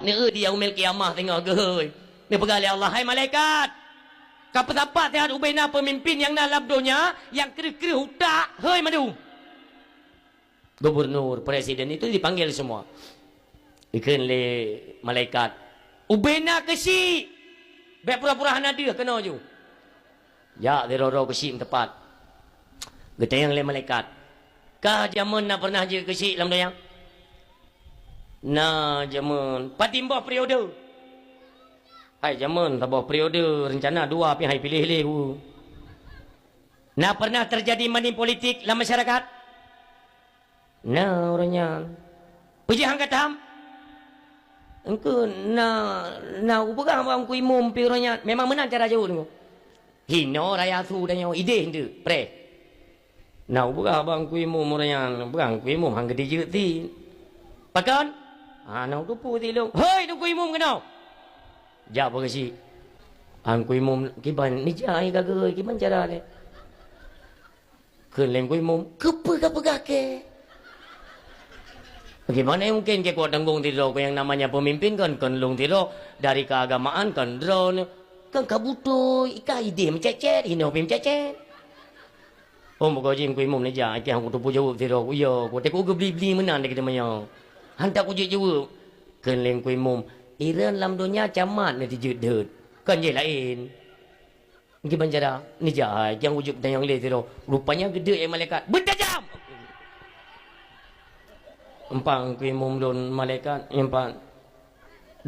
Ni dia umil kiamah tengok ge. Ni pegali Allah, hai malaikat. Kapa dapat tiada ubena pemimpin yang dalam dunia yang kira-kira hutak, hei madu. Gubernur, presiden itu dipanggil semua. Ikan le malaikat. Ubena kesi. Baik pura-pura hana dia kena je. Ya, diroro kesi tepat. Getayang le malaikat. Kah jaman nak pernah je kesi dalam dunia? Nah, jaman patimbah periode. Hai jaman tabah periode rencana dua pi hai pilih le ku. Nah pernah terjadi money politik dalam masyarakat? Nah orangnya. Puji hang katam. Engko na upegang bang ku imum pi orangnya memang menang cara jauh tu. Hino raya tu dan yang ide hendu pre. Nah upegang bang ku imum orangnya pegang ku imum hang gede je ti. Pakan? Ah na tu pu ti long. Hei tu ku imum kenau. Jak apa kasi? Hang ku imum kiban ni jai gagai kiban cara le. Keleng ku imum kepegah ke. Bagaimana mungkin ke kuat tanggung tiro yang namanya pemimpin kan lung tiro dari keagamaan kan drone kan kabuto ika ide mencecet hino pim cecet. Oh moga jim ku imum ni jai ke hang ku tu jawab tiro ku yo ku te ku beli menan dak demanya. Hantar ku jawab. Keleng ku imum Iran dalam dunia camat ni dijudut. Kan je lain. Gimana cara? Ni jahai yang wujud dan yang lain tu. Rupanya gede yang malaikat. Bertajam! Empang ke imum don malaikat. Empang.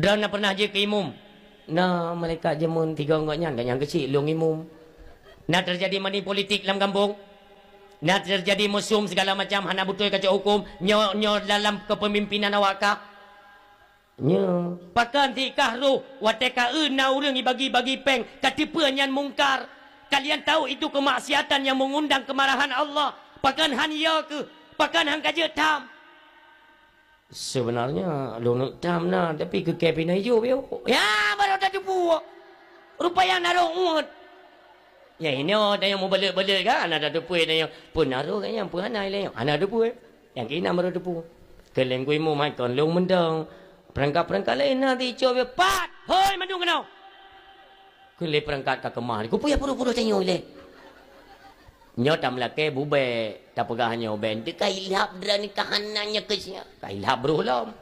Dan nak pernah je ke imum. Nah malaikat jemun tiga enggaknya. Dan yang kecil long imum. Nak terjadi mani politik dalam kampung. Nak terjadi musuh segala macam. Hana betul kacau hukum. Nyo dalam kepemimpinan awak. Nya pakan ti kahru wateka na urang bagi-bagi peng katipu nyan mungkar. Kalian tahu itu kemaksiatan yang mengundang kemarahan Allah. Pakan han ya ke? Pakan hang kaje tam. Sebenarnya lo nak tam na tapi ke kepina hijau bio. Ya baru dah tipu. Rupanya naruh ut. Ya ini ada yang mau balik-balik kan ada tipu ada yang pun naruh kan yang pun anai le. Ana tipu yang kena baru tipu. Keleng ku mu mai kon long mendang. Perangkat-perangkat lain nanti coba pat. Hoi mandung kenau. Kule perangkat ka kemah. Ku puya puru-puru tengok le. Nyo tam lake bube tak pegah nyo ben. De kailhap drani kahanannya kesnya. Kailhap bro lam.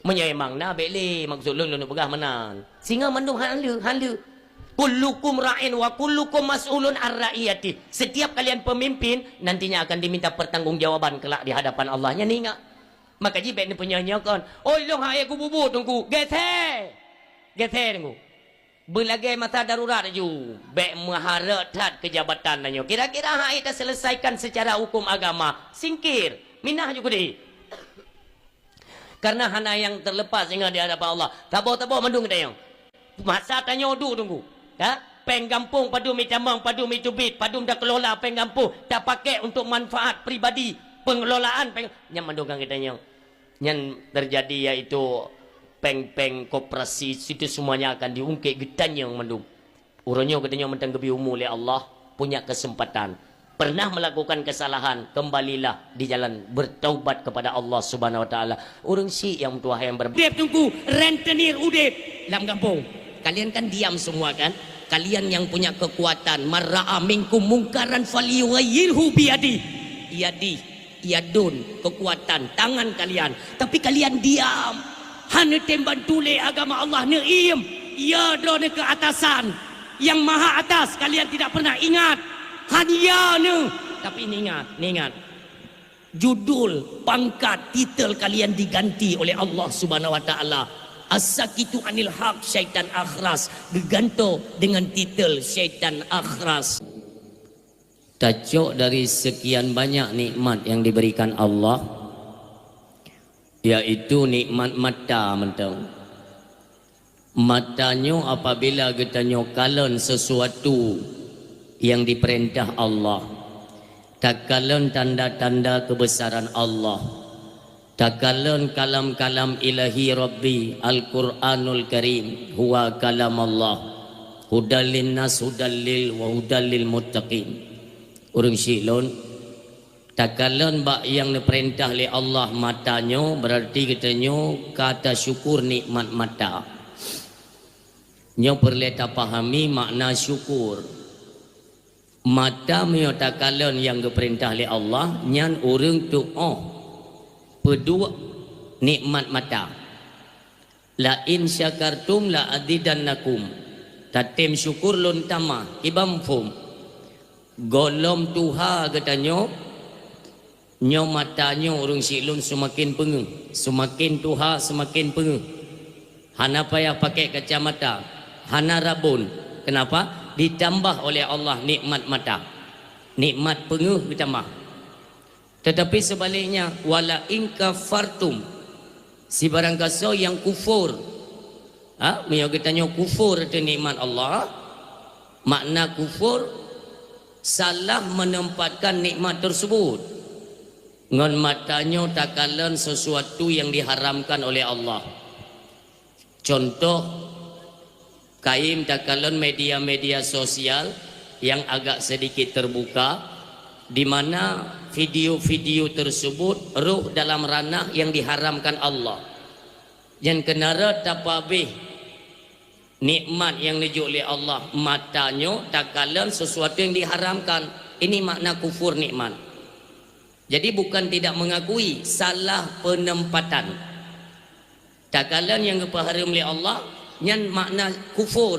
Menyemang na bele maksud lu nak pegah menan. Singa mandung halu. Kullukum ra'in wa kullukum mas'ulun ar-ra'iyati. Setiap kalian pemimpin nantinya akan diminta pertanggungjawaban kelak di hadapan Allah. Nya ni ingat. Maka jibek ni penyanyikan. Oi long hai aku bubut tunggu. Gethe tunggu. Berlagai masa darurat ju. Bek mengharap tat kejabatan nanyo. Kira-kira hai dah selesaikan secara hukum agama. Singkir. Minah juga deh. Karena hana yang terlepas hingga di hadapan Allah. Tabau-tabau mendung dayang. Masa tanya du tunggu. Ya? Peng kampung padum itambang padum itubit padum dah kelola peng kampung tak pakai untuk manfaat pribadi pengelolaan yang mendunggang kita yang terjadi yaitu peng-peng koperasi itu semuanya akan diungkit getan yang mendung. Urangnya katanya mentang gebi umur oleh Allah punya kesempatan. Pernah melakukan kesalahan, kembalilah di jalan bertaubat kepada Allah Subhanahu wa taala. Urang si yang tua yang berbeb tunggu rentenir udep dalam kampung. Kalian kan diam semua kan? Kalian yang punya kekuatan marra'a minkum mungkaran falyughayyirhu biyadi. Yadun kekuatan tangan kalian tapi kalian diam hanya tembak tule agama Allah neim ya drone ke atasan yang maha atas kalian tidak pernah ingat hanya ne tapi ingat judul pangkat titel kalian diganti oleh Allah Subhanahu wa taala as-sakitu anil haq syaitan akhras diganto dengan titel syaitan akhras. Tajuk dari sekian banyak nikmat yang diberikan Allah yaitu nikmat mata mentang. Matanya apabila kita nyokalan sesuatu yang diperintah Allah. Takalan tanda-tanda kebesaran Allah. Takalan kalam-kalam ilahi Rabbi Al-Quranul Karim huwa kalam Allah. Hudallin nas hudallil wa hudallil muttaqin. Urang silon Takalan bak yang diperintah oleh Allah matanya, berarti katanya kata syukur nikmat mata. Nyo perlu tak pahami makna syukur. Mata mio takalan yang diperintah oleh Allah, nyan orang tu pedua nikmat mata. La in syakartum la azidannakum. Tatim syukur lon tama ibam fum. Golom tuha katanya nyo matanya orang silun semakin pengeh, semakin tuha semakin pengeh. Hana payah pakai kacamata, hana rabun. Kenapa? Ditambah oleh Allah nikmat mata, nikmat pengeh ditambah. Tetapi sebaliknya, wala in kafartum, si barang kaso yang kufur, mio katanya kufur itu nikmat Allah. Makna kufur salah menempatkan nikmat tersebut. Ngon matanya takalan sesuatu yang diharamkan oleh Allah. Contoh kaim takalan media-media sosial yang agak sedikit terbuka, di mana video-video tersebut ruh dalam ranah yang diharamkan Allah. Yang kenara tapabih nikmat yang dijuk oleh Allah matanya takalan sesuatu yang diharamkan. Ini makna kufur nikmat. Jadi bukan tidak mengakui, salah penempatan. Takalan yang dipaharam oleh Allah yang makna kufur,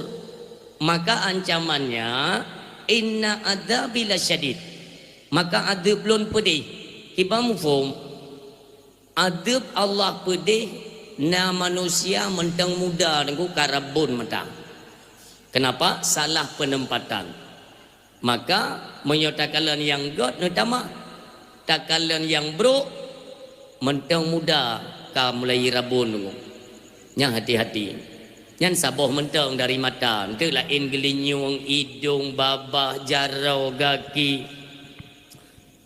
maka ancamannya inna adzabi lasyadid. Maka adab belum pedih. Kita mufhum adab Allah pedih na manusia mentang muda dengan karabun mentang. Kenapa? Salah penempatan. Maka menyatakan yang god utama takalan yang bro mentang muda ka mulai rabun dulu. Yang hati-hati. Yang saboh mentang dari mata. Itu lain gelinyung, hidung, babah, jarau, kaki.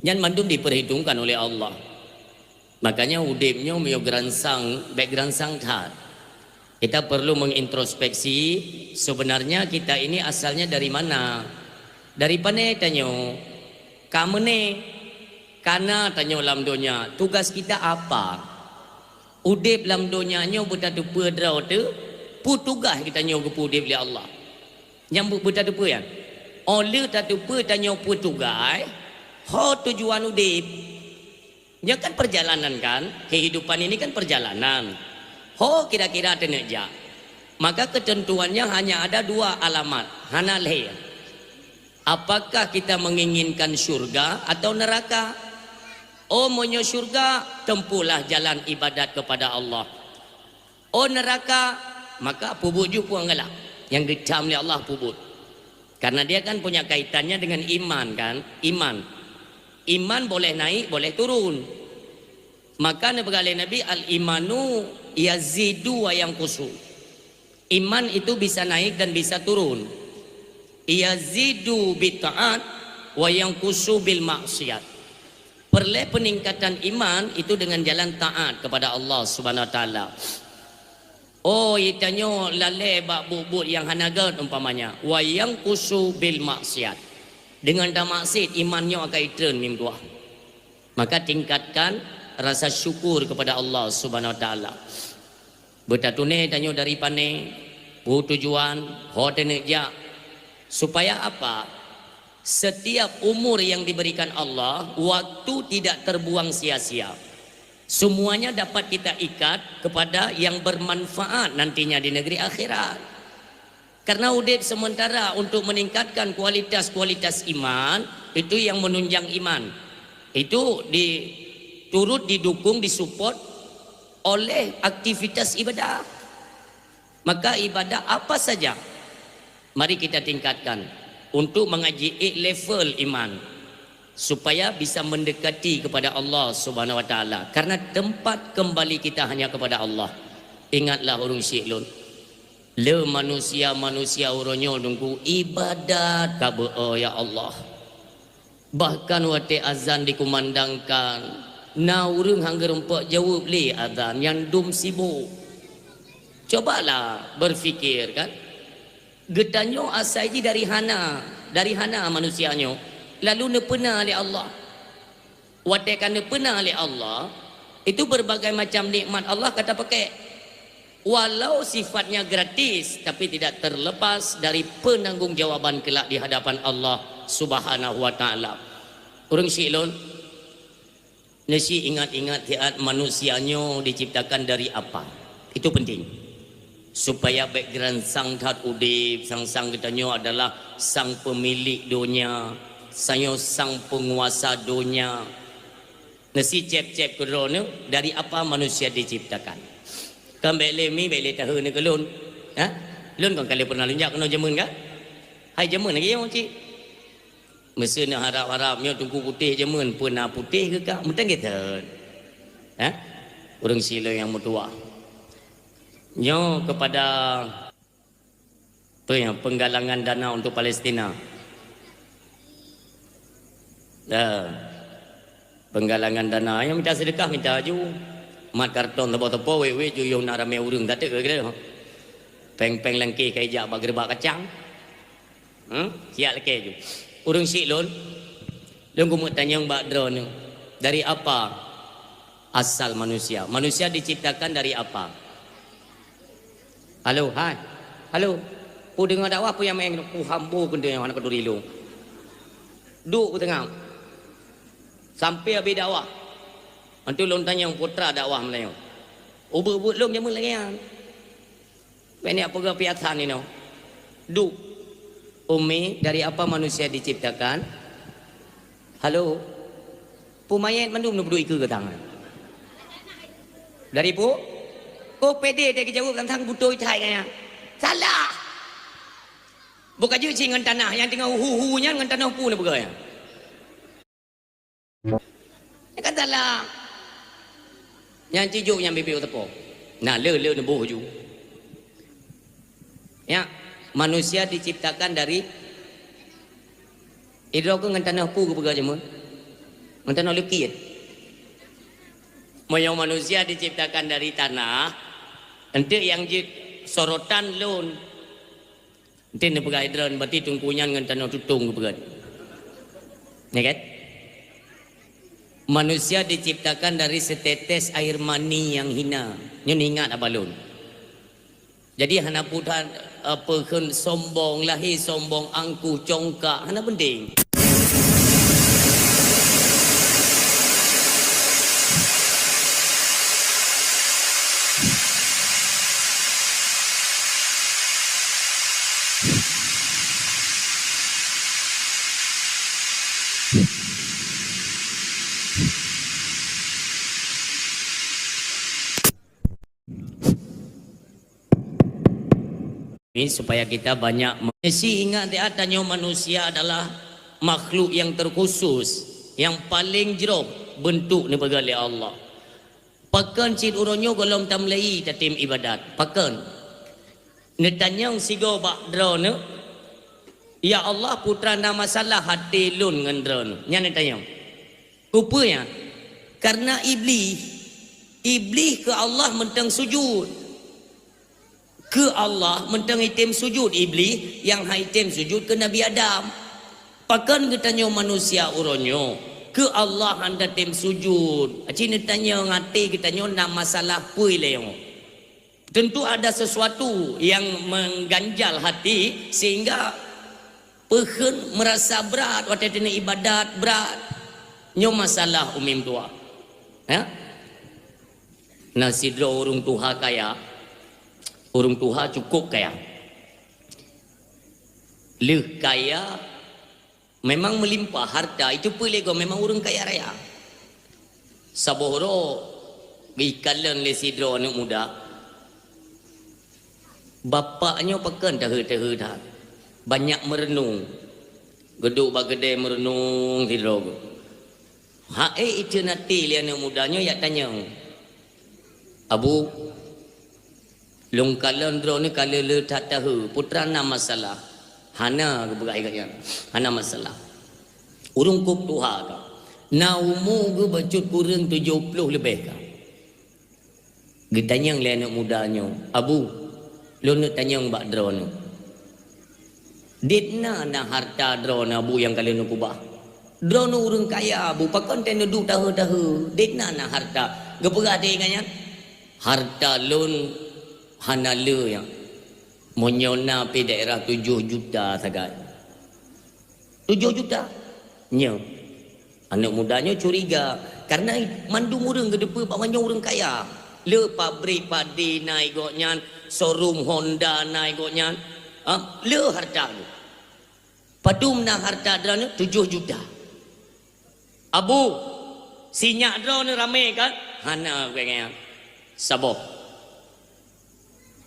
Yang mandum diperhitungkan oleh Allah. Makanya udipnya mio geransang, background sangkat. Kita perlu mengintrospeksi sebenarnya kita ini asalnya dari mana? Dari mana tanya? Kamu ne? Karena tanya dalam dunia, tugas kita apa? Udip dalam dunianya bertadu pedrau tu, pu tugas kita nyo ke udip oleh Allah. Yang bertadu pe ya. Oleh tadu pe tanya pu tugas, ho tujuan udip. Ya kan perjalanan kan? Kehidupan ini kan perjalanan. Ho kira-kira teneja. Maka ketentuannya hanya ada dua alamat, hana leh. Apakah kita menginginkan syurga atau neraka? Oh monyo syurga, tempuhlah jalan ibadat kepada Allah. Oh neraka, maka pubuju puang galak. Yang dicam oleh Allah pubut. Karena dia kan punya kaitannya dengan iman kan? Iman. Iman boleh naik, boleh turun. Maka Nabi al-imanu yazidu wa yanqusu. Iman itu bisa naik dan bisa turun. Yazidu bi ta'at wa yanqusu bil maksiat. Perle peningkatan iman itu dengan jalan taat kepada Allah Subhanahu wa taala. Oh, itanyo lale bak bubut yang hanagat umpamanya. Wa yanqusu bil maksiat. Dengan dah maksiat imannya akan turun minggu. Maka tingkatkan rasa syukur kepada Allah Subhanahu wa taala. Bertatune tanyo dari pane, tujuan, hodeneja. Supaya apa? Setiap umur yang diberikan Allah, waktu tidak terbuang sia-sia. Semuanya dapat kita ikat kepada yang bermanfaat nantinya di negeri akhirat. Karena udip sementara untuk meningkatkan kualitas-kualitas iman, itu yang menunjang iman. Itu turut didukung, disupport oleh aktivitas ibadah. Maka ibadah apa saja, mari kita tingkatkan. Untuk mengaji level iman supaya bisa mendekati kepada Allah Subhanahu wa taala. Karena tempat kembali kita hanya kepada Allah. Ingatlah urung syiklun. Le manusia uronyo nunggu ibadat ka ya Allah. Bahkan waktu azan dikumandangkan, na urung hanggar empat jawab li azan yang dum sibuk. Cobalah berfikir kan. Getanyo asal dari hana manusianya. Lalu nepena oleh Allah. Watai kerana pernah oleh Allah, itu berbagai macam nikmat Allah kata pakai. Walau sifatnya gratis, tapi tidak terlepas dari penanggungjawaban kelak di hadapan Allah Subhanahu wa taala. Urang silon nasi ingat-ingat tiat manusianya diciptakan dari apa. Itu penting. Supaya background sang tat udip, sang katanya adalah sang pemilik dunia, sang penguasa dunia. Nasi cep-cep kerana dari apa manusia diciptakan. Kan bele mi bele tahu ni kelun. Ha? Lun kan kali pernah lunjak kena jemun kan? Hai jemun lagi yang cik. Mesti nak harap-harapnya tunggu putih jemun pernah putih ke kak? Mungkin kita. Ha? Orang sila yang mutua. Nyo kepada apa yang penggalangan dana untuk Palestina. Penggalangan dana yang minta sedekah minta aju mat karton tepo-tepo we ju yang nak ramai urang tak ke kira peng-peng lengki kai jak bak gerbak kacang siap leke ju urang sik lon ku tanya mbak drone dari apa asal manusia diciptakan dari apa. Halo hai halo pu dengar dakwah apa yang main ku hambu kende yang anak keduri lu duk ku tengah sampai habis dakwah. Nanti long tanya putra dakwah Melayu. Ubur-ubur long jamun lagi yang. Banyak apa piatan ni no. Du. Umi, dari apa manusia diciptakan? Halo. Pumayat mandum nak berdua ke tangan. Dari pu? Kau pede dia jauh tentang butuh cai kaya. Salah. Bukan je dengan tanah yang tengah hu-hunya dengan tanah pu ni bergaya. Kan salah. Yang cijuk yang bibir tepo. Nah, le nebuh ju. Ya, manusia diciptakan dari idrok dengan tanah pu ke bergaya mun. Dengan tanah lekit. Moyong manusia diciptakan dari tanah. Ente yang sorotan lun. Ente ne bergaya dron berarti tungkunyan dengan tanah tutung ke bergaya. Ni kan? Manusia diciptakan dari setetes air mani yang hina. Nyon ingat abalun. Jadi hana putan apa kan sombong lahir sombong angku congkak hana penting. Ini supaya kita banyak mesti ingat dia tanya manusia adalah makhluk yang terkhusus yang paling jauh bentuk ni bagi Allah. Pakan cid uronyo golong tamlai tatim ibadat. Pakan. Netanyang sigo bak drone. Ya Allah putra nama salah hati lun ngan drone. Nya netanyang. Rupanya karena iblis ke Allah mentang sujud. Ke Allah mentang item sujud iblis yang item sujud ke Nabi Adam. Pakan ketanya manusia uronyo ke Allah anda tem sujud. Cina tanya ngati ketanya nak masalah pui leo. Tentu ada sesuatu yang mengganjal hati sehingga pehen merasa berat waktu ini ibadat berat. Nyo masalah umim tua. Ya? Nasidro urung tuha kaya. Orang Tuhan cukup kaya. Leh kaya memang melimpah harta itu pelego memang orang kaya raya. Sabohro ikalan lesidro anak muda. Bapaknya pekan dah. Banyak merenung. Geduk bagede merenung tidro. Itu nanti li anak mudanya ya tanya. Abu long kalon drone kalau le tak tahu putra nama masalah hana keberaikan hana masalah urung kup tuha ka na umur ke bacut kurang 70 lebih ka ditanya le anak mudanya abu lo nak tanya mbak drone ditna na harta drone abu yang kalian nak kubah Drone orang kaya bu pakan tenda du tahu dena na harta gepera dengan harta loan hanale yang monyona pe daerah 7 juta sagat 7 juta nya anak mudanya curiga karena mandung orang ke depan pak banyak orang kaya le pabrik padi naik goknya showroom Honda naik goknya le harta tu padum na harta drone 7 juta abu sinyak drone ramai kan hana kayaknya saboh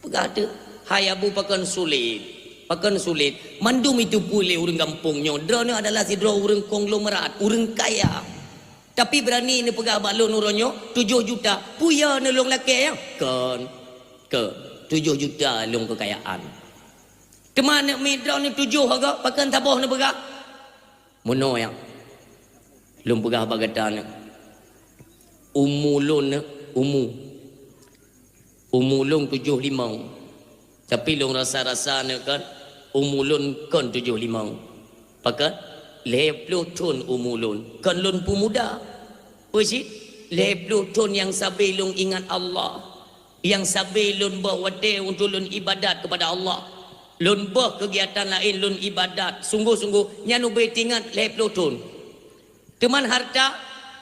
pegada hai abu pakan sulit mandum itu pulih orang kampungnya drone adalah si drone orang konglomerat orang kaya tapi berani ni pegah balon orangnya 7 juta puya nolong laki yang ke 7 juta long kekayaan kemana mi drone ni 7 harga pakan taboh ni pegah mono yang long pegah bagatan umulun umulun 75 tapi long rasa-rasa ni kan umulun kan 75 pakat 20 ton umulun kan lun pemuda persit 20 ton yang sabi lung ingat Allah yang sabi lun berwate untuk lun ibadat kepada Allah lun kegiatan lain lun ibadat sungguh-sungguh nyanu betingat 20 ton teman harta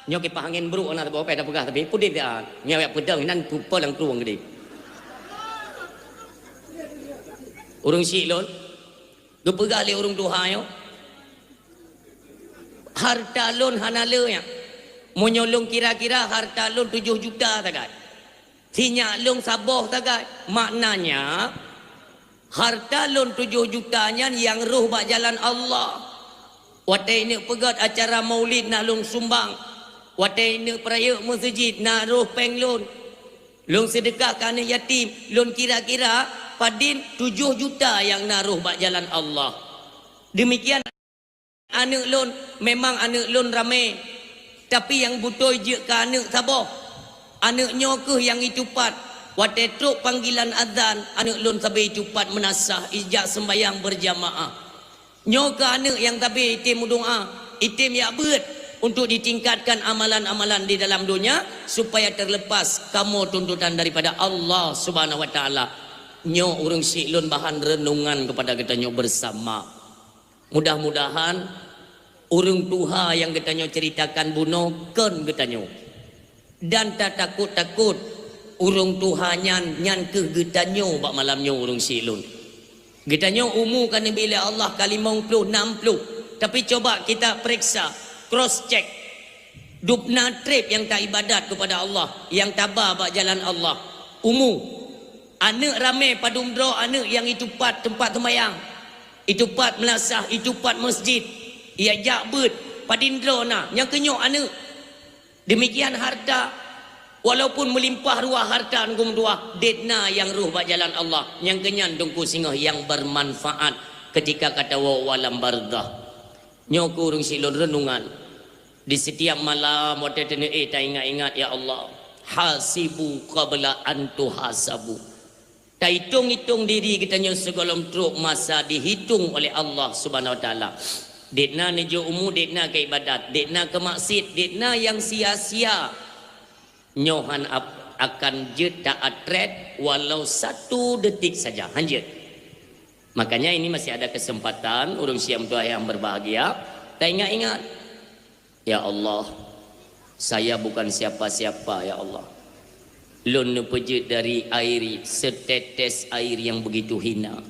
nyoki pahangin bro anak bawa pada pegah tapi pudin dia nyawak pedang nan pulang keruang gede orang silon gepegah le orang tuhayo harta lon hanale yang menyolong kira-kira harta lon 7 juta tagat tinyak lon saboh tagat maknanya harta lon 7 jutanya yang roh bak jalan Allah watai ni pegat acara maulid nak lon sumbang watai ni peraya masjid nak roh penglon lon sedekah kana yatim lon kira-kira padin 7 juta yang naruh bak jalan Allah demikian anak lon memang anak lon ramai tapi yang butuh je ke anak sabar anaknya ke yang itupat watai truk panggilan azan anak lon sabai itupat menasah ijak sembayang berjamaah nyo ke anak yang tabi itim doa itim ya beut untuk ditingkatkan amalan-amalan di dalam dunia supaya terlepas kamu tuntutan daripada Allah Subhanahu wa taala nyo urang silun bahan renungan kepada kita nyo bersama mudah-mudahan urang tuha yang kita nyo ceritakan buno kan kita nyo dan tak takut-takut urang tuha nyan ke kita nyo bak malam nyo urang silun kita nyo umur kan bila Allah kali 50 60 tapi coba kita periksa cross check dupna trip yang tak ibadat kepada Allah yang tabah bak jalan Allah umur anak ramai padumdro anak yang itu pat tempat sembahyang itu pat melasah itu pat masjid ia jak bet padindro na yang kenyok anak demikian harta walaupun melimpah ruah harta ngum dua dedna yang ruh bak jalan Allah yang kenyan dongku singoh yang bermanfaat ketika kata walam bardah nyoku urung silon renungan di setiap malam waktu tene tak ingat-ingat ya Allah hasibu qabla an tuhasabu tak hitung-hitung diri kita nyo segolom truk masa dihitung oleh Allah Subhanahu wa taala. Dekna nejo umur, dekna ke ibadat, dekna ke maksud, dekna yang sia-sia. Nyohan akan je tak atret walau 1 detik saja. Hanjut. Makanya ini masih ada kesempatan urang siam tua yang berbahagia. Tak ingat-ingat. Ya Allah, saya bukan siapa-siapa ya Allah. Lun pejit dari air setetes air yang begitu hina.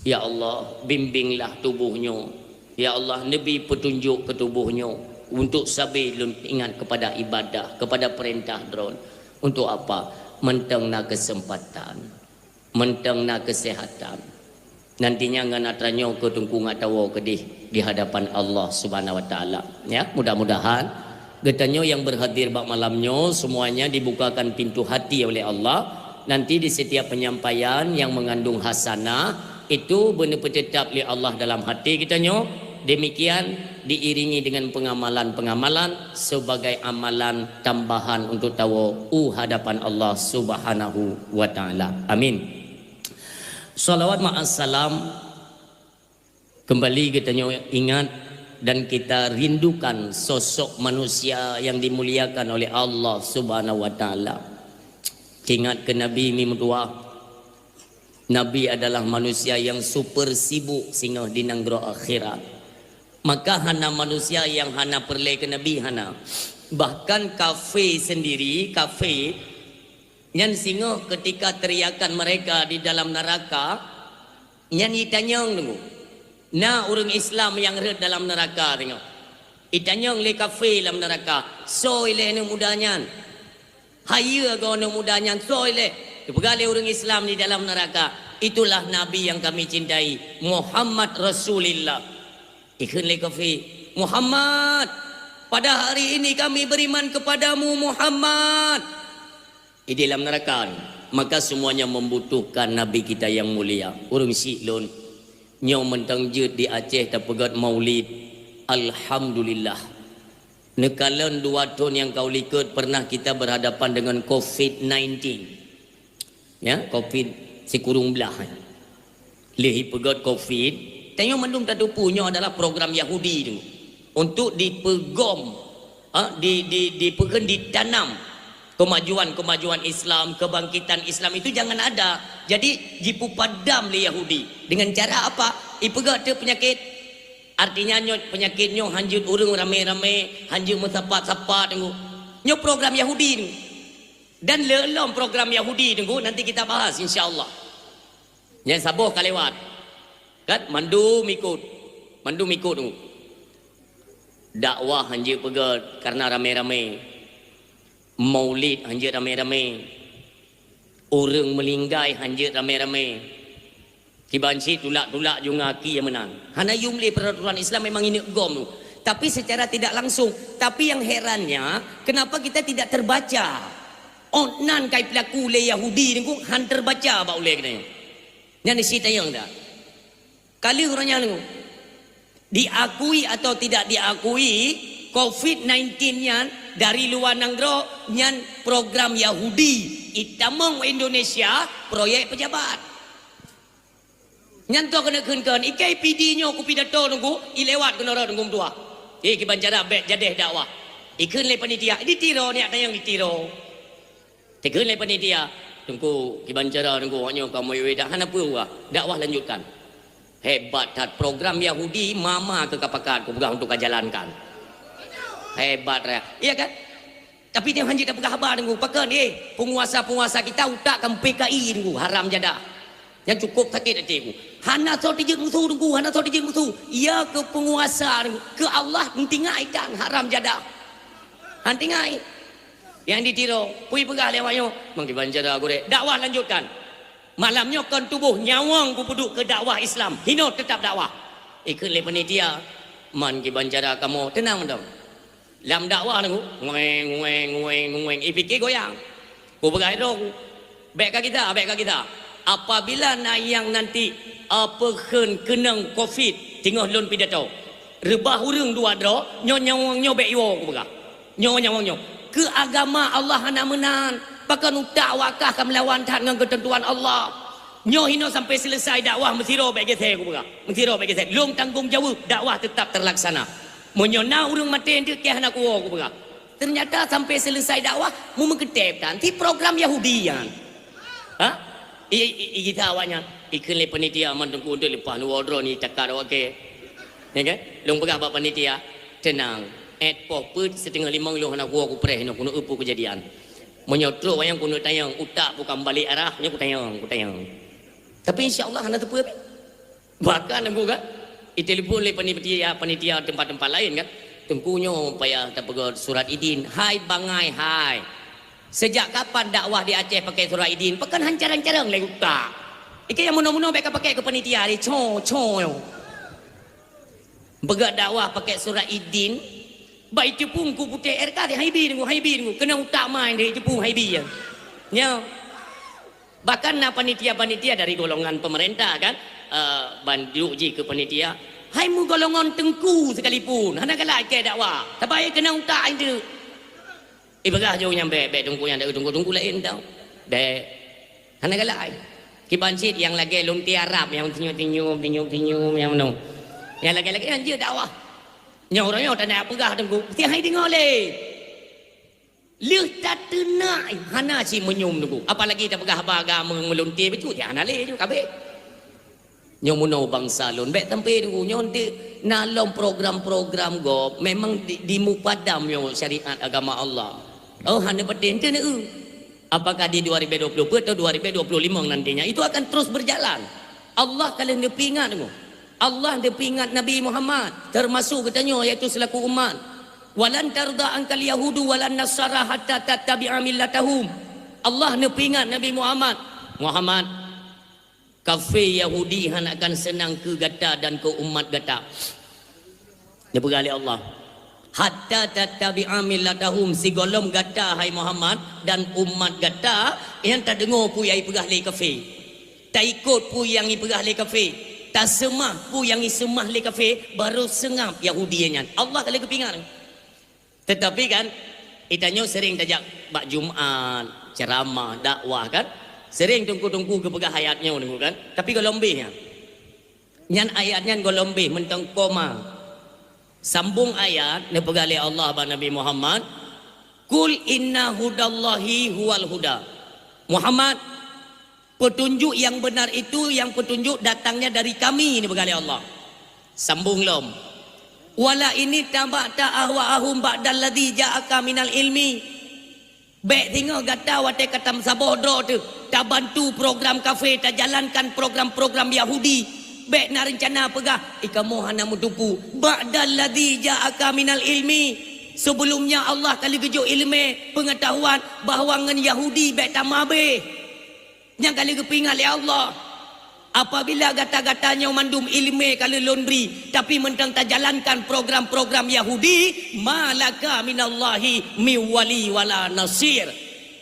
Ya Allah, bimbinglah tubuhnya. Ya Allah, Nabi petunjuk ke tubuhnya untuk sabi lun ingat kepada ibadah, kepada perintah drone. Untuk apa? Mentengna kesempatan, mentengna kesehatan. Nantinya nganatranyo ke tungku ngatawo kedih di hadapan Allah Subhanahu wa taala. Ya, mudah-mudahan getanyo yang berhadir bak malamnya semuanya dibukakan pintu hati oleh Allah. Nanti di setiap penyampaian yang mengandung hasanah itu benar tetap oleh Allah dalam hati getanyo. Demikian diiringi dengan pengamalan-pengamalan sebagai amalan tambahan untuk tahu hadapan Allah Subhanahu wa taala. Amin. Salawat ma'as salam kembali getanyo ingat dan kita rindukan sosok manusia yang dimuliakan oleh Allah Subhanahu wa taala. Ingat ke Nabi Mimdua. Nabi adalah manusia yang super sibuk sehingga dinanggro akhirat. Maka hana manusia yang hana perle ke Nabi hana. Bahkan kafe sendiri, kafe yang singa ketika teriakan mereka di dalam neraka, yang ditanyang tunggu. Nah orang Islam yang red dalam neraka tengok. Itanyang le kafe dalam neraka. So ile nu mudanya. Haya go nu mudanya so ile. Dipegale orang Islam di dalam neraka. Itulah Nabi yang kami cintai, Muhammad Rasulullah. Ikun le kafe. Muhammad, pada hari ini kami beriman kepadamu Muhammad. Di dalam neraka. Maka semuanya membutuhkan Nabi kita yang mulia. Urung siklun. Nyau mentang jut di Aceh terpegat maulid. Alhamdulillah. Nekalan 2 tahun yang kau likut pernah kita berhadapan dengan COVID-19. Ya, COVID si kurung belah. Lehi pegat COVID. Tengok mendung tadu punya adalah program Yahudi tu. Untuk dipegom, ditanam kemajuan Islam, kebangkitan Islam itu jangan ada. Jadi jipu padam le Yahudi. Dengan cara apa? Ipegat dia penyakit. Artinya penyakitnya hanjut urang rame-rame, hanjut mensapat-sapat tengok. Nyo program Yahudi tu. Dan lelom program Yahudi tengok nanti kita bahas insya-Allah. Yang sabuh kalewat. Kan mandu mikut tu. Dakwah hanjut pegat karena rame-rame. Maulid hanjut rame-rame. Orang melinggai hanjut rame-rame. Kibanci tulak-tulak jungaki yang menang. Hana yumli peraturan Islam memang ini gom tu. Tapi secara tidak langsung. Tapi yang herannya, kenapa kita tidak terbaca? Onan kai pelaku le Yahudi ni ku han terbaca ba oleh kena. Yang disita yang dah. Kali orangnya ni diakui atau tidak diakui COVID-19 yang dari luar nanggro yang program Yahudi itamong Indonesia proyek pejabat yang tu kena kenkan ikai PD nyo ku pidato nunggu ilewat kena orang nunggu tua kiban cara bet jadeh dakwah ikun le panitia ditiro ni ada yang ditiro tekun le panitia tunggu kiban cara nunggu nyo kamu dah hana apa dakwah lanjutkan. Hebat tat program Yahudi mama ke kapakan ku pegang untuk jalankan. Hebat raya. Iya kan? Tapi dia hanjit dah pegang khabar tunggu pakan penguasa-penguasa kita utakkan PKI tunggu haram jada. Yang cukup sakit hati ku. Hana so dijek musuh tunggu, hana so dijek musuh. Ia ke penguasa tunggu, ke Allah mentingai dan haram jada. Hantingai. Yang ditiro, pui pegah lewatnya. Mangkiban jada aku dek. Dakwah lanjutkan. Malamnya kan tubuh nyawang ku peduk ke dakwah Islam. Hino tetap dakwah. Ikut le panitia. Man ki bancara kamu tenang dong. Lam dakwah tu ngueng. Fikir goyang. Ku pegai dong. Baik kita. Apabila yang nanti apa kenang COVID tengah lon pidato. Rebah urang dua dro, nyawang bek yo ku pegai. Nyawang. Ke agama Allah hana menan. Bahkan dakwah kah melawan taat dengan ketentuan Allah. Nyo hino sampai selesai dakwah mesiro baik gesek aku pegang. Mesiro baik gesek. Long tanggung jawab dakwah tetap terlaksana. Menyona urang mati dia ke hana aku pegang. Ternyata sampai selesai dakwah mu mengketep nanti program Yahudian. Ha? Kita awaknya ikut le panitia man tunggu untuk lepas nu wardro ni cakar okey. Ya kan? Long pegang bab panitia tenang. Poh put setengah 5 long hana aku preh no kuno upu kejadian. Menyotro yang kuno tayang utak bukan balik arahnya ku tayang. Tapi insya-Allah hana tepu apa? Bahkan aku kan telefon le panitia tempat-tempat lain kan. Tengkunyo payah terpegot surat idin. Hai bangai hai. Sejak kapan dakwah di Aceh pakai surat idin? Pekan hancaran-carang le utak. Iki yang mono-mono baik pakai ke panitia ni cho yo. Begat dakwah pakai surat idin. Baik cepung ku putih RK dia haibi ni kena utak main dia cepung haibi ya. Nya. Bahkan panitia-panitia dari golongan pemerintah kan bandu ji ke panitia, hai mu golongan tengku sekalipun, hana galak ke dakwah. Tapi kena utak itu. Ibagah jauh nyampe tunggu yang ada tunggu lain tau. Hana galak. Kibancit yang lagi lonti Arab yang tinyum yang menung. Yang lagi anjir dakwah. Nyoranya tak nak pegah tengku. Tiang hai dengar le. Leh tak tenai hana si menyum tengku. Apalagi tak pegah agama meluntir betul tiang hana le juga kabeh. Nyo muno bangsa lon bek tempe tengku nyo nanti nalom program-program go memang di mupadam nyo syariat agama Allah. Oh hana penting tu ne. Apakah di 2020 atau 2025 nantinya itu akan terus berjalan. Allah kalau dia ingat tengku. Allah dia ingat Nabi Muhammad termasuk katanya iaitu selaku umat walan tarda angkal yahudu walan nasara hatta tattabi'a millatahum. Allah dia ingat Nabi Muhammad kafir Yahudi han akan senang ke gata dan ke umat gata. Dia bergali Allah hatta tattabi'a millatahum si golom gata hai Muhammad dan umat gata yang tak dengar pu yai pegah le kafir tak ikut pu yang i pegah le kafir tak semah pu yang isemah le kafe baru sengap Yahudinya. Allah kalau kepingan. Tetapi kan itanya sering tajak bak Jumaat, ceramah, dakwah kan. Sering tunggu-tunggu ke pegah ayatnya tunggu kan. Tapi kalau lebihnya. Nyan ayatnya kalau lebih mentang koma. Sambung ayat ne pegah le Allah ba Nabi Muhammad. Kul inna hudallahi huwal huda. Muhammad petunjuk yang benar itu yang petunjuk datangnya dari kami ini berkali Allah. Sambung lom. Wala ini tabata ahwa'ahum ba'dal ladzi ja'aka minal ilmi. Baik tengok gata wate katam sabodro tu. Tak bantu program kafe, tak jalankan program-program Yahudi. Baik nak rencana pegah ikamu hana mutupu ba'dal ladzi ja'aka minal ilmi. Sebelumnya Allah kali gejuk ilmu pengetahuan bahawa ngan Yahudi baik tamabe. Yang kali kepingat oleh Allah apabila gata-gatanya mandum ilmu kalau laundry tapi mentang tak jalankan program-program Yahudi malaka minallahi miwali wala nasir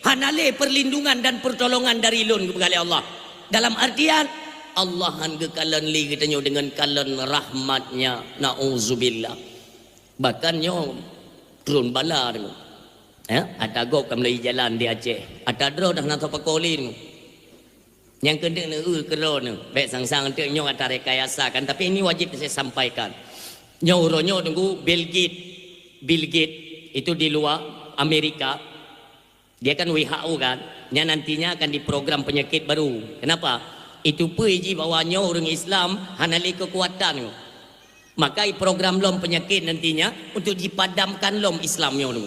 hanale perlindungan dan pertolongan dari lun kepada Allah dalam artian Allah han kekalan li katanya dengan kalan rahmatnya nauzubillah bahkan nyo turun bala tu atagok kamlai jalan di Aceh atadro dah nak pakoli tu yang kena kero ni baik sang-sang tu nyo ada rekayasa kan tapi ini wajib saya sampaikan nyo tunggu Bill Gates itu di luar Amerika dia kan WHO kan yang nantinya akan diprogram penyakit baru kenapa itu puji bahawa nyo orang Islam hanali kekuatan maka program lom penyakit nantinya untuk dipadamkan lom Islam nyo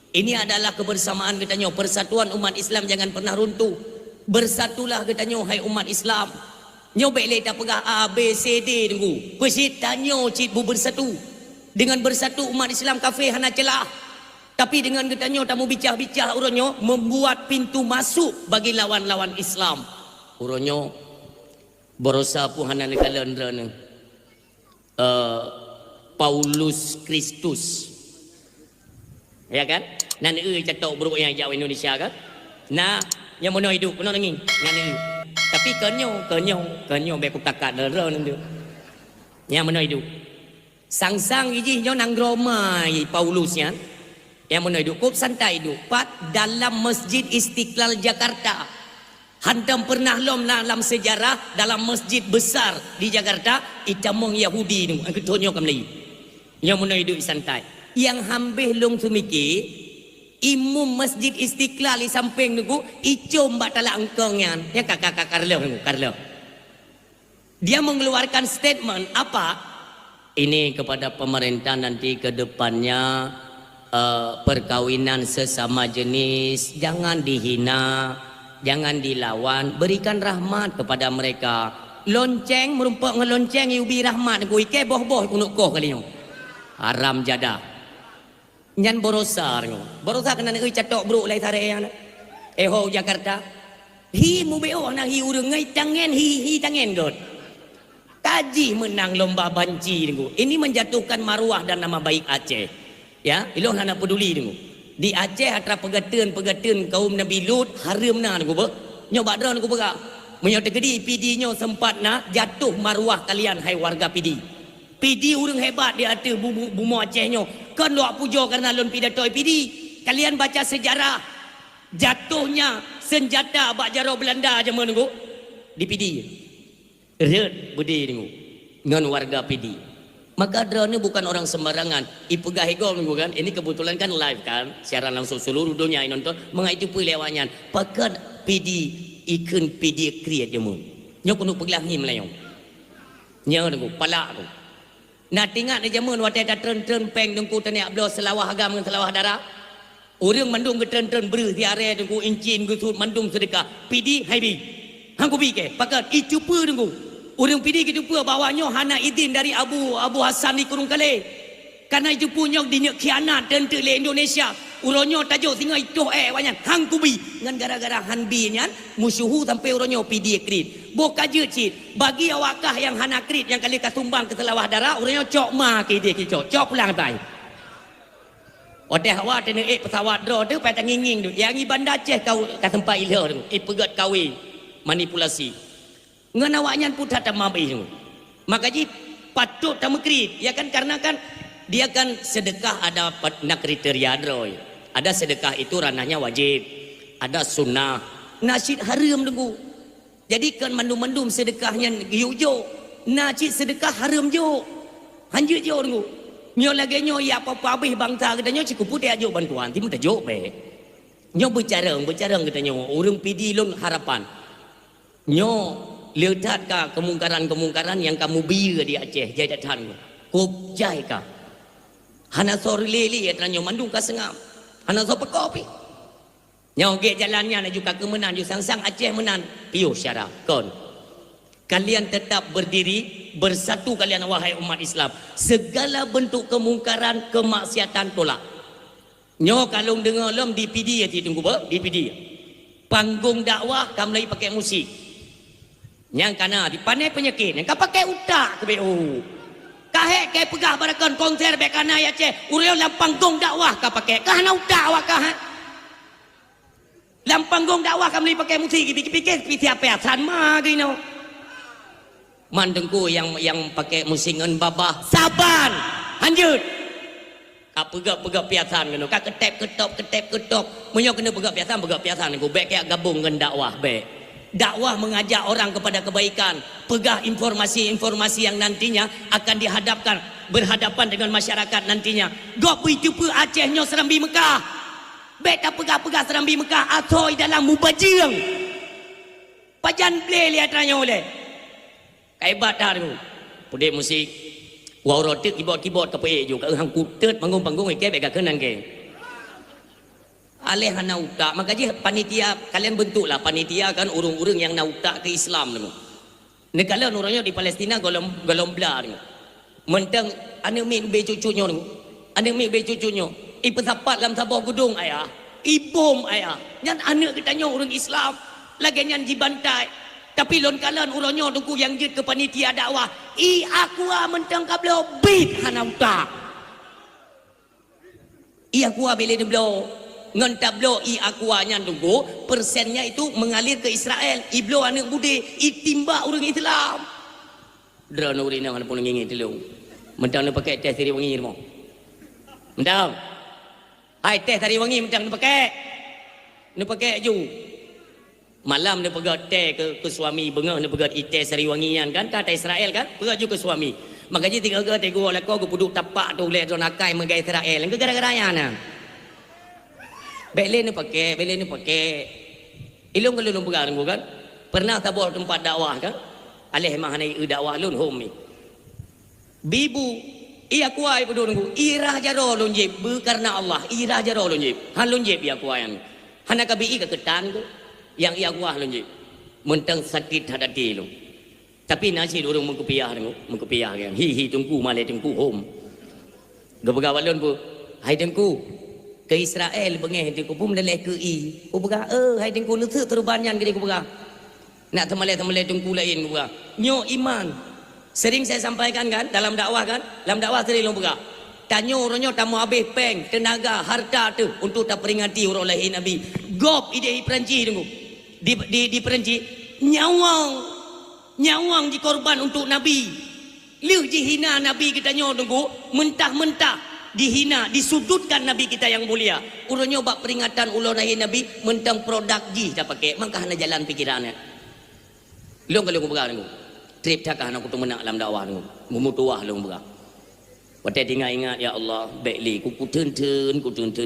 ini adalah kebersamaan katanya persatuan umat Islam jangan pernah runtuh. Bersatulah katanya hai umat Islam. Nyo baik le tak pegah A B C D tunggu. Pesit tanya cik bu bersatu. Dengan bersatu umat Islam kafir hana celah. Tapi dengan katanya tamu bicah-bicah uronyo membuat pintu masuk bagi lawan-lawan Islam. Uronyo berosa pu hana kalendra ni. Paulus Kristus. Ya kan? Nan catok buruk yang jauh Indonesia kan? Nah yang mana hidup kena nangis ngani tapi kenyo be kutakat dero nanti yang mana hidup sang-sang iji nyo nang romai Paulusnya yang mana hidup kop santai hidup pat dalam Masjid Istiqlal Jakarta hantam pernah lom dalam sejarah dalam masjid besar di Jakarta itamong Yahudi nu ketonyo kamli yang mana hidup santai yang hambih long sumiki imum Masjid Istiqlal di samping niku icom batala engkongnya ya kakak Carlo dia mengeluarkan statement apa ini kepada pemerintah nanti ke depannya perkawinan sesama jenis jangan dihina jangan dilawan berikan rahmat kepada mereka lonceng merumpuk ngelonceng yubi rahmat niku ike boh-boh kunuk koh kali haram jadah nyan borosa kena nak catok bro lai tare yang eho Jakarta hi mu beo na hi urang ngai tangen hi tangen god kaji menang lomba banci niku ini menjatuhkan maruah dan nama baik Aceh ya ilon hana peduli niku di Aceh atra pegateun kaum Nabi Lut haramna niku be nyoba dron niku bega menyo tegedi PD nyo sempat na jatuh maruah kalian hai warga PD PD urang hebat dia ada bumu Acehnya kan luak pujo karena lon pidato PD kalian baca sejarah jatuhnya senjata bak jaro Belanda aja menunggu di PD red budi nunggu ngan warga PD Maka Dra ni bukan orang sembarangan. Ipegah igol kan. Ini kebetulan kan live kan. Siaran langsung seluruh dunia yang nonton. Mengai tu pun lewatnya. Pakat PD ikan PD create je mu. Nyo kunu peglah ni melayong. Nyo tu palak tu. Nak tingat ni jamun watai dah tren peng dengku taniak belo selawah agam dengan selawah darah. Orang mandung ke tren ber tiare dengku incin ke sud mandung sedekah. PD hai bi. Hang ku bi ke? Pakat itu pe dengku. Orang PD gitu pun bawanya hana izin dari Abu Hasan di Kurung Kale. Karena itu punya dinyak khianat dan le Indonesia. Uronyo tajuk singa itu wanyan hang kubi ngan gara-gara han bi nyan musuhu sampai uronyo PD krit. Bo kaje cit bagi awakah yang hana krit yang kali kasumbang ke selawah darah uronyo cok ma ke dia cok pulang tai. Ote hawa tene pesawat dro tu pai nginging tu. Yang i bandar Aceh kau ka tempat ilah tu. Pegat kawi manipulasi. Ngan awaknya pun tak mampu. Makanya patut tak mengkrit. Ya kan karena kan dia kan sedekah ada nak kriteria droy. Ada sedekah itu ranahnya wajib. Ada sunnah. Nasyid haram tunggu. Jadi kan mandum-mandum sedekahnya yuk. Nasyid sedekah haram jo. Hanjut jo tunggu. Nyo lagi nyo ya apa-apa habis bangsa kita nyo cukup putih ajo bantuan. Timu tak jok be. Nyo bercara kita nyo. Urung PD lun harapan. Nyo lihat ka kemungkaran yang kamu biar di Aceh jai datang kop jai ka hana sor leli ya tranyo mandung ka sengam hana sor pekopi nyau ge jalannya na juga kemenan ju sang Aceh menan piu syara kon kalian tetap berdiri bersatu kalian wahai umat Islam segala bentuk kemungkaran kemaksiatan tolak nyo kalau dengar lom di PD ya tunggu ba di PD panggung dakwah kamu lagi pakai musik yang kana dipanai penyakit yang kau pakai utak ke BO kahek ke pegah barakan konser bek kana ya Aceh ureo lam panggung dakwah kau pakai kah na utak awak kah lam panggung dakwah kamu ni pakai musik pikir piti apa san ma gino mandengku yang pakai musik ngan babah saban lanjut kau pegak piasan gino kau ketep ketop munyo kena pegak piasan aku bek kayak gabung ngan dakwah bek dakwah mengajak orang kepada kebaikan pegah informasi yang nantinya akan berhadapan dengan masyarakat nantinya gok itu pu Aceh nyo Serambi Mekah beta pegah Serambi Mekah atoi dalam mubajir pajan play lihat ranyo oleh kaibat dah tu pudek musik waurotik keyboard kepe juga hang kutet panggung ke beka kenan ke alih hana utak makanya panitia kalian bentuklah panitia kan urung-urung yang nak utak ke Islam tu negara orangnya di Palestina golom bla tu mentang ane mik be cucunya tu ane mik be cucunya ipesapat dalam sabah gedung ayah ibom ayah nyan anak kitanya orang Islam lagi nyan dibantai tapi lon kalan orangnya tunggu yang jid ke panitia dakwah aku mentang kablo bit hana utak aku beli de blo ngan tablo akuanya tunggu persennya itu mengalir ke Israel iblo anak bude itimba orang Islam drone urina kan pun ngingi telu mentang nak pakai teh sari wangi mo mentang hai teh sari wangi mentang nak pakai ju malam nak pegat teh ke suami bengah nak pegat teh sari wangian kan kata Israel kan pegat ju ke suami makanya tinggal ke teh gua leko gua puduk tapak tu le zonakai megai Israel ke gara-garanya nah Bele ni pakai ilung kalau lung pegang kan pernah tabur tempat dakwah kan alih mah hanai dakwah lun home ni bibu iya kuai pedul nunggu irah jaro lun jeb karena Allah irah jaro lun jeb han lun jeb iya kuai hana kabi ke ketan tu yang iya kuah lun jeb mentang sakit hadati lu tapi nasi urung mengkupiah kan hi tungku male tungku home gabagawa lun bu hai tungku ke Israel bengeh di kupum leleh ke ku bega hai dengku nutu terubanyan gede ku bega nak temalai dengku lain ku bega nyo iman sering saya sampaikan kan dalam dakwah sering lu bega tanyo oronyo tamu habis peng tenaga harta tu untuk tak peringati orang lain nabi gop ide Perancis dengku di Perancis nyawang dikorban untuk nabi liu jihina nabi kita nyo dengku mentah dihina, disudutkan Nabi kita yang mulia. Uronyo bak peringatan ulo nahi Nabi mentang produk ji dah pakai. Mangkah hana jalan pikirannya. Long kalau berang trip cakap nak kutu menak dalam dakwah ni. Mumutuah long berang. Waktu tinggal ingat ya Allah, baik li ku turun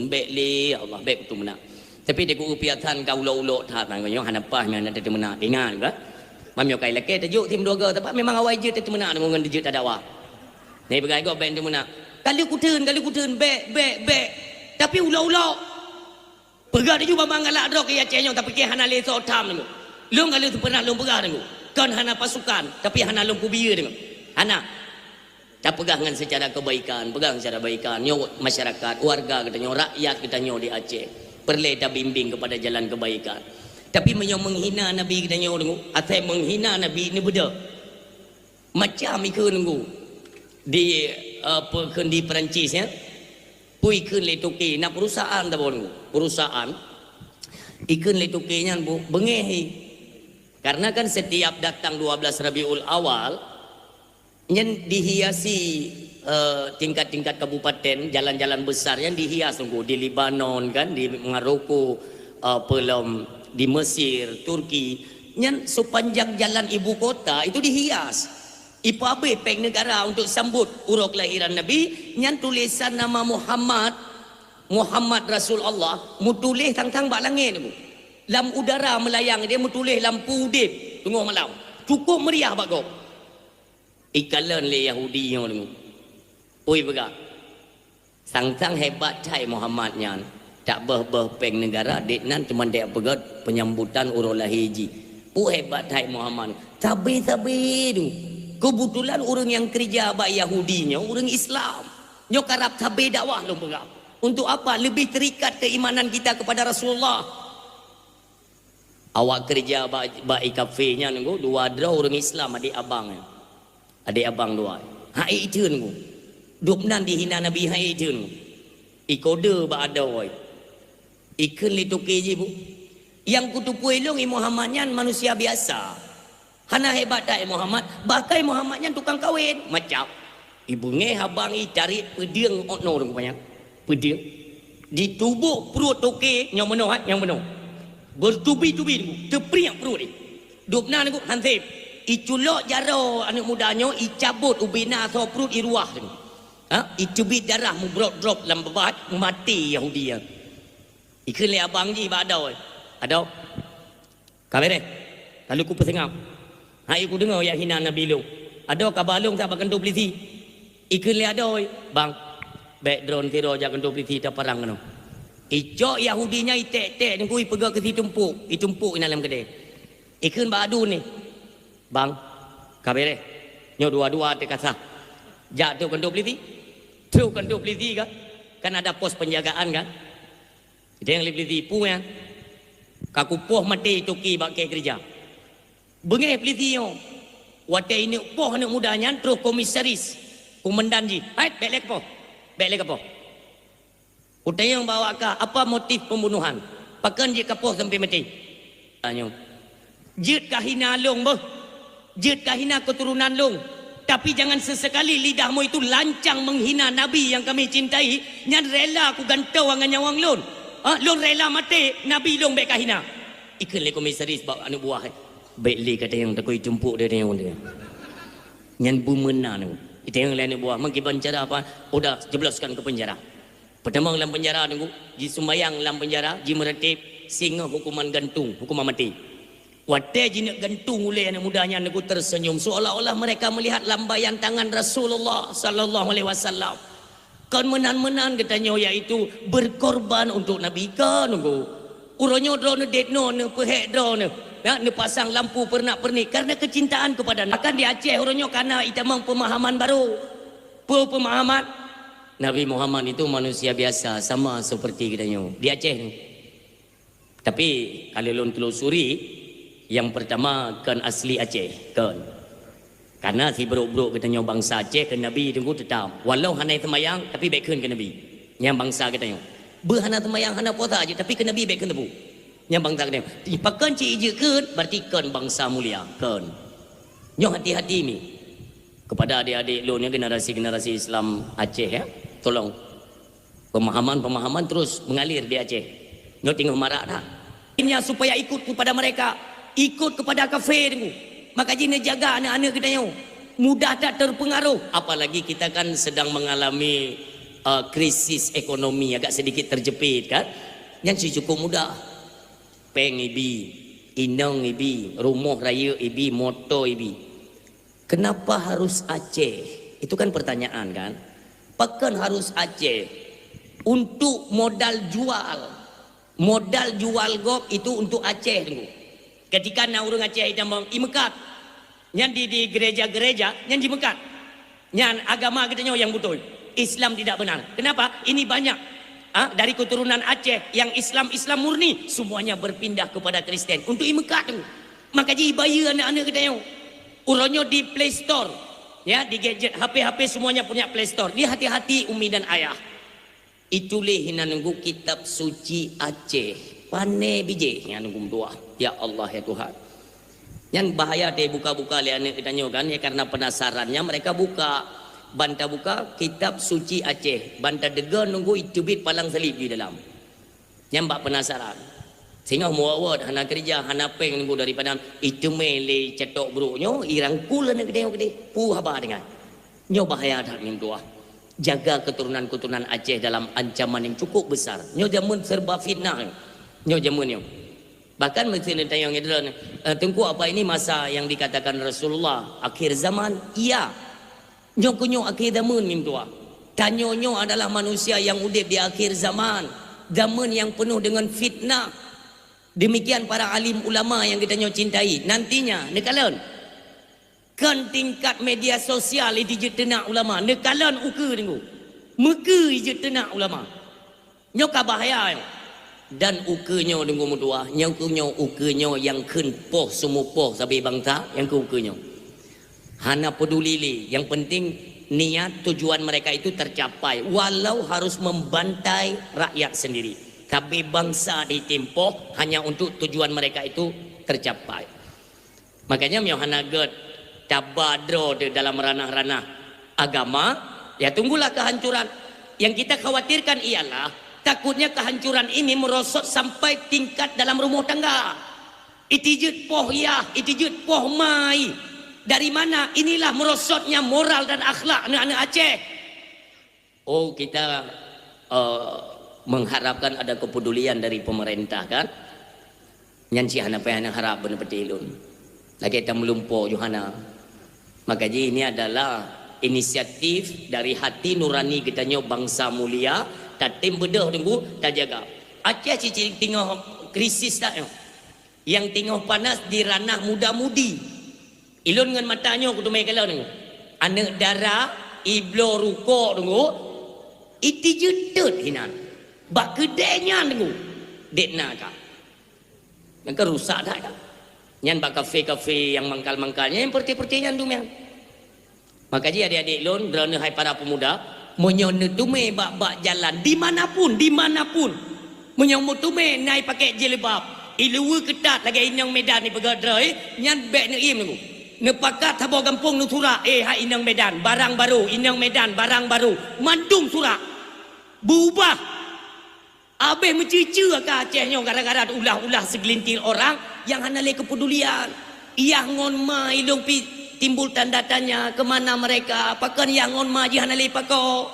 baik li ya Allah baik tu menang. Tapi dia ku piatan kau ulo tak nang yo hanapah yang ada tu menang ingat ke? Mam yo kai leke tajuk tim dua ga tapi memang awal je tu menang dengan dia tak ada awak. Ni bagai go band tu menang. Kali ku turun baik. Tapi ulo. Pegah dia juga bang galak dok ya cenyong tapi ke hana le so tam ni. Long kali tu pernah long pegah ni. Kan hana pasukan tapi hana long kubia ni. Hana tak pegang dengan secara kebaikan, pegang secara kebaikan. Nyo masyarakat, warga kita nyo, rakyat kita nyo di Aceh. Perlu dah bimbing kepada jalan kebaikan. Tapi menyo menghina Nabi kita nyo dengu, atau menghina Nabi ni beda. Macam ikut dengu di di Perancis ya. Pui ikut le toke nak perusahaan dah dengu. Perusahaan ikut le toke nya bu bengehi. Karena kan setiap datang 12 Rabiul Awal yang dihiasi tingkat-tingkat kabupaten, jalan-jalan besar yang dihias tunggu di Lebanon kan, di Maroko, pelom di Mesir, Turki, yang sepanjang jalan ibu kota itu dihias. Ipu abe peng negara untuk sambut uruk kelahiran Nabi, yang tulisan nama Muhammad Rasulullah, mutulis tang-tang bak langit tu. Lam udara melayang dia mutulis lampu udip tunggu malam. Cukup meriah bak kau. Ikalan le Yahudi yang ni. Oi begak. Sang-sang hebat cai Muhammad nyan. Tak beh peng negara dek nan cuma dek pegat penyambutan urul lahiji. Hebat cai Muhammad. Tabi tu. Kebetulan orang yang kerja bak Yahudinya orang Islam. Nyo karap tabi dakwah lu begak. Untuk apa? Lebih terikat keimanan kita kepada Rasulullah. Awak kerja bak kafe nya nunggu dua dra orang Islam adik abang. Adik abang dua. Hai itu nunggu. Duk nan dihina Nabi hai itu nunggu. Ikode ba ada oi. Ikan li toke je bu. Yang kutu puelong Muhammadnya manusia biasa. Hana hebat tak Muhammad. Bahkan Muhammadnya tukang kawin. Macam. Ibu nge habang i cari pediang okno rupanya. Pediang. Ditubuk perut toke yang meno yang meno. Bertubi-tubi nunggu. Terpriak perut ni. Duk nan nunggu hansip. Iculok jaro anak mudanya icabut ubina atau perut iruah tu. Icubit darah mu drop dalam bebat mati Yahudi. Ikan le abang ji ba ada. Ada. Kamera. Kalau ku pesengap. Hai ku dengar ya hina Nabi lu. Ada kabalung tak bakan tu polisi. Ikan le ada bang. Back drone tiro jak kan tu polisi tak perang kan. Icok Yahudinya itek-tek ni ku pergi ke situ tumpuk. Itumpuk dalam kedai. Ikan ba adu ni. Bang, kabere, nyo dua-dua te kasah. Jak tu kan tu polisi. Tu kan tu polisi kan? Kan ada pos penjagaan kan? Dia yang polisi pu yang. Kaku poh mati toki bak ke kerja. Bengeh polisi yo. Wate ini poh anak mudanya terus komisaris. Komandan ji. Hai, belek poh. Belek apa? Utayang bawa ka apa motif pembunuhan? Pakan je kapoh sampai mati. Tanyo. Jut kahina long boh. Jut kahina keturunan long. Tapi jangan sesekali lidahmu itu lancang menghina Nabi yang kami cintai. Nyan rela aku gantau dengan nyawang long. Long rela mati Nabi long baik kahina. Ikan le komisaris bawa anak buah. Baik le kata yang takui jemput dia yang dia. Nyan bumena tu. Itu yang lain buah. Mungkin penjara apa? Udah jebloskan ke penjara. Pertama dalam penjara tu, ji sumbayang dalam penjara, ji meretip singa hukuman gantung, hukuman mati. Waktu jinak gantung oleh anak mudanya aku tersenyum seolah-olah mereka melihat lambaian tangan Rasulullah sallallahu alaihi wasallam. Kan menan-menan katanya iaitu berkorban untuk Nabi kan aku. Uronyo drone detno ne pehek drone. Ya, ne pasang lampu pernak-pernik karena kecintaan kepada akan di Aceh uronyo karena itamang pemahaman baru. Pemahaman Nabi Muhammad itu manusia biasa sama seperti katanya di Aceh ni. Tapi kalau lon telusuri yang pertama kan asli Aceh kan. Karena si bro-bro katanya bangsa Aceh ke Nabi tunggu tetap. Walau hana semayang tapi baik ke Nabi. Yang bangsa katanya. Berhana semayang hana puasa aja tapi ke Nabi baik ke tebu. Yang bangsa katanya. Pakan cik je kan berarti kan bangsa mulia kan. Nyo hati-hati ni. Kepada adik-adik lo ni generasi-generasi Islam Aceh ya. Tolong. Pemahaman-pemahaman terus mengalir di Aceh. Nyo tengok marak dah. Ini supaya ikut kepada mereka. Ikut kepada kafir tu. Maka jina jaga anak-anak kita nyo. mudah tak terpengaruh. Apalagi kita kan sedang mengalami krisis ekonomi agak sedikit terjepit kan. Yang cukup mudah. Peng ibi, inang ibi, rumah raya ibi, motor ibi. Kenapa harus Aceh? Itu kan pertanyaan kan. Pakan harus Aceh untuk modal jual. Modal jual gop itu untuk Aceh tunggu. Ketika nak orang Aceh itu i Mekat. Yang di gereja-gereja yang di Mekat. Yang agama katanya yang betul. Islam tidak benar. Kenapa? Ini banyak dari keturunan Aceh yang Islam murni semuanya berpindah kepada Kristen untuk i Mekat tu. Maka jadi bayar anak-anak katanya. Urangnya di Play Store. Ya, di gadget HP semuanya punya Play Store. Dia hati-hati umi dan ayah. Itulah yang nunggu kitab suci Aceh. Pane biji yang nunggu doa. Ya Allah ya Tuhan. Yang bahaya dia buka-buka lihat anak katanya kan ya karena penasarannya mereka buka. Banta buka kitab suci Aceh. Banta dega nunggu itu bit palang salib di dalam. Yang mbak penasaran. Sehingga muawad hana kerja hana peng nunggu daripada itu mele cetok buruknya irangkul nak gede pu haba dengan. Nyo bahaya dak ning doa. Jaga keturunan-keturunan Aceh dalam ancaman yang cukup besar. Nyo jamun serba fitnah. Nyo jamun nyo. Bahkan mesti tanya yang tengku apa ini masa yang dikatakan Rasulullah akhir zaman? Iya. Nyo kunyo akhir zaman ning doa. Tanyonyo adalah manusia yang udip di akhir zaman. Zaman yang penuh dengan fitnah. Demikian para alim ulama yang kita cintai. Nantinya, nekalan. Kan tingkat media sosial itu je tenak ulama. Nekalan uka tengok. Muka je tenak ulama. Nyoka bahaya. Dan ukanya tengok mudua. Nyokunyo ukanya yang ken poh semua poh sampai bangsa. Yang ke ukanya. Hana peduli li. Yang penting niat tujuan mereka itu tercapai. Walau harus membantai rakyat sendiri. Tapi bangsa ditempuh hanya untuk tujuan mereka itu tercapai. Makanya Yohana God tabadro di dalam ranah-ranah agama, ya tunggulah kehancuran. Yang kita khawatirkan ialah takutnya kehancuran ini merosot sampai tingkat dalam rumah tangga. Itijut poh ya, itijut poh mai. Dari mana? Inilah merosotnya moral dan akhlak anak-anak Aceh. Oh kita mengharapkan ada kepedulian dari pemerintah kan. Nyanci hana payah harap benar betilun. Lagi kita melumpuh Yohana. Maka ini adalah inisiatif dari hati nurani kita bangsa mulia. Tak tim bedah tunggu tak jaga. Aceh cici tengah krisis tak yang tengah panas di ranah muda-mudi. Ilun dengan matanya aku tu mai kalau tunggu. Anak darah iblo rukuk tunggu. Itu jedut hinan. Bak kedainya tengok. Dek nak kak. Yang kan rusak dah kak. Yang bak kafe-kafe yang mangkal-mangkalnya. Yang perti-pertinya tu memang. Maka je adik-adik lon. Kerana hai para pemuda. Menyona tume bak-bak jalan. Dimanapun. Menyona tume naik pakai jilbab. Iluwa ketat lagi inang Medan ni pegadrai. Yang bek ni im tengok. Nepakat habor kampung nu surak. Hai inang Medan. Barang baru. Inang Medan. Barang baru. Mandum surak. Berubah. Habis mencucu ke Acehnya gara-gara ulah-ulah segelintir orang yang hanalai kepedulian. Ia ngon ma ilung pi timbul tanda tanya ke mana mereka. Apakah yang ngon ma je hanalai pakau.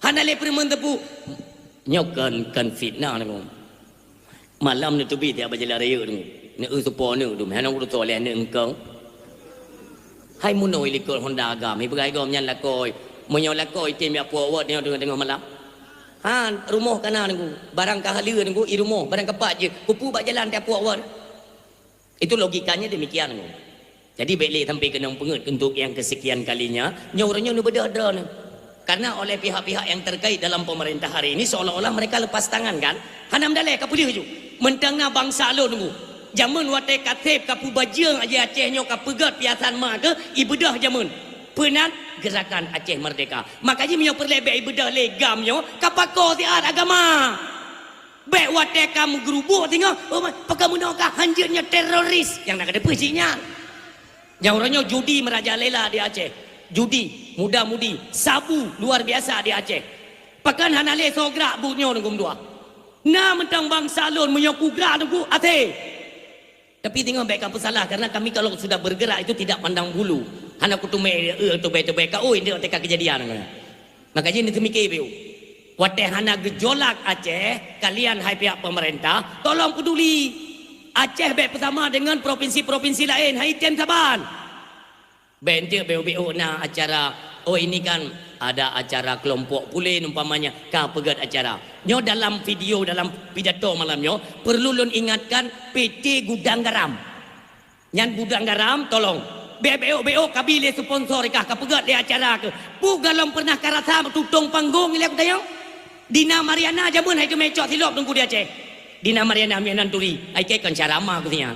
Hanalai permen tepu. Nyokan kan fitnah ni. Malam ni tu bi dia berjalan raya ni. Ni supo ni tu. Hana urut oleh ni engkau. Hai munoi likul Honda agam. Ibu gai gom nyan lakoi. Menyo lakoi tim ya puawat ni tengah malam. Rumah kana nunggu barang kahala nunggu i rumah barang kepat je kupu bak jalan tiap puak. Itu logikanya demikian nunggu. Jadi belek sampai kena pengut untuk yang kesekian kalinya nyoranya nu beda-beda ni. Karena oleh pihak-pihak yang terkait dalam pemerintah hari ini seolah-olah mereka lepas tangan kan. Hanam dalai ka pulih ju. Mentangna bangsa lo nunggu. Jamun watai katib kapu bajang aja Acehnya ka pegat piasan ma ke ibedah jamun. Penat gerakan Aceh Merdeka. Makanya minyak perlebek ibadah legamnya kapako tiar agama. Baik watai kamu gerubuk tengok. Oh, pakai menokah hanjirnya teroris. Yang nak ada persinya. Yang orangnya judi merajalela di Aceh. Judi, muda-mudi. Sabu luar biasa di Aceh. Pakan hanale sograk bunyo nunggu dua. Nah mentang bangsa lon menyokugrak nunggu Aceh. Tapi tengok baik apa salah. Karena kami kalau sudah bergerak itu tidak pandang bulu. Hana kutume tu be ka oi dia teka kejadian ngana. Maka jadi mikir biu. Wate hana gejolak Aceh, kalian hai pihak pemerintah, tolong peduli. Aceh baik bersama dengan provinsi-provinsi lain, hai tem Saban. Bentuk BU na acara, oh ini kan ada acara kelompok pulih umpamanya, kah pegat acara. Nyo dalam video, dalam pidato malamnya, perlu lun ingatkan PT Gudang Garam. Nyan Gudang Garam, tolong. BU kabile sponsor kah pegat di acara ke. Bugalom pernah karasa tutung panggung ni aku tayang. Dina Mariana jamun hai tu mecok silop tunggu dia Aceh. Dina Mariana mianan turi, ai ke kan carama aku tiang.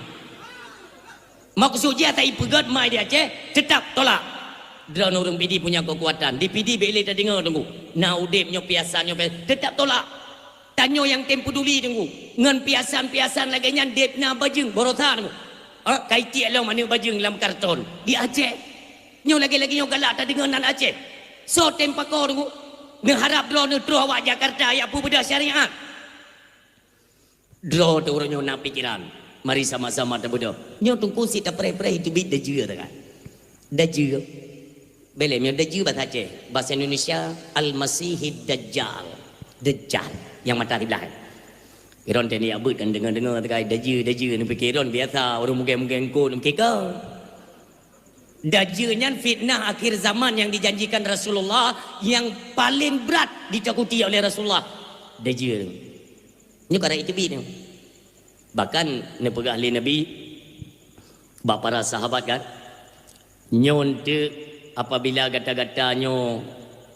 Maksud dia tak pegat mai dia Aceh, tetap tolak. Drone orang PD punya kekuatan. Di PD boleh tak dengar tunggu. Na udip nyo piasan nyo tetap tolak. Tanyo yang tem peduli tunggu. Ngan piasan lagi nyan dep na bajeng borosa tunggu. Kai tiak lah mana bajeng dalam karton. Di Aceh. Nyo lagi-lagi nyo galak tak dengar nan Aceh. So tem pakor tunggu. Ngeharap drone draw awak Jakarta ya apa beda syariat. Draw tu orang nyo nak pikiran. Mari sama-sama tak beda. Nyo tunggu si tak pray itu bit dajur tak kan. Dajur. Belem yang dajjal bahasa Aceh, bahasa Indonesia Al-Masihid Dajjal. Dajjal yang matahari belakang. Iron tadi abut kan dengar terkait dajjal ni fikir Iron biasa orang mungkin ko kekal. Dajjalnya fitnah akhir zaman yang dijanjikan Rasulullah yang paling berat ditakuti oleh Rasulullah. Dajjal. Ini cara itu bi. Bahkan ne pegah ahli Nabi bapa para sahabat kan nyonte apabila gata-gatanyo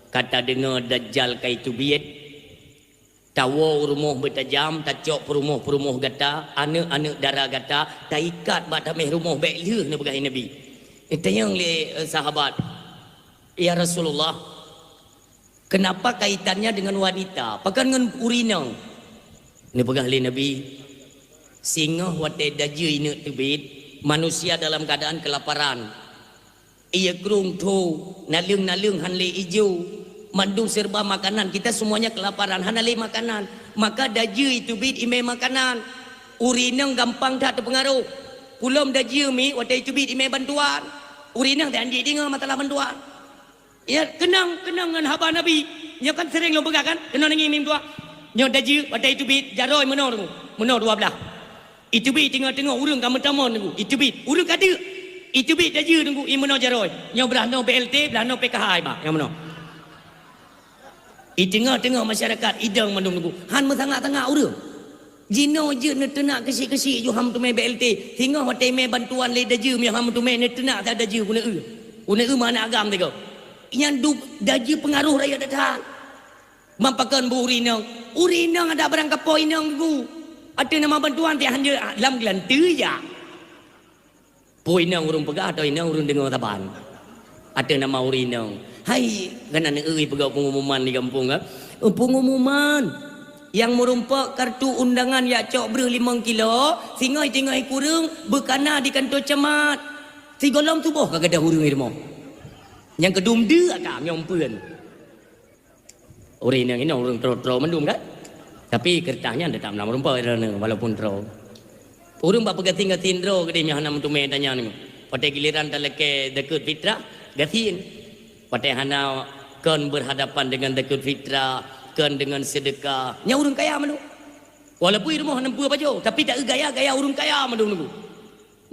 kata dengar dajjal kaitu biet tawo rumah bertajam tacok perumuh gata anak-anak darah gata tak ikat batameh rumah baik leh ni begai Nabi tanya le sahabat ya Rasulullah kenapa kaitannya dengan wanita pakan dengan urinang ni begai Nabi singa wate dajjal ini tubit manusia dalam keadaan kelaparan. Ia kerung tu nalung hanle ijo mandung serba makanan kita semuanya kelaparan hanale makanan maka dajjal itu bid ime makanan urinang gampang tak terpengaruh pulom dajjal mi wata itu bid ime bantuan urinang tak anji dengar masalah bantuan ya kenang dengan haba Nabi nya kan sering lo pegang kan kenang dengan imam tua nya dajjal wata itu bid jaroi menor dua belah itu bid tengah-tengah urang kamu tamon tu itu bid urang kada itu bit dajjal tunggu imano jaroi yang belah no BLT belah no PKH mak yang mana i tengah-tengah masyarakat idang mandung tunggu han mesangak-tangak urang jino je ne tenak kesi-kesi ju ham tu me BLT hingga hotel me bantuan le dajjal me ham tu me ne tenak tak dajjal guna mana agam tega yang du dajjal pengaruh rakyat datang mampakan bu urinang ada barang kapoi nang tunggu ada nama bantuan ti han je lam gelan tu ya Puinang urung pegah atau inang urung dengar taban. Ada nama urinang. Hai, kanan pegah pengumuman di kampung kan? Pengumuman yang merumpak kartu undangan ya cok ber 5 kilo, singai kurung berkana di kantor camat. Si golong tu boh kagak ada hurung irmo. Yang kedum dia akam yang pun. Urinang ini urung tro mendum kan? Tapi kertasnya tetap nama rumpak walaupun tro. Urung bapa gating tindro gede mi hana mentume tanya ni. Pada giliran daleke dekut fitrah gatin. Pada hana kon berhadapan dengan dekut fitrah, kon dengan sedekah. Nya urung kaya manu. Walaupun rumah nempu baju, tapi tak gaya urung kaya manu nunggu.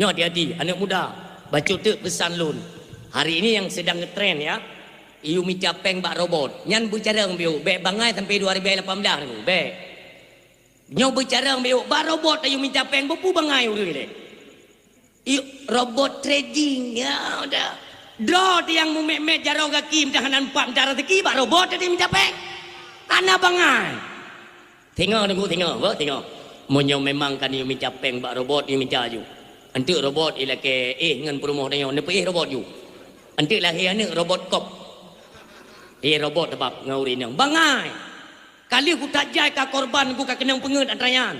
Nya hati-hati anak muda. Baca tu pesan lun. Hari ini yang sedang ngetren ya. Iu mi capeng bak robot. Nyan bicara biu bek bangai sampai 2018 nunggu. Bek. Nyo bicara ambil bar robot ayo minta peng bepu bangai urang ni. Robot trading ya udah. Draw yang memek jarau kaki minta hanan pak minta rezeki bak robot tadi minta peng. Ana bangai. Tengok tengok. Monyo memang kan yo minta peng bak robot yo minta ju. Antuk robot ila ke ngan perumoh dayo ne robot ju. Antuk lahir anak robot kop. Robot tebak ngauri nang bangai. Kali aku tak jai ka korban aku ka kenang penget antrayan.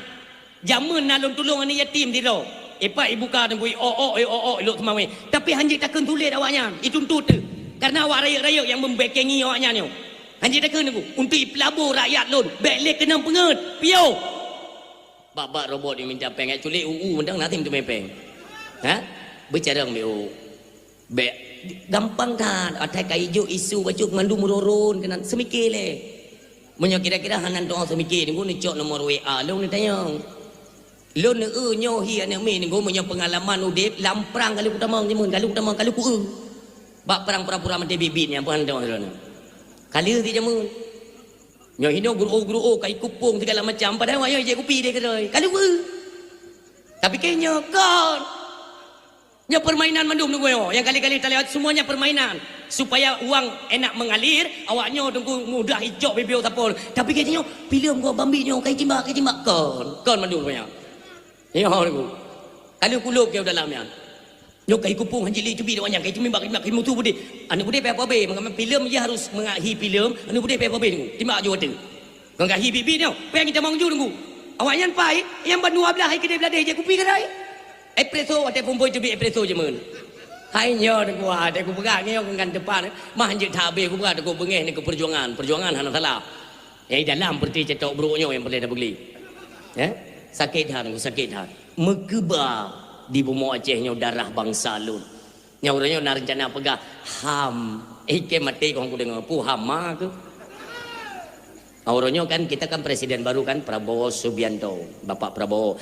Jamun nalung tolong ani yatim tiro. Epa ibu ka tengui elok semawe. Tapi hanjik takkan tulis awaknya. Itu tuntut tu. Karena awak rakyat-rakyat yang membekengi awaknya ni. Hanjik takkan aku untuk pelabur rakyat lun. Beklek kenang penget. Piau. Bak robot yang minta peng culik UU mendang nanti minta peng. Ha? Bercara ambil Be gampang kan atai kai hijau isu baju mandu mururun kena semikir le. Menyo kira-kira hanan doa semikir ni ni cok nomor WA lu ni tayang. Lu ne nyo hi ane mi ni go menyo pengalaman udip lamprang kali utamang ni mun kali utamang kali ku bak perang pura-pura mate bibit ni apa anda ni. Kali ti jamun. Nyo hino guru kai kupung segala macam padahal ayo je kopi dia kedai. Kali ku. Tapi kayaknya kan nya permainan mandum nunggu yo. Yang kali-kali kita lewat semuanya permainan supaya uang enak mengalir. Awaknya tunggu mudah hijau bebeu tapol. Tapi kayaknya film gua bambi nyo kai cimbak kon mandum punya. Yo nunggu. Kalau kuluk ke dalamnya. Nyo kai kupung hanjili cubi dak kai cimbak kai mutu budi. Anu budi apa be mengambil film dia harus mengahi film. Anu budi apa be nunggu. Timbak jo tu. Mengahi bibi nyo. Pe yang kita mangju nunggu. Awaknya pai yang bandua belah hai kedai belah dia je kupi kedai. Espresso ada pumpoy cubi espresso je mun. Hai nyo aku ada aku pegang nyo kan depan. Mah hanjut tabe aku pegang aku bengeh ni ke perjuangan hana salah. Yang dalam berarti cetok buruknya yang boleh dah beli. Ya? Sakit hati aku sakit hati. Megeba di Bumi Aceh nyo darah bangsa lun. Nyo orangnya nak rencana pegang ham. Ke mati kau aku dengar pu hama ke. Orangnya kan kita kan presiden baru kan Prabowo Subianto, Bapak Prabowo.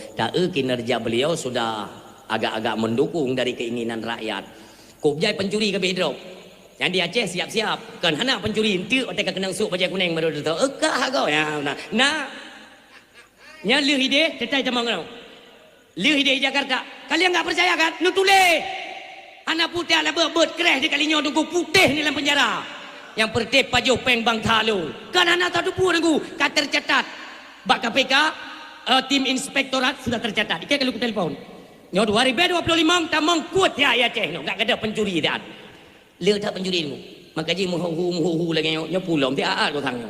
Kinerja beliau sudah agak-agak mendukung dari keinginan rakyat. Kubjai pencuri ke bedrop. Yang di Aceh siap-siap. Kan anak pencuri itu otak kenang sup bajai kuning baru tahu. Ekak kau ya. Nah. Nya liu hide tetai tamang kau. Liu hide Jakarta. Kalian enggak percaya kan? Nu tulis. Anak putih ala beut kereh di kalinya tunggu putih ni dalam penjara. Yang pertip pajuh peng bang talu. Kan anak tak dupu nunggu. Kat tercatat. Bak KPK tim inspektorat sudah tercatat. Ikai kalau ku telefon. Nyo 2025 tamang kuat ya Aceh no. Enggak ada pencuri dah. Leu tak pencuri nu. Maka ji muhu lagi nyo pulang ti aat ko tang.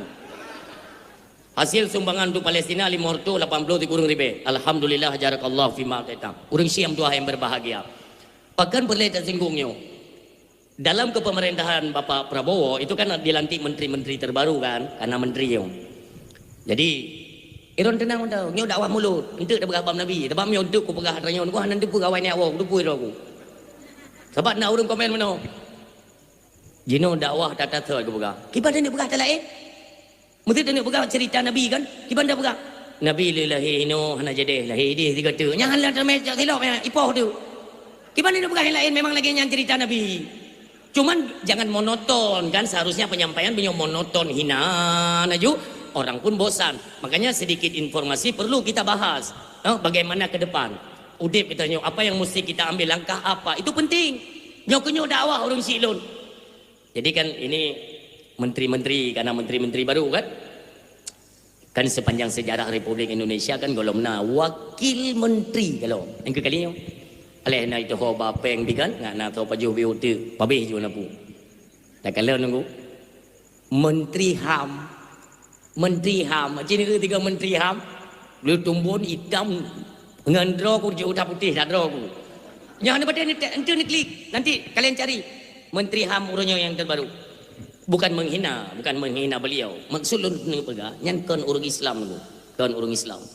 Hasil sumbangan untuk Palestina 580 dikurung ribe. Alhamdulillah jarakallah fi ma qita. Urang siam doa yang berbahagia. Bahkan boleh tersinggungnya. Dalam kepemerintahan Bapak Prabowo itu kan dilantik menteri-menteri terbaru kan karena menteri yo. Jadi Iron tenang tahu, nyo dakwah mulut, untuk dah berabam Nabi, dah bam untuk ku pegah ranyo, ku hanan depu kawan ni awak, depu aku. Sebab nak urang komen mana? Jino dakwah tata third ku pegah. Kiban ni pegah tak lain? Mesti ni pegah cerita Nabi kan? Kiban dah pegah. Nabi lillahi no hana jadi lahi dia tiga tu. Jangan lah terme silap ya, ipoh tu. Kiban ni pegah yang lain memang lagi yang cerita Nabi. Cuman jangan monoton kan, seharusnya penyampaian punya monoton hina naju. Orang pun bosan. Makanya sedikit informasi perlu kita bahas. Bagaimana ke depan. Udip kita nyok, apa yang mesti kita ambil langkah apa. Itu penting. Nyok dakwah orang silun. Jadi kan ini menteri-menteri, karena menteri-menteri baru kan. Kan sepanjang sejarah Republik Indonesia kan golomna wakil menteri kalau. Yang kekalinya. Aleh na itu ho bapeng bigan, ngak na tau pajuh biutu, pabeh jo napu. Tak kalau nunggu. Menteri HAM. Menteri HAM, macam ni tiga menteri HAM, lu tumbun hitam dengan draw ku je udah putih dah draw ku. Jangan pada ni klik, nanti kalian cari menteri HAM urangnya yang terbaru. Bukan menghina beliau. Maksud lu ni pegah, nyan kan orang Islam tu, kan orang Islam.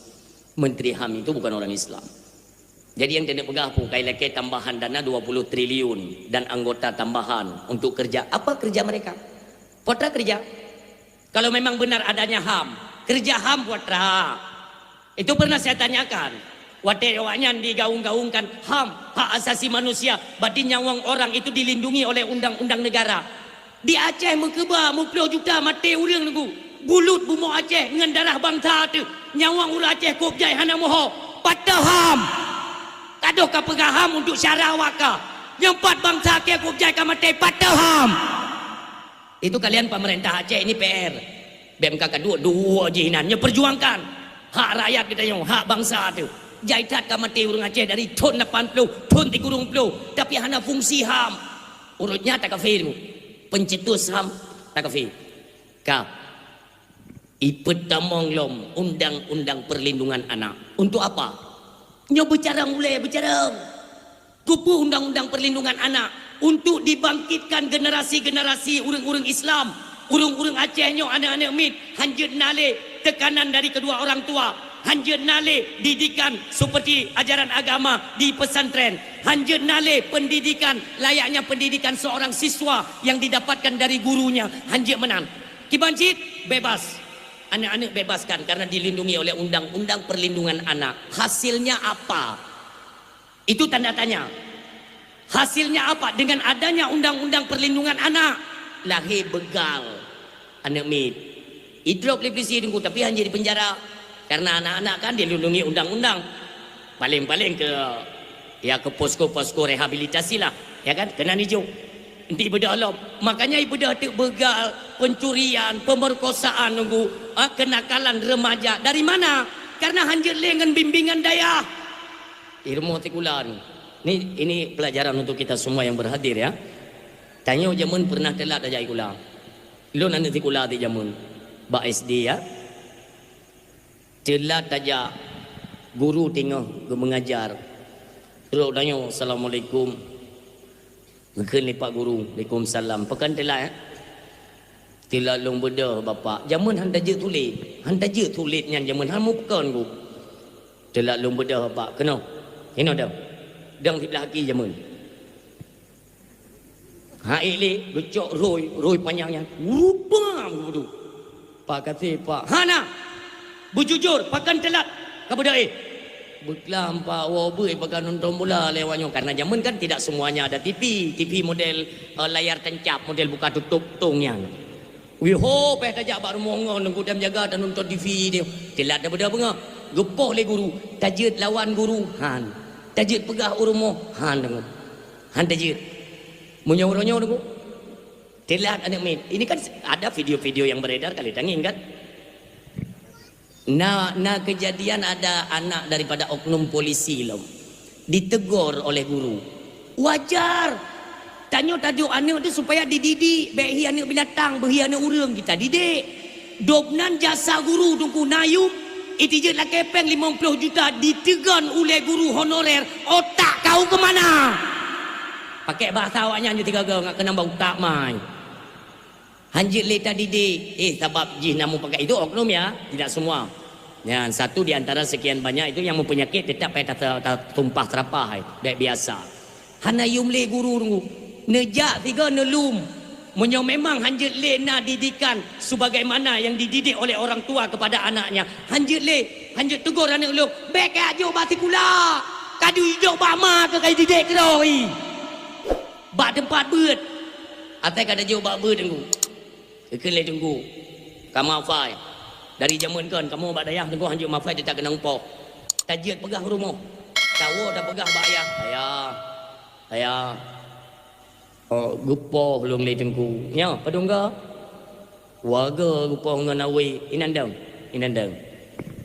Menteri HAM itu bukan orang Islam. Jadi yang tidak pegah pun kai leke tambahan dana 20 triliun dan anggota tambahan untuk kerja. Apa kerja mereka? Potra kerja. Kalau memang benar adanya HAM, kerja HAM Putra. Itu pernah saya tanyakan. Waktu digaung-gaungkan HAM, hak asasi manusia, berarti nyawang orang itu dilindungi oleh undang-undang negara. Di Aceh mengkeba, 10 juta mati orang nunggu. Bulut Bumi Aceh dengan darah bangsa tu. Nyawang orang Aceh Kopjai hana moho. Patah HAM. Kadoh ka pegah HAM untuk syarah waka. Nyempat bangsa Aceh Kopjai ka mati patah HAM. Itu kalian pemerintah Aceh ini PR. BMKK dua jihinannya perjuangkan hak rakyat kita yang hak bangsa tu. Jaitat ka mati orang Aceh dari tahun 80, tahun 30. Tapi hana fungsi HAM. Urutnya tak kafir. Pencetus HAM tak kafir. Ka ipet tamong lom undang-undang perlindungan anak. Untuk apa? Nyo bicara mulai bicara. Kupu undang-undang perlindungan anak. Untuk dibangkitkan generasi-generasi urang-urang Islam, urang-urang Aceh nyo anak-anak mit hanjut nale tekanan dari kedua orang tua, hanya nalih didikan seperti ajaran agama di pesantren, hanya nalih pendidikan layaknya pendidikan seorang siswa yang didapatkan dari gurunya, hanya menang. Kibancit bebas, anak-anak bebaskan karena dilindungi oleh undang-undang perlindungan anak. Hasilnya apa? Itu tanda tanya. Hasilnya apa? Dengan adanya undang-undang perlindungan anak, lahir begal anak mit. Idrok leprisi dengku, tapi hanya di penjara karena anak-anak kan dilindungi undang-undang. Paling-paling ke ke posko-posko rehabilitasi lah, ya kan? Kena hijau. Nanti berdalam. Makanya ibu dah begal, pencurian, pemerkosaan nunggu, kenakalan remaja. Dari mana? Karena hanya dengan bimbingan daya. Ilmu tikulan. Ini pelajaran untuk kita semua yang berhadir ya. Tanya jamun pernah telat aja ikulah. Lu nanti tikulah di jamun. Ba SD ya. Telat aja guru tengok mengajar. Terus tanya assalamualaikum. Mungkin ni Pak Guru. Waalaikumsalam. Pekan telat ya. Telat long bedah bapak. Jamun handa je tulis. Handa je tulis nyan jamun han mukan ku. Telat long bedah bapak. Kena. Kena dah. Dang sebelah kaki jamun. Ha ile gecok roi panjangnya. Rupam tu. Pak kata Pak. Hana. Bujujur pakan telat. Ka budak Beklam Pak Wabe pakai nonton bola lewatnya karena zaman kan tidak semuanya ada TV model layar tancap, model buka tutup tongnya. Wiho tajak baru mongon nunggu dan jaga dan nonton TV dia. Telat dah benda benga. Gepoh le guru, tajid lawan guru han. Tajid pegah urumo han dengu. Han tajid. Munyo-ronyo dengu. Telat anak main. Ini kan ada video-video yang beredar kali tangin kan. Nah kejadian ada anak daripada oknum polisi loh ditegur oleh guru. Wajar. Tanya tajuk anak tu supaya dididik. Behi anak binatang, behi anak urang kita didik. Dobnan jasa guru tunggu nayum. Itu je lah kepeng 50 juta ditegan oleh guru honorer. Otak kau ke mana? Pakai bahasa awaknya je tiga gak kena bau tak mai. Hanjit leta didik. Sebab jih namu pakai itu oknum ya. Tidak semua. Ya, satu di antara sekian banyak itu yang mempunyai penyakit tetap payah tumpah terapah. Baik biasa. Hana yumle guru tunggu. Nejak tiga nelum. Menyo memang hanjit le na didikan sebagaimana yang dididik oleh orang tua kepada anaknya. Hanjit le, hanjit tegur anak lu. Bek aja bati kula. Kadu hidup bama ke kai didik keroi. Bak tempat beut. Atai kada jo bak beut tunggu. Kekele tunggu. Kamu afai. Dari zaman kan kamu bak dayah tunggu hanjut mafai dia tak kena umpah. Tajid pegah rumah. Tahu dah pegah bak ayah. Oh gupoh belum le tunggu. Ya, padungga. Warga gupoh dengan awi inandang.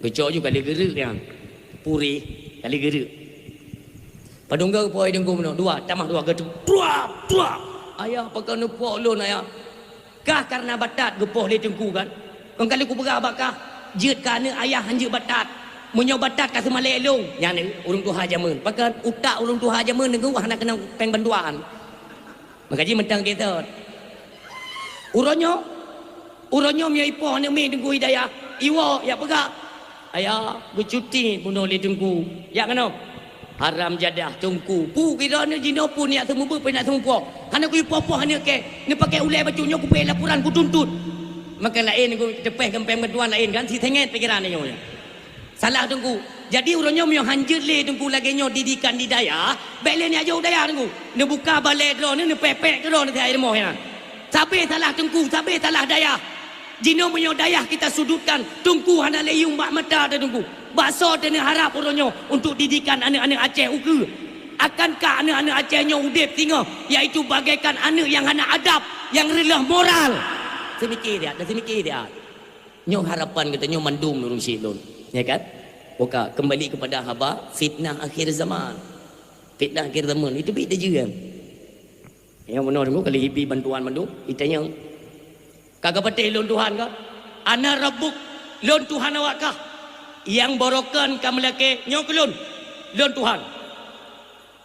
Kecok juga kali geruk yang. Puri kali geruk. Padungga gupoh tunggu mana? Dua, tamah dua getuk. Dua. Ayah pakai nupok lon ayah. Kah karena batat gupoh le tunggu kan? Kau kali ku berah bakah jeut kana ayah hanjut batat. Munyo batat ka semale elong. Yang ni urung tuha jamun. Pakan utak urung tuha jamun nengku hana kena peng bantuan. Makaji mentang kita. Uronyo mio ipo ne mi tengku hidayah. Iwo ya pegak. Ayah bercuti bunuh li tengku. Ya kena. Haram jadah tengku. Pu kira ne jino pun ya temu pe nak temu po. Hana ku ipo hana ke. Ni pakai ulai bacunyo ku pe laporan ku tuntut. Maka lain aku tepeh kempeng bantuan lain kan si tenget pikiran dia salah tunggu. Jadi urangnya mio hanjut le tunggu lagi nyo didikan di daya bele ni aja daya tunggu ne buka balai dro ni pepek dro ni air moh ya sabe salah tunggu sabe salah daya jino mio daya kita sudutkan tunggu hana leyung bak mata dah tunggu bakso tene harap urangnya untuk didikan anak-anak Aceh uku akankah anak-anak Aceh nyo udip tinggal iaitu bagaikan anak yang hana adab yang rendah moral. Semikir dia. Nyo harapan kita nyo mandung nurung silun. Ya kan? Oka kembali kepada haba fitnah akhir zaman. Fitnah akhir zaman itu beda juga. Yang benar tu kali hibi bantuan mandung, itanya kagak patih lon Tuhan ka? Ana rabbuk lon Tuhan awak kah? Yang borokan kamu laki nyo kelon lon Tuhan.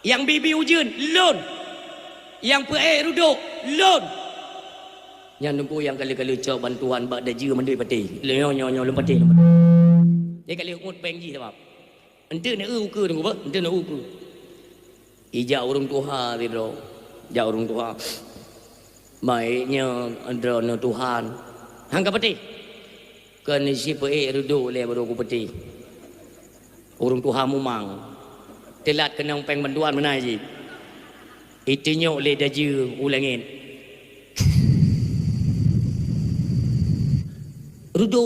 Yang bibi ujun lon. Yang pe ruduk lon. Yang nunggu yang kali-kali cak bantuan bak daji mandui pati. Nyo lempati. Dia kali umut pengji sebab. Ente nak uku tunggu apa? Ente nak uku. Ijak orang Tuhan dia. Ijak orang Tuhan. Baiknya andra Tuhan. Hang ka peti. Kan si pe rudu le baru ku peti. Orang Tuhan mumang. Telat kenang peng banduan mana ji. Itu nyok le daju ulangin. Rudu,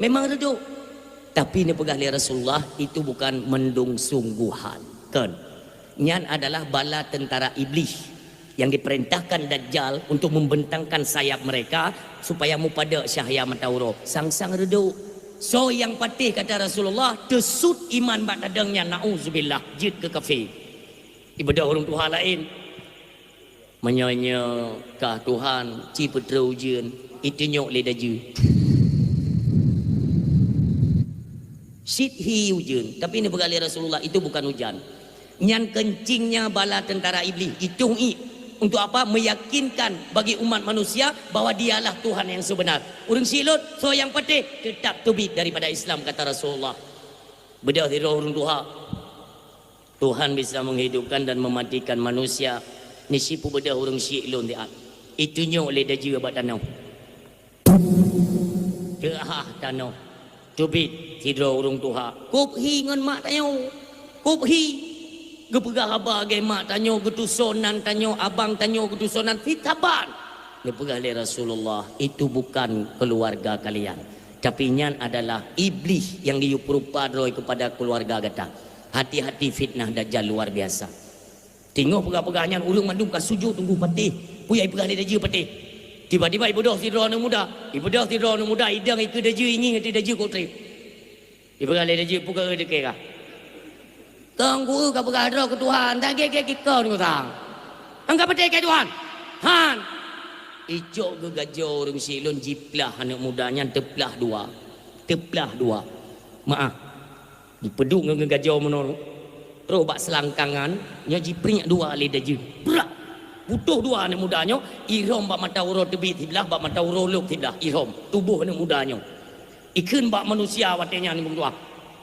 memang rudu. Tapi ni pegah li Rasulullah itu bukan mendung sungguhan. Kan? Nyan adalah bala tentara iblis yang diperintahkan Dajjal untuk membentangkan sayap mereka supaya mu pada syahya matauro. Sang-sang redu. So yang patih kata Rasulullah desut iman bak dadangnya nauzubillah jid ke kafir. Ibadah orang Tuhan lain. Menyonya kah Tuhan ci putra ujian itu nyok le daju. Sidhi ujian, tapi ini bergali Rasulullah itu bukan hujan. Nyan kencingnya bala tentara iblis itu untuk apa? Meyakinkan bagi umat manusia bahwa dialah Tuhan yang sebenar. Urang silut, so yang patih tetap tubik daripada Islam kata Rasulullah. Bedah di roh orang Tuhan. Tuhan bisa menghidupkan dan mematikan manusia. Ni sipu bedah orang silun dia. Itu nyok le daju abad tanau. Deah tanau. Tubik tidur orang Tuhan. Kup hi ngan mak tanyo. Kup hi. Gepegah abah ge mak tanyo getusonan tanyo abang tanyo getusonan fitaban. Ni pegah le Rasulullah itu bukan keluarga kalian. Tapi nyan adalah iblis yang diup-rupa roy kepada keluarga kita. Hati-hati fitnah dajjal luar biasa. Tengok pegah-pegahnya ulung mandung ka sujud tunggu patih. Puyai pegah le daju patih. Tiba-tiba ibadah tidur anak muda. Ibadah tidur anak muda idang ikut daju ingin hati daju kau trip. Ibadah le daju pukul dekek kah. Kang guru ka pegah ke Tuhan. Tak gek kau ni kau. Angkat patih ke Tuhan. Han. Icok ke gajah orang silon jiplah anak mudanya teplah dua. Teplah dua. Maaf. Dipeduk dengan gajah menor. Terus bak selangkangan. Nya jiprinyak dua le daju. Berak. Butuh dua anak mudanya, ihram bak mata urut tebit sebelah, bak mata urut luk sebelah, ihram tubuh anak mudanya. Ikun bak manusia watenya ni bung tua.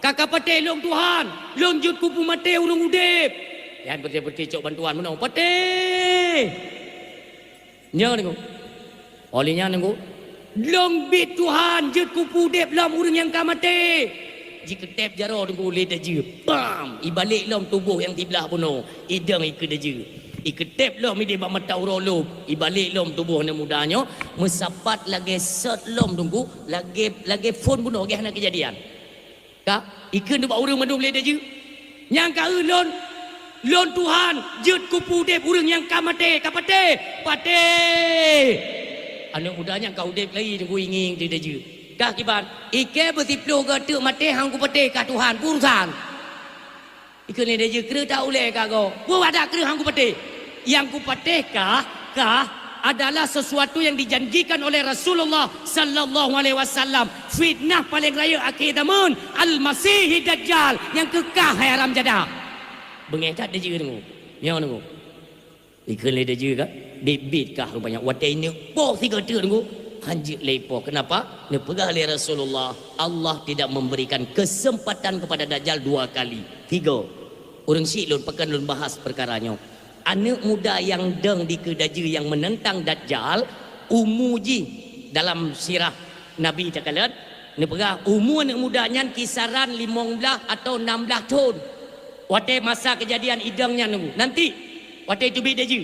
Kakak pate long Tuhan, long jut kupu mate urung udip. Yan pete-pete cok bantuan menau pate. Nya ni ko. Olinya ni ko. Long bit Tuhan jut kupu udip lam urung yang kamate. Jika tep jaro ni ko le daju. Bam, ibalik lam tubuh yang sebelah puno. Idang ikut daju. Iketep lom ini bak mata urolum ibalik lom tubuh anak mudanya mesapat lagi set lom tunggu lagi phone bunuh lagi anak kejadian kak ikun tu bak urang mandung le daju yang ka lon Tuhan jut kupu dep urang yang kamate kapate pate anak mudanya kau dep lagi tunggu ingin tu daju kak kiban ike bertiplu ke tu mate hang ku pate ka Tuhan purusan ikun le daju kira tak boleh kak kau buat ada kira hang ku pate yang kupatihkah adalah sesuatu yang dijanjikan oleh Rasulullah sallallahu alaihi wasallam. Fitnah paling raya akhir zaman Al-Masih Dajjal yang kekal haram jadah. Bengetat dia juga tengok. Yang tengok. Ikut le dia juga bibit kah rupanya. Watai ni poh tiga tu tengok. Hanjik lepoh. Kenapa? Ni pegah oleh Rasulullah. Allah tidak memberikan kesempatan kepada Dajjal dua kali. Tiga. Orang silun pekan lun bahas perkaranya. Anak muda yang deng di kedaju yang menentang Dajjal umuji dalam sirah Nabi cakalat ni pegah umur anak mudanya kisaran 15 atau 16 tahun waktu masa kejadian idangnya nunggu nanti waktu itu bidaju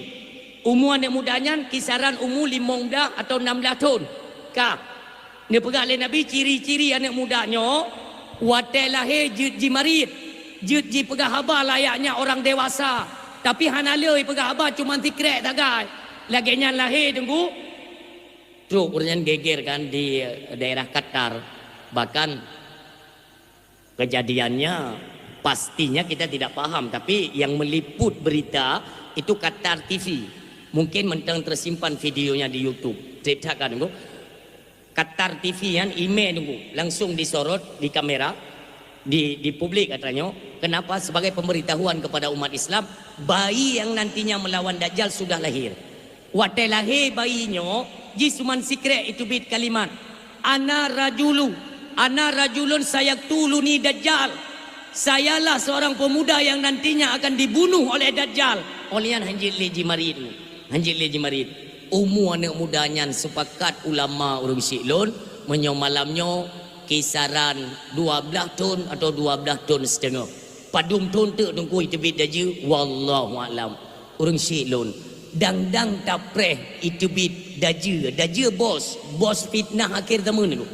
umur anak mudanya kisaran umur 15 atau 16 tahun kah ni pegah oleh Nabi ciri-ciri anak mudanya waktu lahir jut jimarit jut ji pegah haba layaknya orang dewasa. Tapi hanaloi pegah abah cuma tikrek tak gai. Laginya lahir tunggu. Truk urunyan geger kan di daerah Qatar. Bahkan kejadiannya pastinya kita tidak paham. Tapi yang meliput berita itu Qatar TV. Mungkin mentang tersimpan videonya di YouTube. Ceritakan tunggu. Qatar TV yang email tunggu. Langsung disorot di kamera. Di publik katanya. Kenapa? Sebagai pemberitahuan kepada umat Islam, bayi yang nantinya melawan Dajjal sudah lahir. Waktu lahir bayinya, jisuman sikret itu bit kalimat ana rajulu ana rajulun sayaktuluni dajjal. Sayalah seorang pemuda yang nantinya akan dibunuh oleh Dajjal. Olian hanjil leji marid. Hanjil leji marid. Umur anak mudanya sepakat ulama urang Siklon menyo malamnya kisaran 12 ton atau 12 ton setengah. Padum ton tu tungku itu bid daje wallahu alam. Urang Siklon dang tapreh itu bid daje. Daje bos fitnah akhir zaman tu.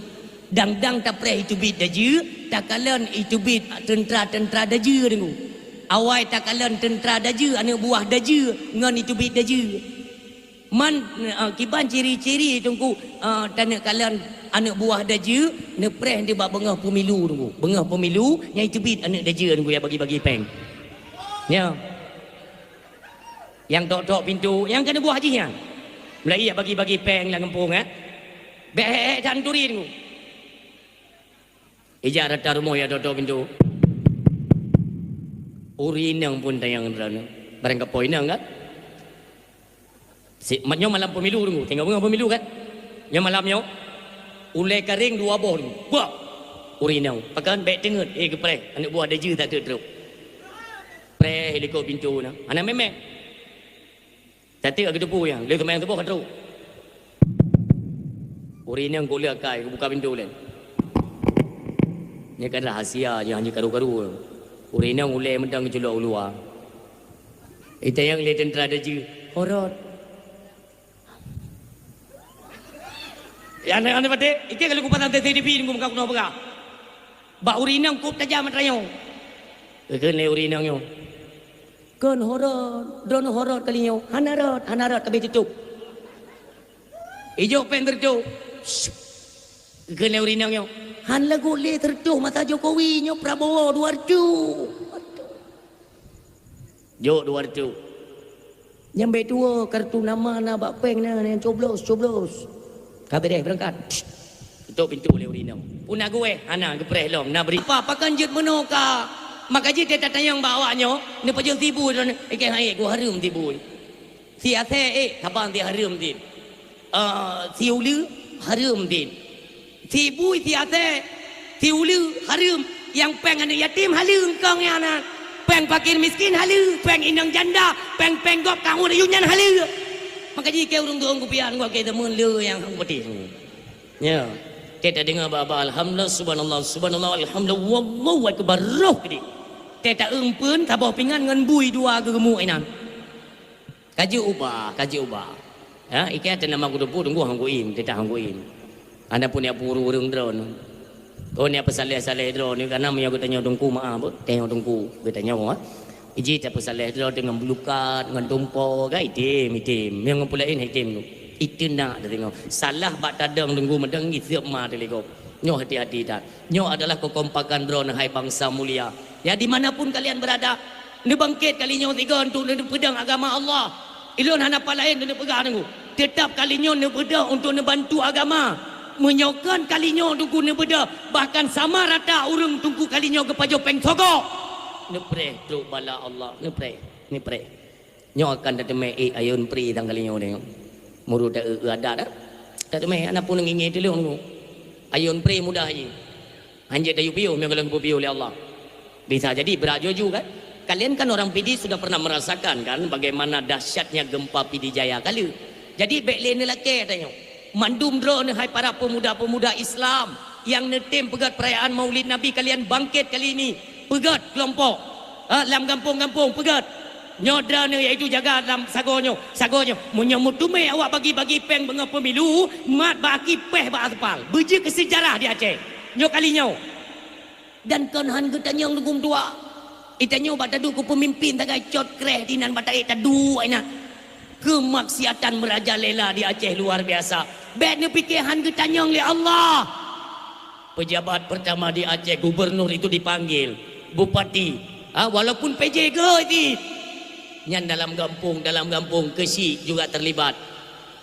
Dang tapreh itu bid daje, takalan itu bid tentera daje tu. Awai takalan tentera daje, anak buah daje ngan itu bid daje. Man kiban ciri-ciri tungku tanah kalian anak buah daje nepreh dia bak bengah pemilu tunggu. Bengah pemilu yang itu bid anak daje tunggu yang bagi-bagi peng. Ya. Yang tok-tok pintu, yang kena buah haji yang. Mulai ya bagi-bagi peng lah kampung Bek dan turi tunggu. Ijak rata rumah ya tok-tok pintu. Urinang pun tayang rana. Barang kapoi nang kan? Nyo malam pemilu tunggu. Tengok bunga pemilu kan? Nyo malamnya ulai kering 2 boh tunggu. Buah. Urinang. Pakan bek tengok. Kepreh. Anak buah daje tak teruk. Preh helikop pintu na. Anak memang. Cantik aku tepu yang. Dia kemain tepu kan teruk. Urinang kuliah kai. Buka pintu lain. Ini kan rahasia je hanya karu-karu. Urinang ulai mendang julak luar. Itu yang lihat tentera daje. Horot. Yang ane pate, iki kalau kupatan TTDP ni muka kuno apa? Ba urinang kup tajam matrayo. Keun le urinang yo. Keun horot, drone horot kali yo. Hanarot kabeh tutup. Ijo pen tertutup. Keun le urinang yo. Han lagu le tertutup mata Jokowi nyo Prabowo 200. Jo 200. Nyambe tua kartu nama na bak peng na yang coblos. Kabeh deh berangkat. Tutup pintu le urinang. Puna gue, ana gepreh lom na beri. Apa pakan jet menoka. Maka je teta tayang bawanya, ne pajang tibu dan ikan hai gua harum tibu. Si ate tabang dia harum din. Si ulu harum din. Si bui si ate si ulu harum yang peng anak yatim harum kang ya anak. Peng fakir miskin halu, peng inang janda, peng gop kang udah yunyan halu. Maka jika urung tu orang pian gua kita mulu yang hang putih. Ya. Kita dengar baba alhamdulillah subhanallah alhamdulillah wallahu akbar roh gede. Kita pun tabah pingan ngan bui 2 gemuk inan. Kaji ubah. Ya, ikat nama ku depu tunggu hang guin, kita hang guin. Anda punya puru urung drone. Oh ni apa saleh drone ni karena punya aku tanya tungku maaf, tengok tungku kita tanya Iji tak pesaleh drone dengan belukat, dengan tumpo, kan itim. Yang ngepulain itim tu. Itu nak dia tengok. Salah bak tadang tunggu medang isiap ma telegop. Nyo hati-hati tak. Nyo adalah kekompakan drone hai bangsa mulia. Ya dimanapun kalian berada, ni bangkit kali nyo tiga untuk ni pedang agama Allah. Ilun hanapan lain ni pegang tunggu. Tetap kali nyo ni pedang untuk ni bantu agama. Menyokan kali nyo tunggu ni pedang. Bahkan sama rata urung tunggu kali nyo kepajo peng sogok. Ni pray tu bala Allah. Ni pray. Nyo akan datang ayun pri tang kali nyo ni. Muru dah ada dah. Tak ada anak pun ngingin tu lu. Ayun pri mudah je. Hanjat dayu piu memang kalau piu oleh Allah. Bisa jadi berajoju kan? Kalian kan orang PD sudah pernah merasakan kan bagaimana dahsyatnya gempa PD Jaya kali. Jadi bekle ni laki tanya. Mandum drone hai para pemuda-pemuda Islam yang netim pegat perayaan Maulid Nabi kalian bangkit kali ini. Pegat kelompok. Dalam kampung-kampung pegat. Nyodra ni iaitu jaga dalam sagonyo. Munyo mutume awak bagi-bagi peng benga pemilu, mat baki peh ba atpal. Beje ke sejarah di Aceh. Nyo kalinya. Dan konhan kita nyong dugum tua. Itanyo ba tadu ku pemimpin tagai cot kreh dinan batai tadu aina. Kemaksiatan merajalela di Aceh luar biasa. Bet ni pikiran kita nyong li Allah. Pejabat pertama di Aceh gubernur itu dipanggil bupati. Walaupun PJ ke itu. Yang dalam kampung Kesi juga terlibat.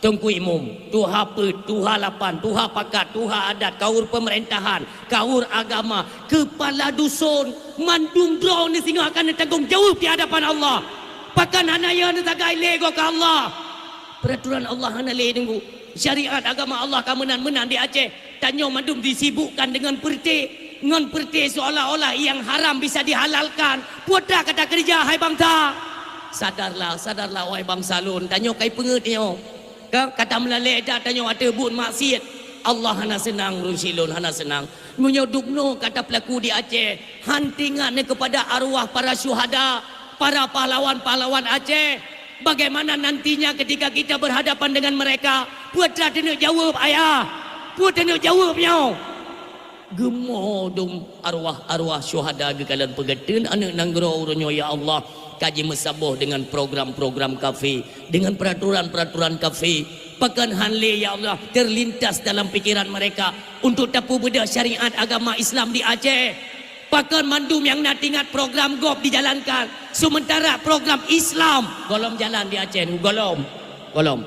Tengku Imum, tuha pet, tuha lapan, tuha pakat, tuha adat, kaur pemerintahan, kaur agama, kepala dusun, mandum drone ni sehingga akan ditanggung jawab di hadapan Allah. Pakan hanaya ni tagai lego ke Allah. Peraturan Allah hana le tunggu. Syariat agama Allah kemenan-menan di Aceh. Tanyo madum disibukkan dengan pertik. Ngon pertik seolah-olah yang haram bisa dihalalkan. Putra kata kerja hai bangsa. Sadarlah wahai bangsa lun. Tanyo kai penget nyo. Kata melalek dah tanyo ada bun maksiat. Allah hana senang rusilun hana senang. Munyo dukno kata pelaku di Aceh. Hantingan kepada arwah para syuhada, para pahlawan-pahlawan Aceh. Bagaimana nantinya ketika kita berhadapan dengan mereka? Putra nak jawab ayah. Putra nak jawab nyo. Gemodum arwah-arwah syuhada gekalan pegetin anak nanggro uronyo ya Allah. Kaji mesaboh dengan program-program kafe, dengan peraturan-peraturan kafe. Pekan hanle ya Allah terlintas dalam pikiran mereka untuk tapu beda syariat agama Islam di Aceh. Pekan mandum yang nak ingat program GOP dijalankan, sementara program Islam golom jalan di Aceh. Golom.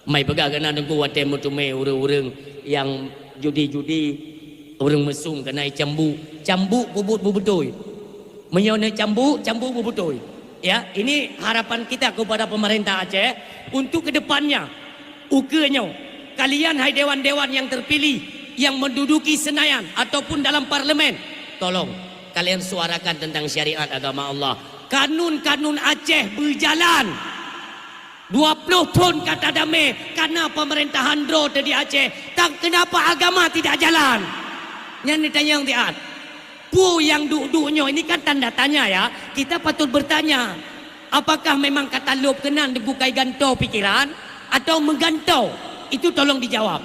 Mai pegah kena nunggu wate mutume urang-urang yang judi-judi, urang mesum kena cambuk bubut bubutoi. Menyone cambuk bubutoi. Ya, ini harapan kita kepada pemerintah Aceh untuk kedepannya. Ukenya, kalian hai dewan-dewan yang terpilih yang menduduki Senayan ataupun dalam parlemen, tolong kalian suarakan tentang syariat agama Allah. Kanun-kanun Aceh berjalan. 20 tahun kata damai karena pemerintahan Dro di Aceh. Tak kenapa agama tidak jalan? Yang ditanya yang tiat. Pu yang duduknya ini kan tanda tanya ya. Kita patut bertanya, apakah memang kata lob kenan dibukai gantau pikiran atau menggantau? Itu tolong dijawab.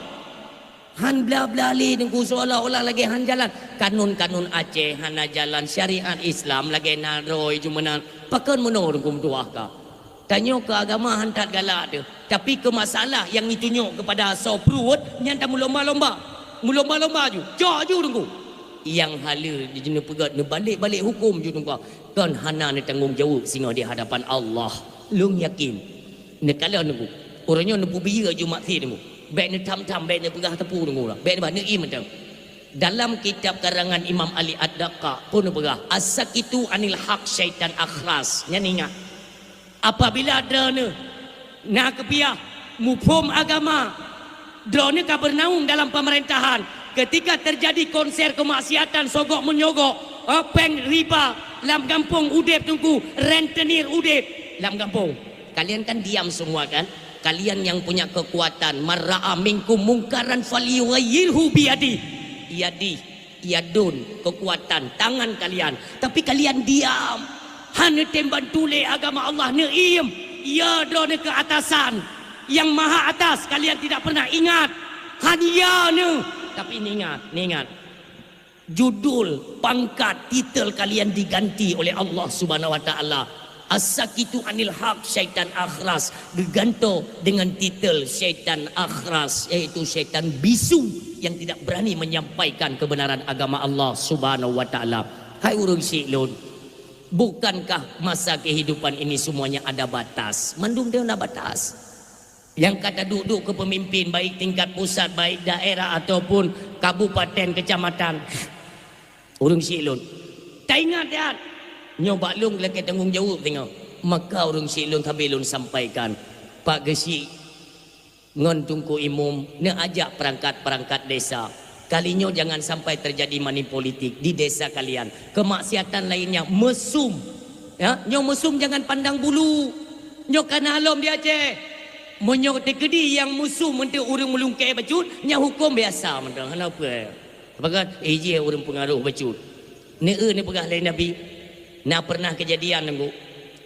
Han bla-blali nunggu seolah-olah lagi han jalan. Kanun-kanun Aceh hana jalan, syariat Islam lagi naroi jumenan. Pakan menor nunggu tuah ka. Tanya ke agama hantat galak tu. Tapi ke masalah yang ditunjuk kepada soprut nyata mulomba-lomba. Mulomba-lomba ju. Jauh ju nunggu. Yang hala di jenis pegat ni balik hukum je nunggu. Kan hana ni tanggungjawab singa di hadapan Allah. Lung yakin. Ni kalau nunggu. Orangnya nunggu biar je mati nunggu. Baik ni tam-tam, baik ni pegah tepu nunggu lah. Baik ni bah, ni macam. Dalam kitab karangan Imam Ali Ad-Daqa pun pegah. As-sakitu anil haq syaitan akhras. Yang ingat. Apabila ada ni nak kepiah mufhum agama. Drone ka bernaung dalam pemerintahan. Ketika terjadi konser kemaksiatan sogok menyogok, peng riba, lam kampung udep tunggu, rentenir udep, lam kampung. Kalian kan diam semua kan? Kalian yang punya kekuatan, marra'a minkum mungkaran falyughayyirhu biyadi. Yadun, kekuatan, tangan kalian. Tapi kalian diam. Hanya tembak tule agama Allah ne'im. Ya drone ke atasan. Yang maha atas kalian tidak pernah ingat. Hanya ne. Tapi ni ingat. Judul, pangkat, titel kalian diganti oleh Allah Subhanahu Wa Taala. As-sakitu anil haq syaitan akhras. Diganto dengan titel syaitan akhras, yaitu syaitan bisu yang tidak berani menyampaikan kebenaran agama Allah Subhanahu Wa Taala. Hai urang silun, bukankah masa kehidupan ini semuanya ada batas? Mandum dia ada batas. Yang kata duduk ke pemimpin baik tingkat pusat, baik daerah ataupun kabupaten, kecamatan. Urang silun. Tak ingat ya. Nyoba lung lagi tanggungjawab tengok. Maka urang silun tabilun sampaikan. Pak Gesi ngon tungku imum ne ajak perangkat-perangkat desa. Kalinya jangan sampai terjadi money politik di desa kalian. Kemaksiatan lainnya mesum. Ya, nyo mesum jangan pandang bulu. Nyo kana halom di Aceh. Menyok tekedi yang musuh menteri urang melungkai bacut nya hukum biasa mentang kenapa apakah je urang pengaruh bacut ni pegah lain nabi nak pernah kejadian nunggu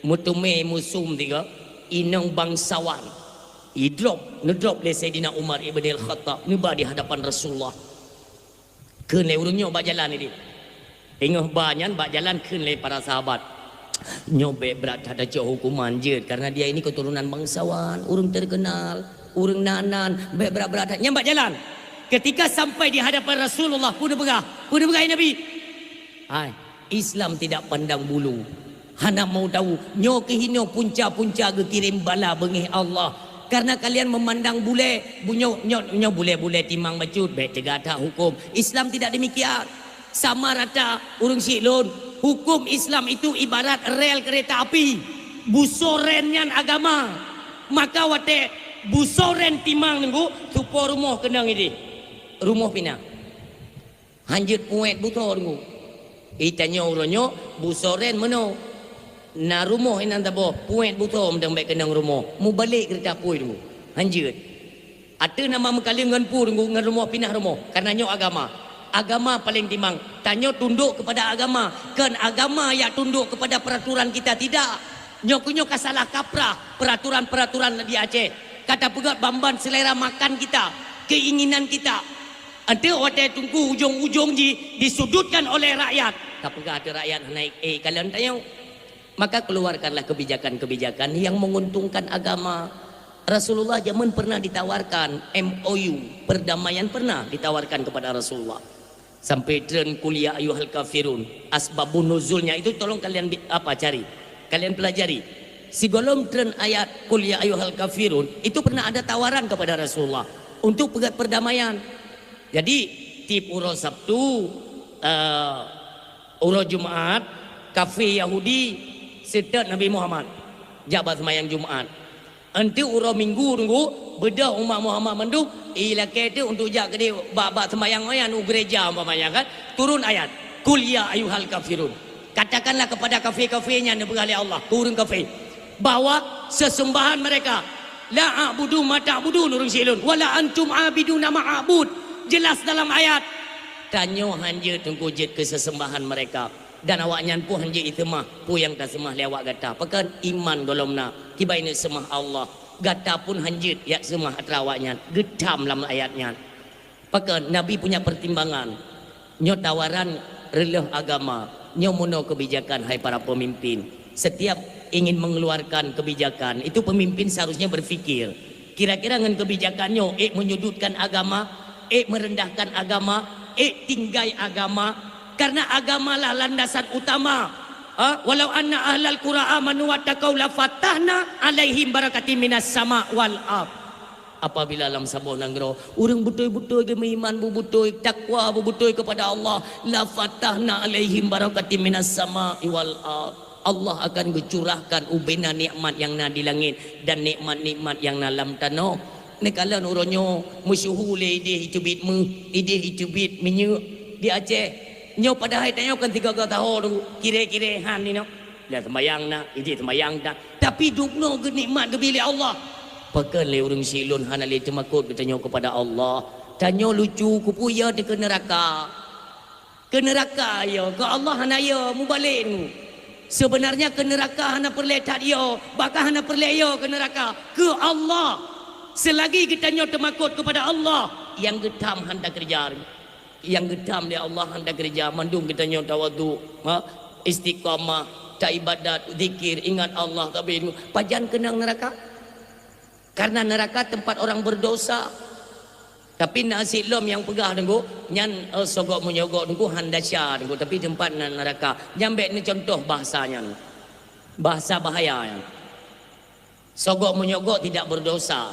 mutume musum tiga inong bangsawan drop le Sayyidina Umar ibn al-Khattab ni ba di hadapan Rasulullah keun le urangnya bak jalan ni tengah banyan bak jalan keun le para sahabat. Nyobek berat ada jauh hukuman je karena dia ini keturunan bangsawan, orang terkenal, orang nanan, berat nyambat jalan. Ketika sampai di hadapan Rasulullah, pun begah Nabi. Hai, Islam tidak pandang bulu. Hana mau tahu nyo kehino punca-punca ge kirim bala bengih Allah. Karena kalian memandang bule, nyo bule-bule timang bacut, baik tegata hukum. Islam tidak demikian. Sama rata urang silun. Hukum Islam itu ibarat rel kereta api. Busorennya agama. Maka wate busoren timang nunggu tupo rumah kenang ini. rumah pina. Hanjut puet buto tunggu. Itanya uronyo busoren meno. Na rumah inan tabo puet buto mendang baik kenang rumah. Mu balik kereta pui tunggu. Hanjut. Ada nama mekali ngan pu tunggu ngan rumah pindah rumah. Karena nyo agama. Agama paling timang. Tanyo tunduk kepada agama. Kan agama yang tunduk kepada peraturan kita tidak. Nyo kasalah kaprah peraturan-peraturan di Aceh. Kata pegat bamban selera makan kita, keinginan kita. Ada waktu tunggu ujung-ujung disudutkan oleh rakyat. Kata pegat ada rakyat naik kalian tanya. Maka keluarkanlah kebijakan-kebijakan yang menguntungkan agama. Rasulullah zaman pernah ditawarkan MOU, perdamaian pernah ditawarkan kepada Rasulullah. Sampai tren kuliah ayuhal kafirun, asbabun nuzulnya itu tolong kalian cari, kalian pelajari. Sebelum tren ayat kuliah ayuhal kafirun itu pernah ada tawaran kepada Rasulullah untuk pegat perdamaian. Jadi tip uro Sabtu, uro Jumat, kafe Yahudi, sedat Nabi Muhammad, jabat semayang Jumat. Nanti uro Minggu tunggu bedah umat Muhammad menduk ilake itu untuk jak dia bab semayang mayan gereja umpamanya kan turun ayat kul ya ayyuhal kafirun, katakanlah kepada kafe-kafenya yang diberkati Allah, turun kafe bahwa sesembahan mereka la a'budu ma ta'budun urang silun wala antum abiduna ma'abud, jelas dalam ayat. Tanyo hanja tunggu jet ke sesembahan mereka dan awaknya pun hanja itu mah pu yang tak semah lewat gata pekan iman golomna tiba ini semah Allah gata pun hanjit ya semah atrawaknya gedam dalam ayatnya. Pekan Nabi punya pertimbangan nyo tawaran relih agama nyo mono kebijakan hai para pemimpin. Setiap ingin mengeluarkan kebijakan itu pemimpin seharusnya berfikir kira-kira dengan kebijakannya menyudutkan agama, merendahkan agama, tinggai agama. Karena agamalah landasan utama. Walau anna ahlal qura amanu wattaqau la fatahna alaihim barakatim minas sama wal ard. Apabila dalam sabuh nanggro urang betul-betul ge iman betul takwa betul kepada Allah, la fatahna alaihim barakatim minas sama wal ard. Allah akan curahkan ubena nikmat yang na di langit dan nikmat-nikmat yang na dalam tanah. Nekalan uronyo musyuhule ide hitubit menyu di Aceh. Nyo pada hari tanya kan 3 tahun kira-kira han ni no. Dah sembayang nak, iji sembayang dah. Tapi dukno ke nikmat ke bilik Allah. Pakan le urang silun han ali temakut bertanya kepada Allah. Tanya lucu ku puya di ke neraka. Ke neraka ya, ke Allah hana ya mu balik nu. Sebenarnya ke neraka hana perletat ya, bakal hana perleyo ke neraka. Ke Allah. Selagi kita nyo temakut kepada Allah, yang getam hendak kerja. Yang gedam dia Allah hendak kerja mandung kita nyo tawadhu, istiqamah, tak ibadat, zikir, ingat Allah tapi pajan kenang neraka. Karena neraka tempat orang berdosa. Tapi nasi lom yang pegah tengku nyan sogok menyogok tengku handasya tengku tapi tempat neraka. Nyambek ni contoh bahasanya. Bahasa bahaya. Sogok menyogok tidak berdosa.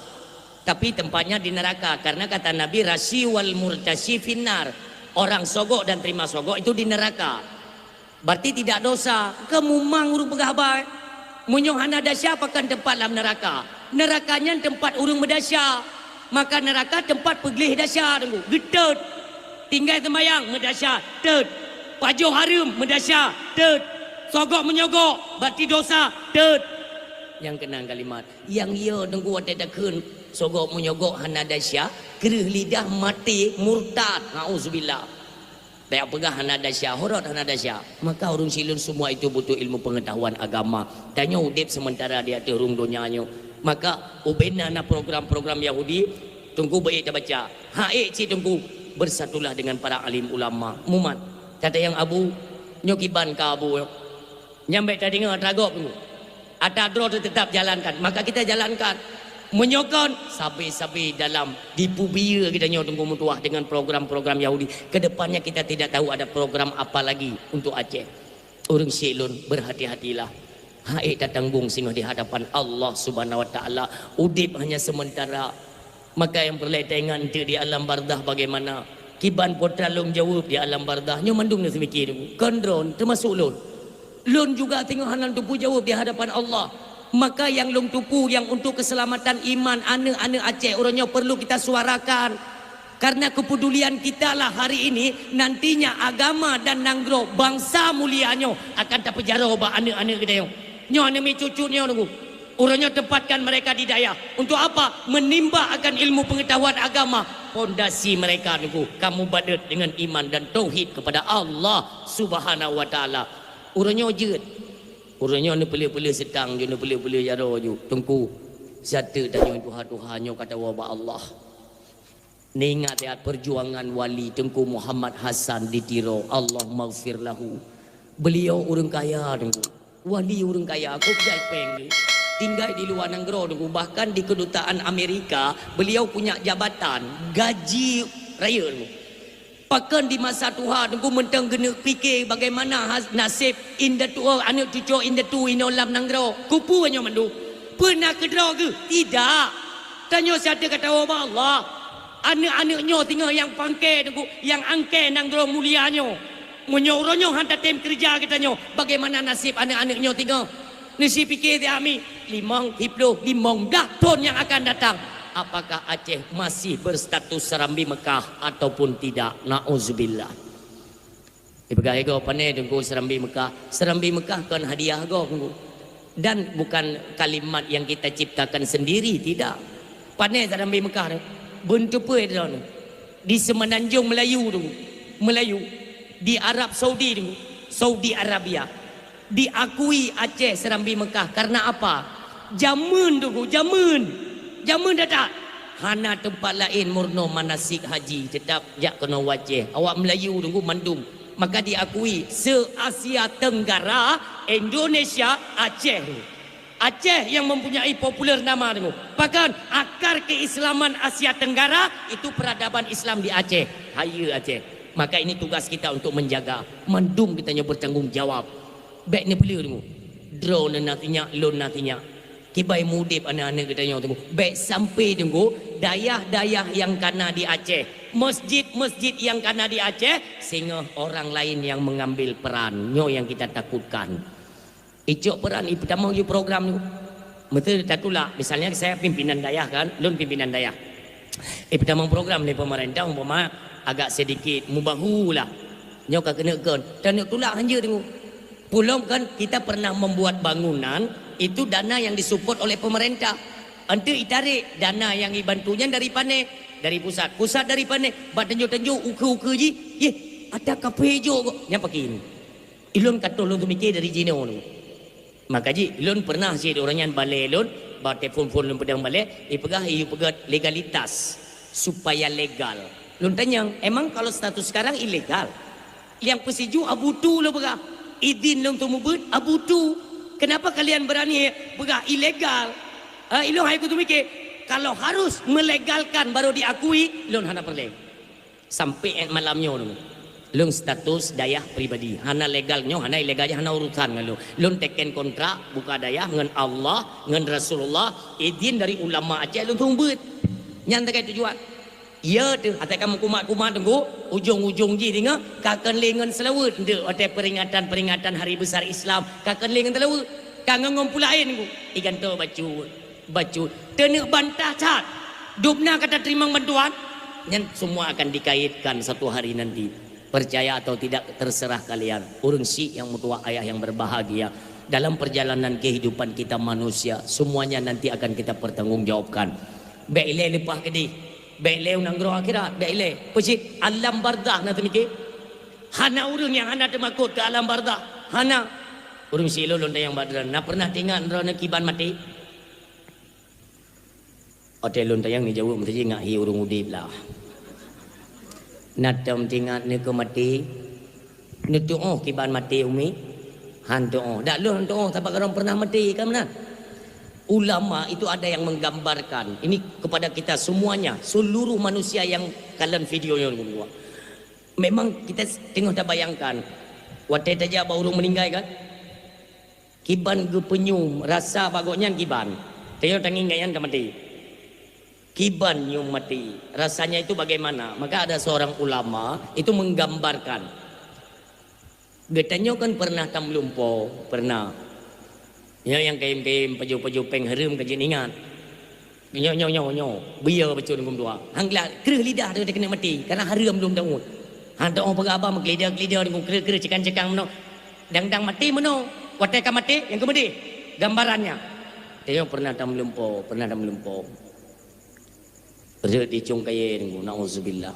Tapi tempatnya di neraka karena kata Nabi rasi wal murtasi finnar, orang sogok dan terima sogok itu di neraka. Berarti tidak dosa. Kemumang urung pegahbai munyong hana dasya pakan tempat dalam neraka. Nerakanya tempat urung berdasya. Maka neraka tempat peglih dasya tunggu gedut. Tinggal sembayang merdasya tet. Pajuh harum merdasya tet. Sogok menyogok berarti dosa tet. Yang kenang kalimat yang ia tunggu ada dakun sogok menyogok hana dasya kerih lidah mati murtad nauzubillah. Tak pegah hana dasya horot hana dasya. Maka urung silun semua itu butuh ilmu pengetahuan agama. Tanya udip sementara dia terung donyanya. Maka ubena na program-program Yahudi tunggu baik dah baca. Haik cik tunggu bersatulah dengan para alim ulama. Mumat kata yang abu nyokiban ka abu. Nyampe tadi dengar tragop tunggu. Atadro tetap jalankan, maka kita jalankan menyokong sabi-sabi dalam dipubia kita tunggu mutuah dengan program-program Yahudi. Kedepannya kita tidak tahu ada program apa lagi untuk Aceh. Orang silun berhati-hatilah. Haik datanggung singgah di hadapan Allah Subhanahu Wa Taala. Udip hanya sementara. Maka yang perletengan itu di alam bardah bagaimana? Kiban potra long jawab di alam bardah. Nyo mandung ni semikir. Kondron termasuk lon. Lon juga tengok hanan tupu jawab di hadapan Allah. Maka yang long tupu yang untuk keselamatan iman anak-anak Aceh orangnya perlu kita suarakan. Karena kepedulian kita lah hari ini nantinya agama dan nanggro bangsa mulianyo akan terpenjara ba anak-anak kita yo. Nyo ane cucu nyo nunggu. Urangnya tempatkan mereka di daya. Untuk apa? Menimba akan ilmu pengetahuan agama. Pondasi mereka nunggu. Kamu badet dengan iman dan tauhid kepada Allah Subhanahu wa taala. Urangnya jeut. Urangnya ne pele-pele setang je ne pele-pele jaro je. Tungku. Satu tanya Tuhan-Tuhannya kata wa Allah. Ningat lihat perjuangan wali Tengku Muhammad Hasan di Tiro. Allah maghfir lahu. Beliau orang kaya tengku. Wali orang kaya. Aku jai peng. Tinggal di luar negeri tengku. Bahkan di kedutaan Amerika. Beliau punya jabatan. Gaji raya tengku. Bahkan di masa Tuhan tengku mentang kena fikir bagaimana nasib indah tua anak cucu indah tu inolam negeri. Kupu hanya mandu. Pernah kedera ke? Tidak. Tanya siapa kata Allah. Anak-anaknya tinggal yang pangke yang angke nang dro mulianyo. Menyoronyo hantar tim kerja katanya. Bagaimana nasib anak-anaknya tinggal? Nasi fikir dia ami 50 dah tahun yang akan datang. Apakah Aceh masih berstatus Serambi Mekah ataupun tidak? Nauzubillah. Ibagai go pane tunggu Serambi Mekah. Serambi Mekah kan hadiah go tunggu. Dan bukan kalimat yang kita ciptakan sendiri, tidak. Pane Serambi Mekah ni. Bentuk apa dia ni? Di Semenanjung Melayu tu. Melayu. Di Arab Saudi tu. Saudi Arabia. Diakui Aceh Serambi Mekah. Karena apa? Jamun tu. Jamun. Jamun dah tak? Hana tempat lain murno manasik haji. Tetap jak kena wajah. Awak Melayu tu mandum. Maka diakui se-Asia Tenggara Indonesia Aceh tu. Aceh yang mempunyai populer nama tu. Bahkan akar keislaman Asia Tenggara itu peradaban Islam di Aceh. Haya Aceh. Maka ini tugas kita untuk menjaga. Mandum kita hanya bertanggung jawab. Baik ni beli tu. Drone nantinya, loan nantinya. Kibai mudip anak-anak kita yang tu. Baik sampai tunggu dayah-dayah yang kena di Aceh. Masjid-masjid yang kena di Aceh. Sehingga orang lain yang mengambil peran. Nyo yang kita takutkan. Icok peran pertama you program ni. Betul tak pula. Misalnya saya pimpinan dayah kan, lun pimpinan dayah. Pertama program ni pemerintah umpama agak sedikit mubahulah. Nyo ka kena kan. Dan tulak hanja tengok. Pulang kan kita pernah membuat bangunan itu dana yang disupport oleh pemerintah. Ante itarik dana yang dibantunya dari pane, dari pusat. Pusat dari pane. Bak tanjuk-tanjuk uke-uke ji. Ye, ada kafe jo kok. Yang pakai ini. Ilun kata lu tu mikir dari Cina tu. Maka ji, lun pernah si orang yang balik lun, bawa telefon-telefon lun pedang balik, pegah legalitas supaya legal. Lun tanya, emang kalau status sekarang ilegal? Yang pesiju abu tu lo pegah. Izin lun tu mubut abu tu. Kenapa kalian berani pegah ilegal? Ilun hai ku tu mikir, kalau harus melegalkan baru diakui, lun hana perle. Sampai malamnya lun. Lung status dayah pribadi. Hana legalnya, hana ilegalnya, hana urusan lu. Lung teken kontrak buka dayah dengan Allah, dengan Rasulullah, izin dari ulama Aceh lung tumbut. Nyantai tujuan. Ya tu, atai kamu kumat-kumat tunggu, ujung-ujung ji dengar, kakan lengan selawut. Dek, atai peringatan hari besar Islam, kakan lengan selawut. Kangen ngumpulain tunggu. Ikan tu bacu. Tenek bantah cat. Dubna kata terima bantuan. Yang semua akan dikaitkan satu hari nanti. Percaya atau tidak terserah kalian. Urang si yang mutua ayah yang berbahagia. Dalam perjalanan kehidupan kita manusia, semuanya nanti akan kita pertanggungjawabkan. Baiklah lepas ke di. Baiklah nanggro akhirat. Baiklah. Pecik alam bardah nanti mikir. Hana urang yang hana termakut ke alam bardah. Hana. Urang si lo londa yang badran. Nak pernah tinggal nerana kiban mati? Ote londa yang ni jauh mesti ngak hi urang udip lah. Natam tinggal ni ke mati. Ni doa kiban mati umi. Han doa. Dak lu doa sampai orang pernah mati kan benar? Ulama itu ada yang menggambarkan. Ini kepada kita semuanya, seluruh manusia yang kalian video yang gua. Memang kita tengok dah bayangkan. Waktu saja baru meninggal kan? Kiban ke penyum rasa bagusnya kiban. Tengok tangi ngayan ke mati. Kiban nyum mati. Rasanya itu bagaimana? Maka ada seorang ulama itu menggambarkan. Getanya kan pernah tam lumpo, pernah. Ya yang kaim-kaim paju-paju pengharum kajian ingat. Nyo. Biar betul ngum dua. Hang gelak kerah lidah dia kena mati. Karena haram belum daun. Hang tak orang perabah mengkelida-kelida ngum kerah cekang-cekang meno. Dang mati meno. Watai ka mati yang kemedi. Gambarannya. Dia pernah tam lumpuh. Reut di cung kaya ngum nauzubillah.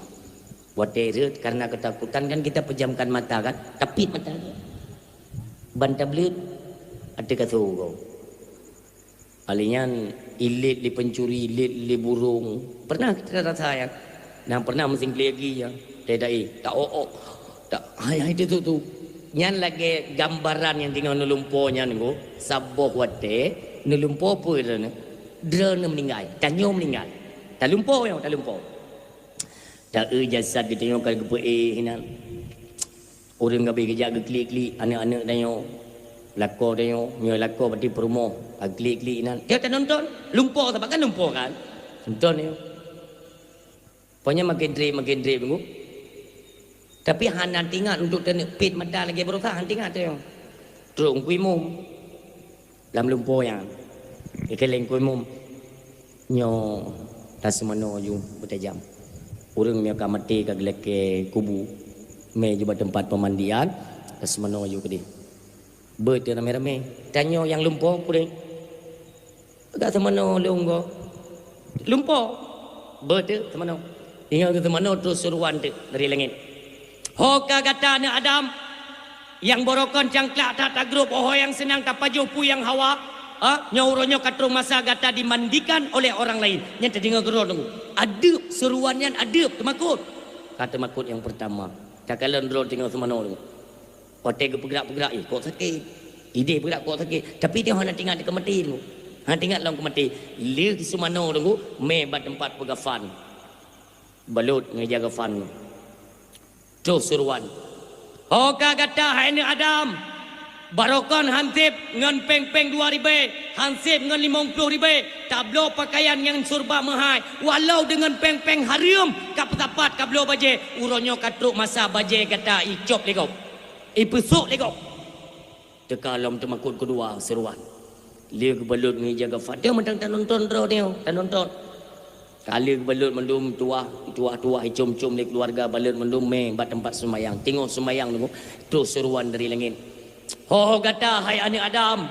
Watai reut karena ketakutan kan kita pejamkan mata kan. Tapit mata. Bantai belut ada kata kau. Alian ilit li pencuri, ilit li burung. Pernah kita rasa ya. Dan pernah mesin lagi ya. Tidak tak hai itu tu. Nyan lagi gambaran yang tinggal nelumponya nego. Saboh wate nelumpo apa itu? Drone meninggal, tanyo meninggal. Tak lumpo ya, tak lumpo. Tak jasad kita tengok kalau kepe hinan. Orang gabe kerja klik-klik anak-anak tanyo. Lako tengok, nyo lako berarti perumoh. Agli-agli nan. Dia tak nonton. Lumpur tak kan lumpur kan? Nonton dia. Pokoknya makin drip minggu. Tapi hana tinggal untuk pit mata lagi berusaha han tinggal tu. Terus kui mum. Dalam lumpur yang. Ikeleng kui mum. Nyo tak semano ju bertajam. Orang yang akan mati ke gelake kubu. Me juga tempat pemandian. Tak semano ju ke dia. Betul rame-rame. Tanya yang lumpur pun. Agak semana lumpo. Lumpur. Betul semana. Tinggal ke semana terus suruhan tu dari langit. Hoka kata anak Adam. Yang borokon cangklak tak grup. Oh yang senang tak pajuh pu yang hawa. Nyauronyo katru masa kata dimandikan oleh orang lain. Yang terdengar geror tunggu. Adab seruannya adab temakut. Kata makut yang pertama. Cakalan geror tinggal semana tunggu. Hotel bergerak-bergerak kok sakit. Ide bergerak kok sakit. Tapi dia nak tinggal di kemati tu. Hang tinggal dalam kemati. Lir di sumano tu me bat tempat pegafan. Balut ngejaga fan. Terus suruhan. Hoka kata hai ni Adam. Barokon hansip ngan peng-peng 2,000. Hansip ngan 50,000. Tablo pakaian yang surba mahai. Walau dengan peng-peng haram. Kap tapat kablo baje. Uronyo katruk masa baje kata icop legop. Pesuk legok. Tekalam temakut kedua seruan. Dia kebalut ni jaga fat. Dia mentang tak nonton draw dia. Tak nonton. Kali kebalut mendum tuah icum-cum di keluarga balut mendum bat tempat semayang. Tengok semayang tu. Terus seruan dari langit. Oh kata hai anak Adam.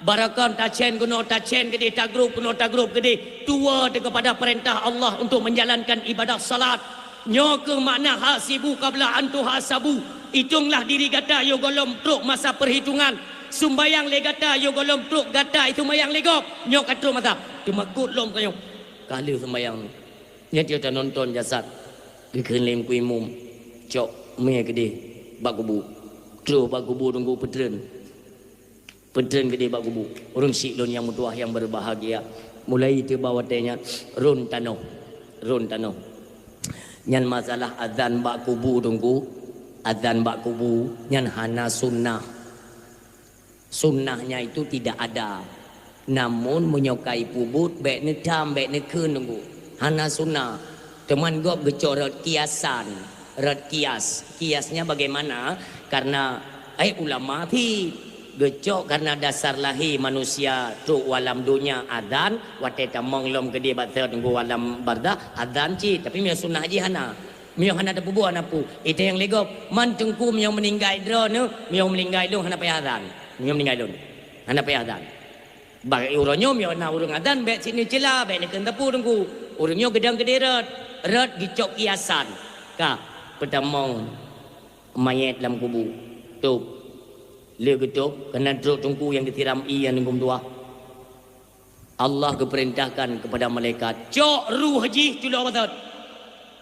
Barakan tacen kuno tacen gede tagrup kuno tagrup gede. Tua kepada perintah Allah untuk menjalankan ibadah salat. Nyo ke makna hasibu qabla antu hasabu. Hitunglah diri kata yo golom truk masa perhitungan. Sumbayang le kata yo golom truk kata itu mayang legop. Nyok katru masa. Temakut lom kayo. Kali sembayang. Nya dia tak nonton jasad. Dikelem ku imum. Cok me gede bak kubu. Terus bak kubu tunggu petren. Petren gede bak kubu. Urang siklon yang mutuah yang berbahagia. Mulai tiba watenya run tanoh. Nyan masalah azan bak kubu tunggu. Azan bak kubu nyan hana sunnah. Sunnahnya itu tidak ada. Namun menyukai pubut baik ne tam baik ne keun tunggu. Hana sunnah. Teman gop gecok rat kiasan. Rat kias. Kiasnya bagaimana? Karena ulama pi gecok karena dasar lahir manusia tu walam dunia azan wate tamong lom gede batau tunggu walam barda azan ci tapi mia sunnah ji hana. Mio hana ada pubu anapu. Itu yang legop. Man tengku mio meninggal drone. Mio meninggal dong hana payah adan. Mio meninggal dong. Hana payah adan. Bagi uronyo mio na urung adan bet sini celah bet nekan tepu tengku. Urunyo gedang gede rat. Rat gicok kiasan. Ka pertama mayat dalam kubu. Tu. Le getuk kena drok tengku yang ditiram i yang nunggu tua. Allah keperintahkan kepada malaikat. Cok ruh haji culo batat.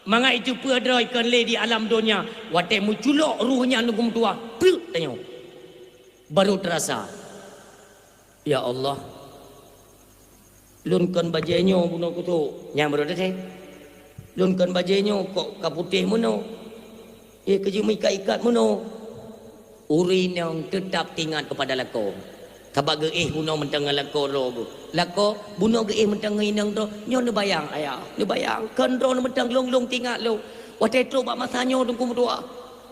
Manga itu pedrai kan le di alam dunia. Watai muculok ruhnya nunggu tua. Pluk tanya. Baru terasa. Ya Allah. Lunkan bajainya bunuh kutu. Yang baru dah. Lunkan bajainya kok kaputih muno. Kejumi ikat muno. Urin yang tetap tinggal kepada lako. Kabak geih bunuh mentang lako rogo. Lako bunuh geih mentang inang ro. Nyo ne bayang ayah. Ne bayang kan ro ne mentang long tinggal lo. Watai tro bak masanya tunggu berdua.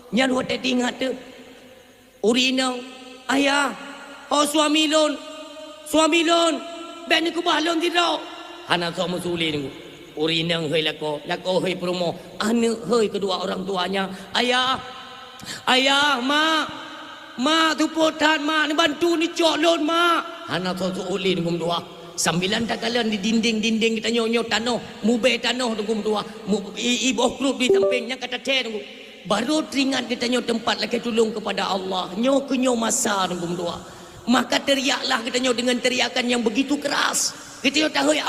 Nyan watai tinggal tu. Urinang ayah. Oh suami lon. Suami lon. Ben ni kubah lon tidak. hana so musuli nunggu urinang hei lako hei promo anak hei kedua orang tuanya ayah ma tu potan ma ni bantu ni colon ma hana so uli nunggu dua 9 takalan di dinding kita nyonyo tanah mube tanah nunggu dua ibu klub di sampingnya kata teh nunggu baru teringat kita nyo tempat lagi tolong kepada Allah nyo kenyo masa nunggu dua maka teriaklah kita nyo dengan teriakan yang begitu keras kita nyo tahu ya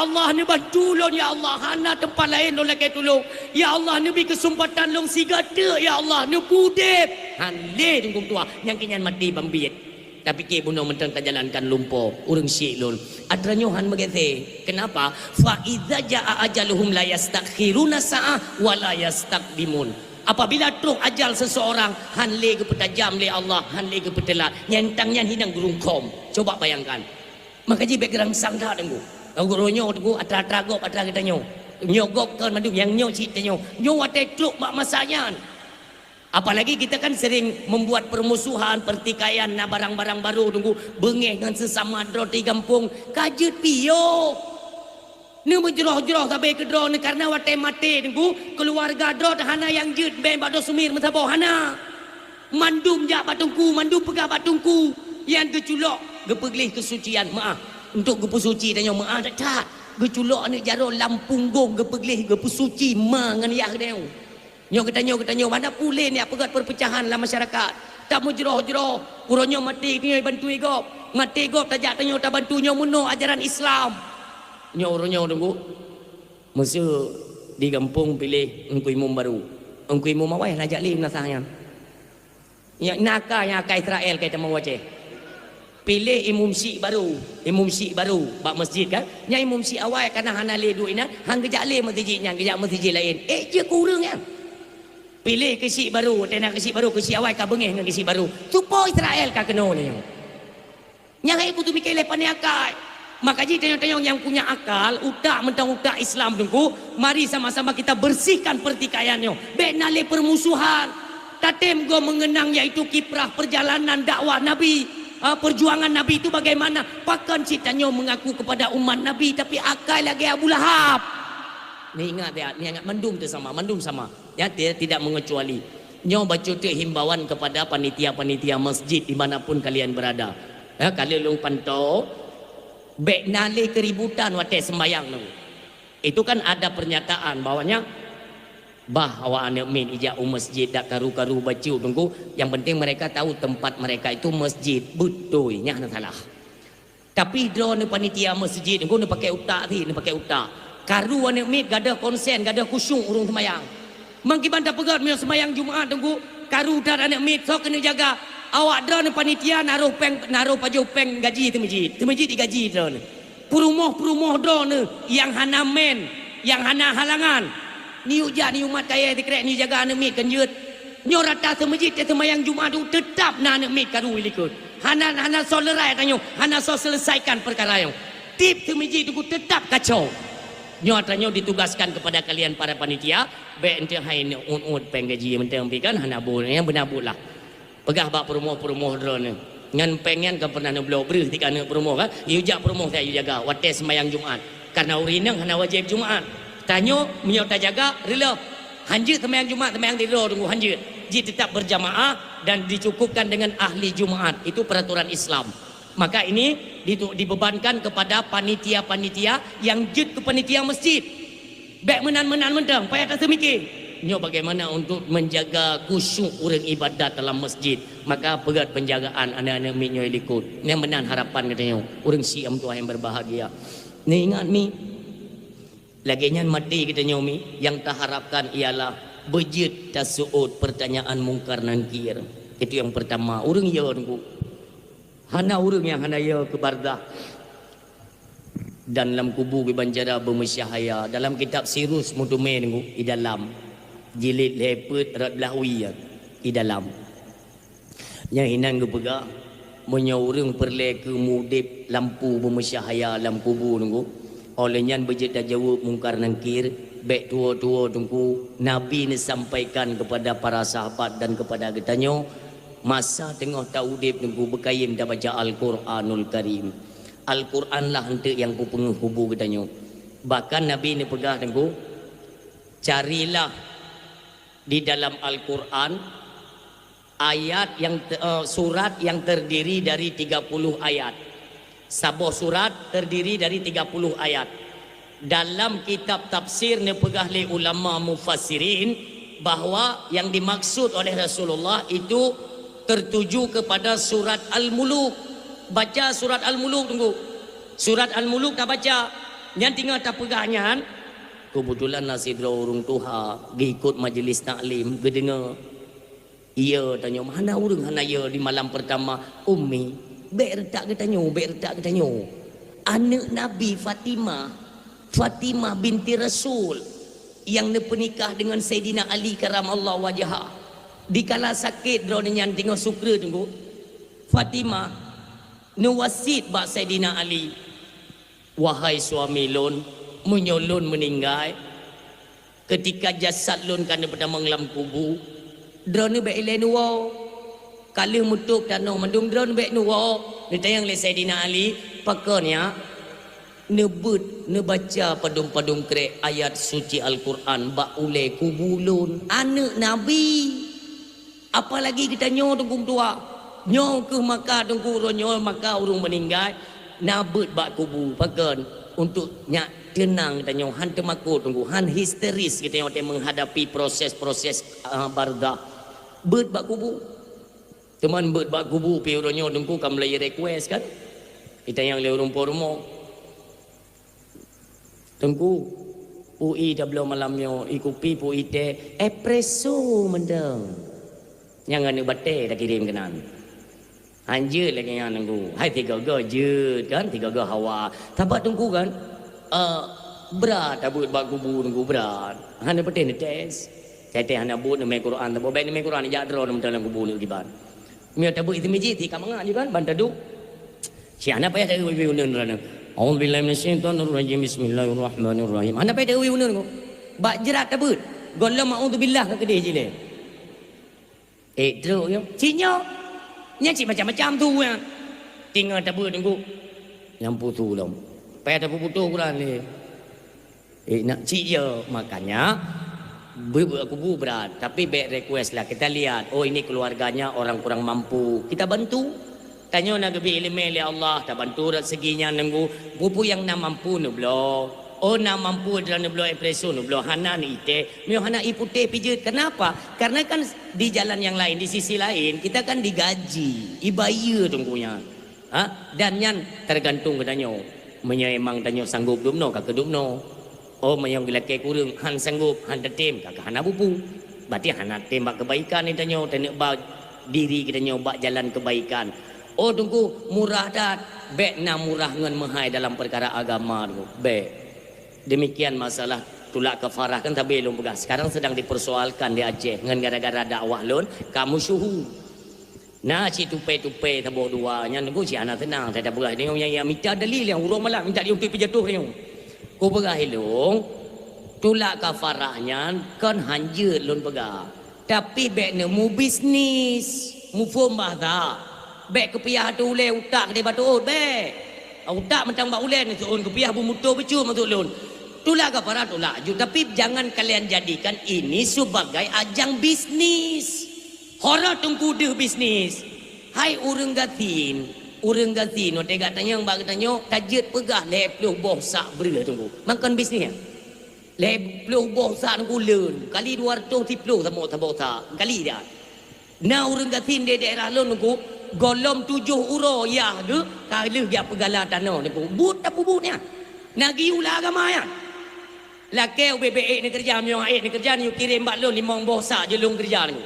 Allah ni bantu lon ya Allah hana tempat lain lon lagi tolong ya Allah ni beri kesempatan long sigata ya Allah ni pudep hande nunggu dua yang kinyan mati bambit tapi ke bunuh mentang tak jalankan lumpur urang syik lon adranyo han magete kenapa fa idza jaa ajaluhum la yastakhiruna sa'ah wa la yastaqdimun apabila truk ajal seseorang han le ke petajam le Allah han le ke petelat nyentangnya hinang gerungkom coba bayangkan maka ji background sangda tenggu guronyo tenggu atra gop atra kita nyo nyogop kan mandu yang nyo cita nyo wate truk mak masanya apalagi kita kan sering membuat permusuhan pertikaian na barang-barang baru tunggu bengeh dengan sesama dro di kampung kajet pio ni menjeroh-jeroh sampai ke dro ni karena wate mate tunggu keluarga dro hana yang jut ben bado sumir mentabo hana mandum jak batungku mandum pegah batungku yang keculok gepeglih kesucian maaf untuk gepu suci tanya maaf tak geculok ni jaro lampung gong gepeglih gepu suci ma ngan yah deu nyo kita nyo mana pulih ni apa perpecahan dalam masyarakat tak mau jeroh uronyo mati ni bantu igop mati igop tajak tanyo tak bantu nyo muno ajaran Islam nyo uronyo tunggu mesti di kampung pilih engku imam baru engku imam awai najak lim nasahnya yang naka Israel kita mau wace pilih imam syik baru bak masjid kan nya imam syik awai karena hana le duina hang gejak le masjidnya gejak masjid lain je kurang kan pilih ke syik baru tena ke syik baru ke syik awal ka bengeh dengan ke syik baru supo Israel ka kena ni yang ai butuh mikir lepan ni akal maka ji tanya-tanya yang punya akal utak mentang utak Islam tunggu mari sama-sama kita bersihkan pertikaiannya benale permusuhan tatem go mengenang yaitu kiprah perjalanan dakwah Nabi perjuangan Nabi itu bagaimana pakan citanya mengaku kepada umat Nabi tapi akal lagi Abu Lahab ni ingat mandum sama ya tidak mengecuali nyo baca tu himbauan kepada panitia-panitia masjid dimanapun kalian berada ya kalian long pantau bek nale keributan wate sembayang tu itu kan ada pernyataan bahwanya bahawa anak min ijak masjid dak karu-karu baca tunggu yang penting mereka tahu tempat mereka itu masjid betul nya salah tapi drone panitia masjid tunggu ni pakai utak karu anak mit gada konsen gada khusyuk urung sembayang mangkiban tak pegat mio sembayang Jumaat tunggu karu dan anak mit so kena jaga awak drone panitia naruh paju peng gaji tu masjid digaji drone perumoh drone yang hana men yang hana halangan ni ujar ni umat kaya dikrek ni jaga anak mit kan yut nyo rata semajid sembayang Jumaat tu tetap na anak mit karu ikut hana solerai tanyo hana so selesaikan perkara yang tip semajid tu tetap kacau nyo ditugaskan kepada kalian para panitia be ente hai ne un peng gaji mentang pikan hana bol yang benabutlah pegah bak promoh drone ngan pengen kan pernah neblo brih tika ne promoh kan iu jak promoh saya jaga wate sembahyang Jumaat karena urinang hana wajib Jumaat tanyo menyo ta jaga rela hanjut sembahyang Jumaat sembahyang tidur tunggu hanjut ji tetap berjamaah dan dicukupkan dengan ahli Jumaat itu peraturan Islam maka ini dibebankan kepada panitia-panitia yang jut ke panitia masjid baik menan mentang payah tak semikir nyo bagaimana untuk menjaga khusyuk orang ibadat dalam masjid maka pegat penjagaan anak-anak mi nyo ikut yang menan harapan katanya orang siam tu yang berbahagia ni ingat mi lagi nyan mati kita nyo mi yang tak harapkan ialah bejit tasuut pertanyaan mungkar nangkir itu yang pertama orang ya tunggu hana urang yang hana ya ke bardah dan dalam kubu Banjara bermasyahaya dalam kitab Sirus Mutume tengok di dalam jilid lepet rat belahwi di dalam yang hinan ke pegak menyaurang perle ke mudip lampu bermasyahaya dalam kubu tengok olehnya berjet dah jawab mungkar nangkir baik tua-tua tengok Nabi ni sampaikan kepada para sahabat dan kepada kitanya masa tengah taudib nunggu berkayim dah baca Al-Quranul Karim Al-Quran lah hente yang penghubung katanya. Bahkan Nabi ni pegah tengku, carilah di dalam Al-Quran ayat yang surat yang terdiri dari 30 ayat. Sebuah surat terdiri dari 30 ayat. Dalam kitab tafsir ni pegah li ulama mufassirin bahawa yang dimaksud oleh Rasulullah itu tertuju kepada surat Al-Muluk. Baca surat Al-Muluk tunggu. Surat Al-Muluk tak baca. Yang tinggal tak pegahnya. Kebetulan nasi dra urung tuha gi ikut majlis taklim, ge dengar. Ia tanya mana urang hana ia di malam pertama, Ummi, bek retak ke tanya. Anak Nabi Fatimah binti Rasul yang pernikah dengan Sayyidina Ali karamallahu wajhah. Dikala sakit dra nyan tengok sukra tunggu. Fatimah nuwasit bak Sayyidina Ali, wahai suami lun, menyolun meninggal ketika jasad lun kana pertama ngelam kubu drone be ile nuwo kalih mutuk tanah mendung drone be nuwo ni tayang le Sayyidina Ali pakonya nebut nebaca padung-padung krek ayat suci Al-Quran bak ule kubu lun anak Nabi. Apalagi kita nyo tunggung tua nyo ke Makkah tunggu nyo Makkah urung meninggal nabut bak kubu pakan untuk nyak tenang kita nyo han temakut tunggu han histeris kita nyo menghadapi proses-proses bardah bet bak kubu teman bet bak kubu pi urang nyo tunggu kam lay request kan kita yang le urung pormo tunggu UI dah belum malamnya ikupi pu ite espresso mendeng yang ngane bate dah kirim kenan. Anjir lagi yang nunggu. Hai 3 go jut kan 3 go hawa. Tabat tunggu kan. Berat abut bak kubu nunggu berat. Hana peten tes. Tete hana but nang Quran tak baik nang Quran jak dro nang dalam kubu ni giban. Mi tabut itu miji ti kamang je kan ban tadu. Si ana payah tak wi unen rana. Auzubillahi minasyaitonir rajim. Bismillahirrahmanirrahim. Ana payah wi unen ko. Bak jerat tabut. Golong auzubillah ke kedih jile. Dro yo. Cinyo nya cik macam-macam tu ya. Tinggal tabut tunggu. Yang putu lom. Payah tak putu Quran ni. Nak cik je makanya kubu berat. Tapi baik request lah kita lihat. Oh ini keluarganya orang kurang mampu. Kita bantu. Tanya nak gebi ilmu oleh Allah tak bantu rat seginya nunggu. Bupu yang nak mampu nu blo. Oh nak mampu dalam neblo espresso neblo hana ni ite mio hana ipute pijet. Kenapa? Karena kan di jalan yang lain di sisi lain kita kan digaji ibaya tunggunya. Dan yang tergantung katanya menyemang tanya sanggup dumno kakak dumno. Oh menyang laki kurang han sanggup han tetem kakak hana bupu. Berarti hana tembak kebaikan ni tanya tenek bak diri kita nyobak jalan kebaikan. Oh tunggu murah dah bek na murah ngan mahai dalam perkara agama tu bek. Demikian masalah tulak kafarah kan tak belum pegang. Sekarang sedang dipersoalkan di Aceh dengan gara-gara dakwah lon kamu suhu. Nah si tupe-tupe tabo dua nya nunggu si anak tenang tak ada berah dia yang minta dalil yang urang malam minta dia untuk pijatuh dia. Ko berah hilung tulak kafarahnya kan hanjut lon pegang. Tapi bek nemu bisnis mu faham bah bek kepiah tu le utak dia batu bek. Utak macam bak ulen tu on kepiah bu motor becu masuk lon. Itulah kafarat ulaju. Tapi jangan kalian jadikan ini sebagai ajang bisnis. Hora tunggu deh bisnis. Hai urang gatin. Nanti katanya yang bagi tanya tajet pegah lepluh boh sak ber tunggu. Makan bisnisnya. Lepluh boh sak tunggu leun. Kali 230 sama tak. Kali dah. Nah urang gatin di daerah lon tunggu. Golom 7 euro ya ke. Kali dia pegala tanah tunggu. But apa butnya? Nagi ulah agama ya. Laki UBBE ni kerja miong ni kerja ni kirim bak lon limong bosa je lung kerja ni.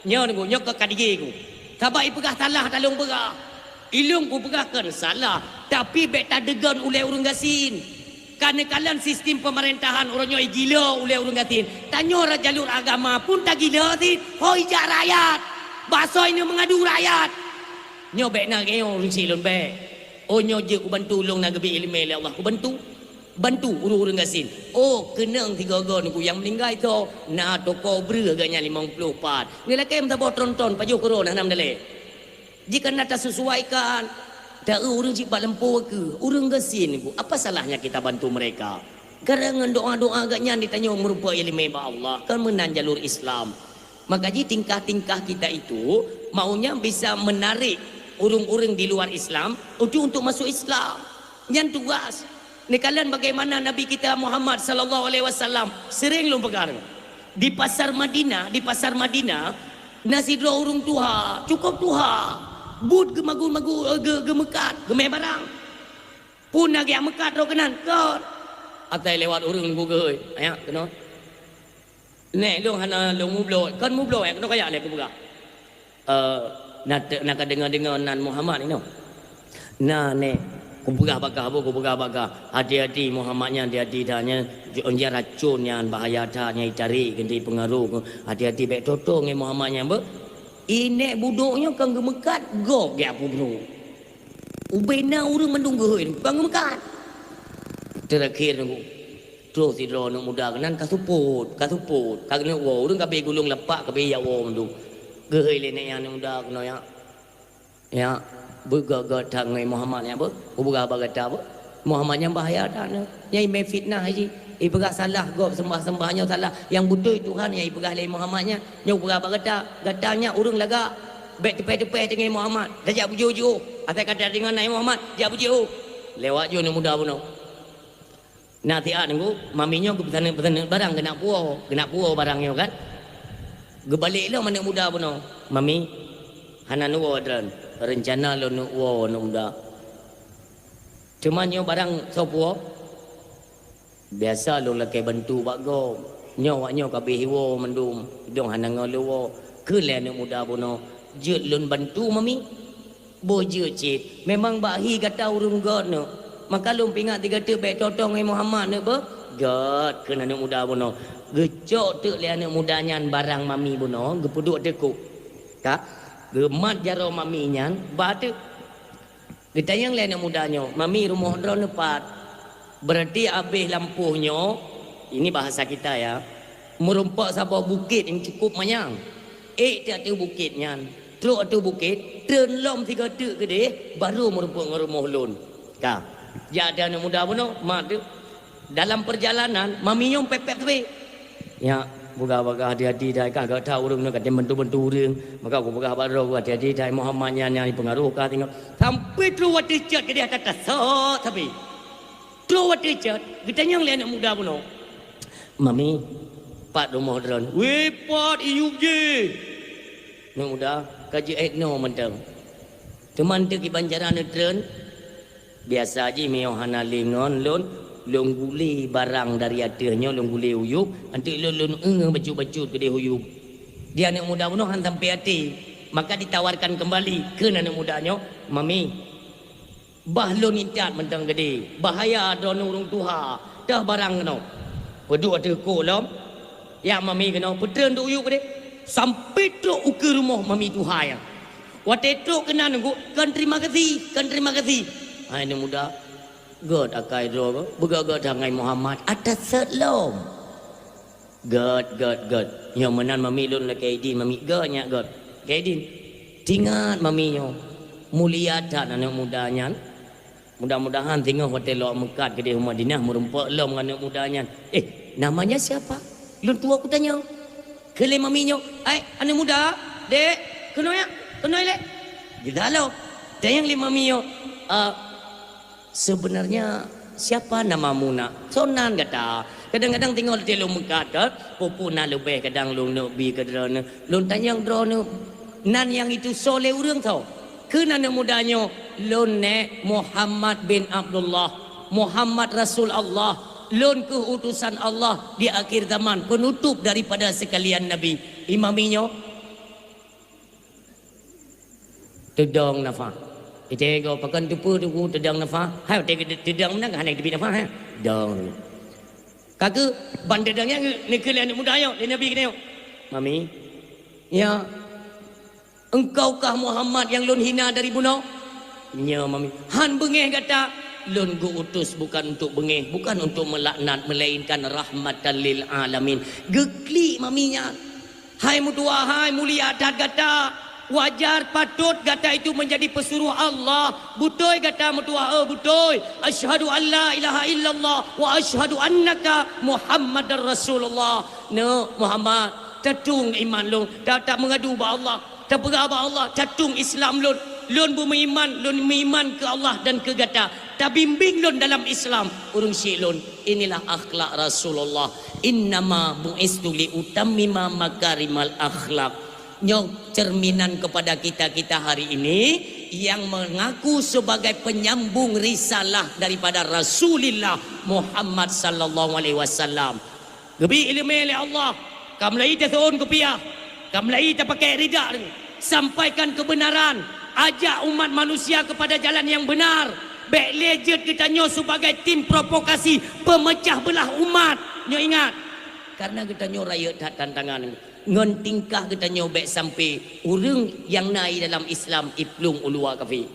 Nyo ke kadige ku. Tabai pegah salah talung pegah. Ilung ku pegahkan salah tapi bek tak degan oleh urang gasin. Karena kalian sistem pemerintahan orangnya gila oleh urang gasin. Tanya jalur agama pun tak gila ti. Hoi jak rakyat. Bahasa ini mengadu rakyat. Nyo bek nak ngeo urang silon bek. Oh nyo je ku bantu long nak gebi ilmu Allah ku bantu urang gasin. Oh kenang 3 gon ku yang meninggal tu na toko ber agaknya 54. Ni laki minta bawa tronton pajuh corona nam dale. Jika nak sesuaikan Tak orang cipat lempu ke? Orang gesin ku. Apa salahnya kita bantu mereka? Kerana doa-doa agaknya ditanya merupa ilmu Allah. Kan menang jalur Islam. Makanya tingkah-tingkah kita itu maunya bisa menarik orang-orang di luar Islam untuk masuk Islam. Yang tugas. Ni kalian bagaimana Nabi kita Muhammad sallallahu alaihi wasallam sering lu pegang. Di pasar Madinah, nasi dua orang tuha, cukup tuha. But gemagu-magu gemekat, gemeh barang. Pun nak yang mekat ro kenan. Kot. Atai lewat orang Google. Ya, kena. Nek lu hana lu mublo, kan mublo kena kaya le ku buka. Nak dengar nan Muhammad ni no. Nah nek ku buka bakah. Hati-hati Muhammadnya hati-hati dahnya onja racun yang bahaya dahnya cari ganti pengaruh. Hati-hati baik totong Muhammadnya ber. Ini buduknya kan gemekat gok ya aku bro. Ubena orang menunggu kan gemekat. Terakhir nunggu. Terus si drone muda kenan kasuput. Kagak wo orang kabe gulung lepak kabe ya wo mendu. Gehoi le yang muda kena ya. Ya, bergagat tangai Muhammadnya ber. Ubuga bagata ber. Muhammadnya bahaya dah. Nyai me fitnah haji. Ibarat salah gop sembah-sembahnya salah. Yang betul Tuhan yang ibarat lain Muhammadnya. Nyau berapa gatanya urung laga. Baik tepai-tepai dengan Muhammad. Dajak buju-buju. Atas kata dengan Nabi Muhammad. Dajak buju. Lewat je ni muda pun. Nak tiap nunggu. Maminya ke pesan barang. Kena puau barangnya kan. Gebalik lah mana muda pun. Mami. Hana nuwa adran. Rencana lo nuwa muda. Cuma nyo barang sopuo. Biasa lu laki bantu bago. Nyo kabeh hiwo mendum. Dong hanang lo ke le muda bono. Je lun bantu mami. Bo je cit. Memang bahi kata urung god no. Maka lu pingat tiga tu baik totong Muhammad ne be. God ke anak muda bono. Gecok tu le anak mudanya barang mami bono. Gepuduk tekuk. Tak. Gemat jaro mami nyan. Batu. Ditayang le anak mudanya. Mami rumah drone nepat. Berarti habis lampuhnya, ini bahasa kita ya, merompak sebuah bukit yang cukup banyak. Tak tahu bukitnya. Terus tu bukit, terlom 3 tuk ke dia, baru merompak rumah lun. Kah? Ya ada anak muda pun, mak tu. Dalam perjalanan, maminya pepek tepi. Ya, buka hati-hati dah. Kagak tahu orang nak kata bentu-bentu orang. Maka aku buka baru hati-hati dah. Muhammadnya yang pengaruh kah tengok. Sampai tu waktu cat ke dia kata so tapi. Terus waktu cat, kita yang lihat anak muda pun. Mami, pat rumah drone. Weh, pat iup je. Anak muda, kaji etno mentang. Teman tu ki banjaran drone. Biasa je meo hana lingon lon guli barang dari atasnya lon guli uyup. Antik lon baju-baju ke dia uyup. Dia anak muda pun hantam sampai hati. Maka ditawarkan kembali ke anak mudanya, Mami. Bahlon intat mentang gede. Bahaya drone urung tuha. Dah barang kena. Peduk ada kolom. Ya mami kena. Pedern tu uyuk gede. Sampai tu ukur rumah mami tuha yang. Waktu tu kena nunggu. Kan terima kasih. Ini muda. God akai drone. Begagak dengan Muhammad. Atas setlom. God. Yang menan mami lun lah kaidin. Mami godnya God. Kaidin. Tingat maminya. Mulia tak anak mudanya. Mudah-mudahan tengok hotel Lok Mekat ke dia Madinah merumpak lom dengan anak mudanya. Namanya siapa? Lun tua aku tanya. Kelih maminya. Anak muda. Dek. Kena lek. Kita lo. Dan yang lima maminya. Sebenarnya siapa namamu nak? Sonan kata. Kadang-kadang tengok hotel Lok Mekat ke. Pupu nak lebih kadang lun nak bi ke drone. Lun tanya drone. Nan yang itu soleh urang tau. Kenapa mudanya lon Muhammad bin Abdullah, Muhammad Rasul Allah, lon keutusan Allah di akhir zaman, penutup daripada sekalian nabi. Imaminya tedang nafah. Itu go pakan tupu tedang nafah. Hai tedang mana kan nabi nafah ha. Dang. Kaki bandedangnya ni kalian mudanya ni nabi kena. Mami. Ya. Engkaukah Muhammad yang lun hina dari bunuh? Ya mami. Han bengeh kata, lun gu utus bukan untuk bengeh, bukan untuk melaknat, melainkan rahmatan lil alamin. Gekli maminya. Hai mutua, hai mulia adat kata, Wajar patut kata itu menjadi pesuruh Allah. Betul kata mertua, betul. Asyhadu an la ilaha illallah wa asyhadu annaka Muhammadar Rasulullah. No, Muhammad, tatung iman lu. Tak mengadu ba Allah. Tak beraba Allah, tatung Islam lu. Lun beriman ke Allah dan ke gata. Tak bimbing lun dalam Islam. Urung syik lun. Inilah akhlak Rasulullah. Innama bu'istu li utammima makarimal akhlak. Nyok cerminan kepada kita hari ini yang mengaku sebagai penyambung risalah daripada Rasulullah Muhammad sallallahu alaihi wasallam. Gebi ilmu oleh Allah. Kam lai ta tuun kopiah. Kam lai ta pakai rida. Sampaikan kebenaran, ajak umat manusia kepada jalan yang benar. Baik legit kita nyo sebagai tim provokasi pemecah belah umat. Nyo ingat. Karena kita nyo raya tantangan ngon tingkah kita nyobek sampai orang yang naik dalam Islam iplung ulua kafe.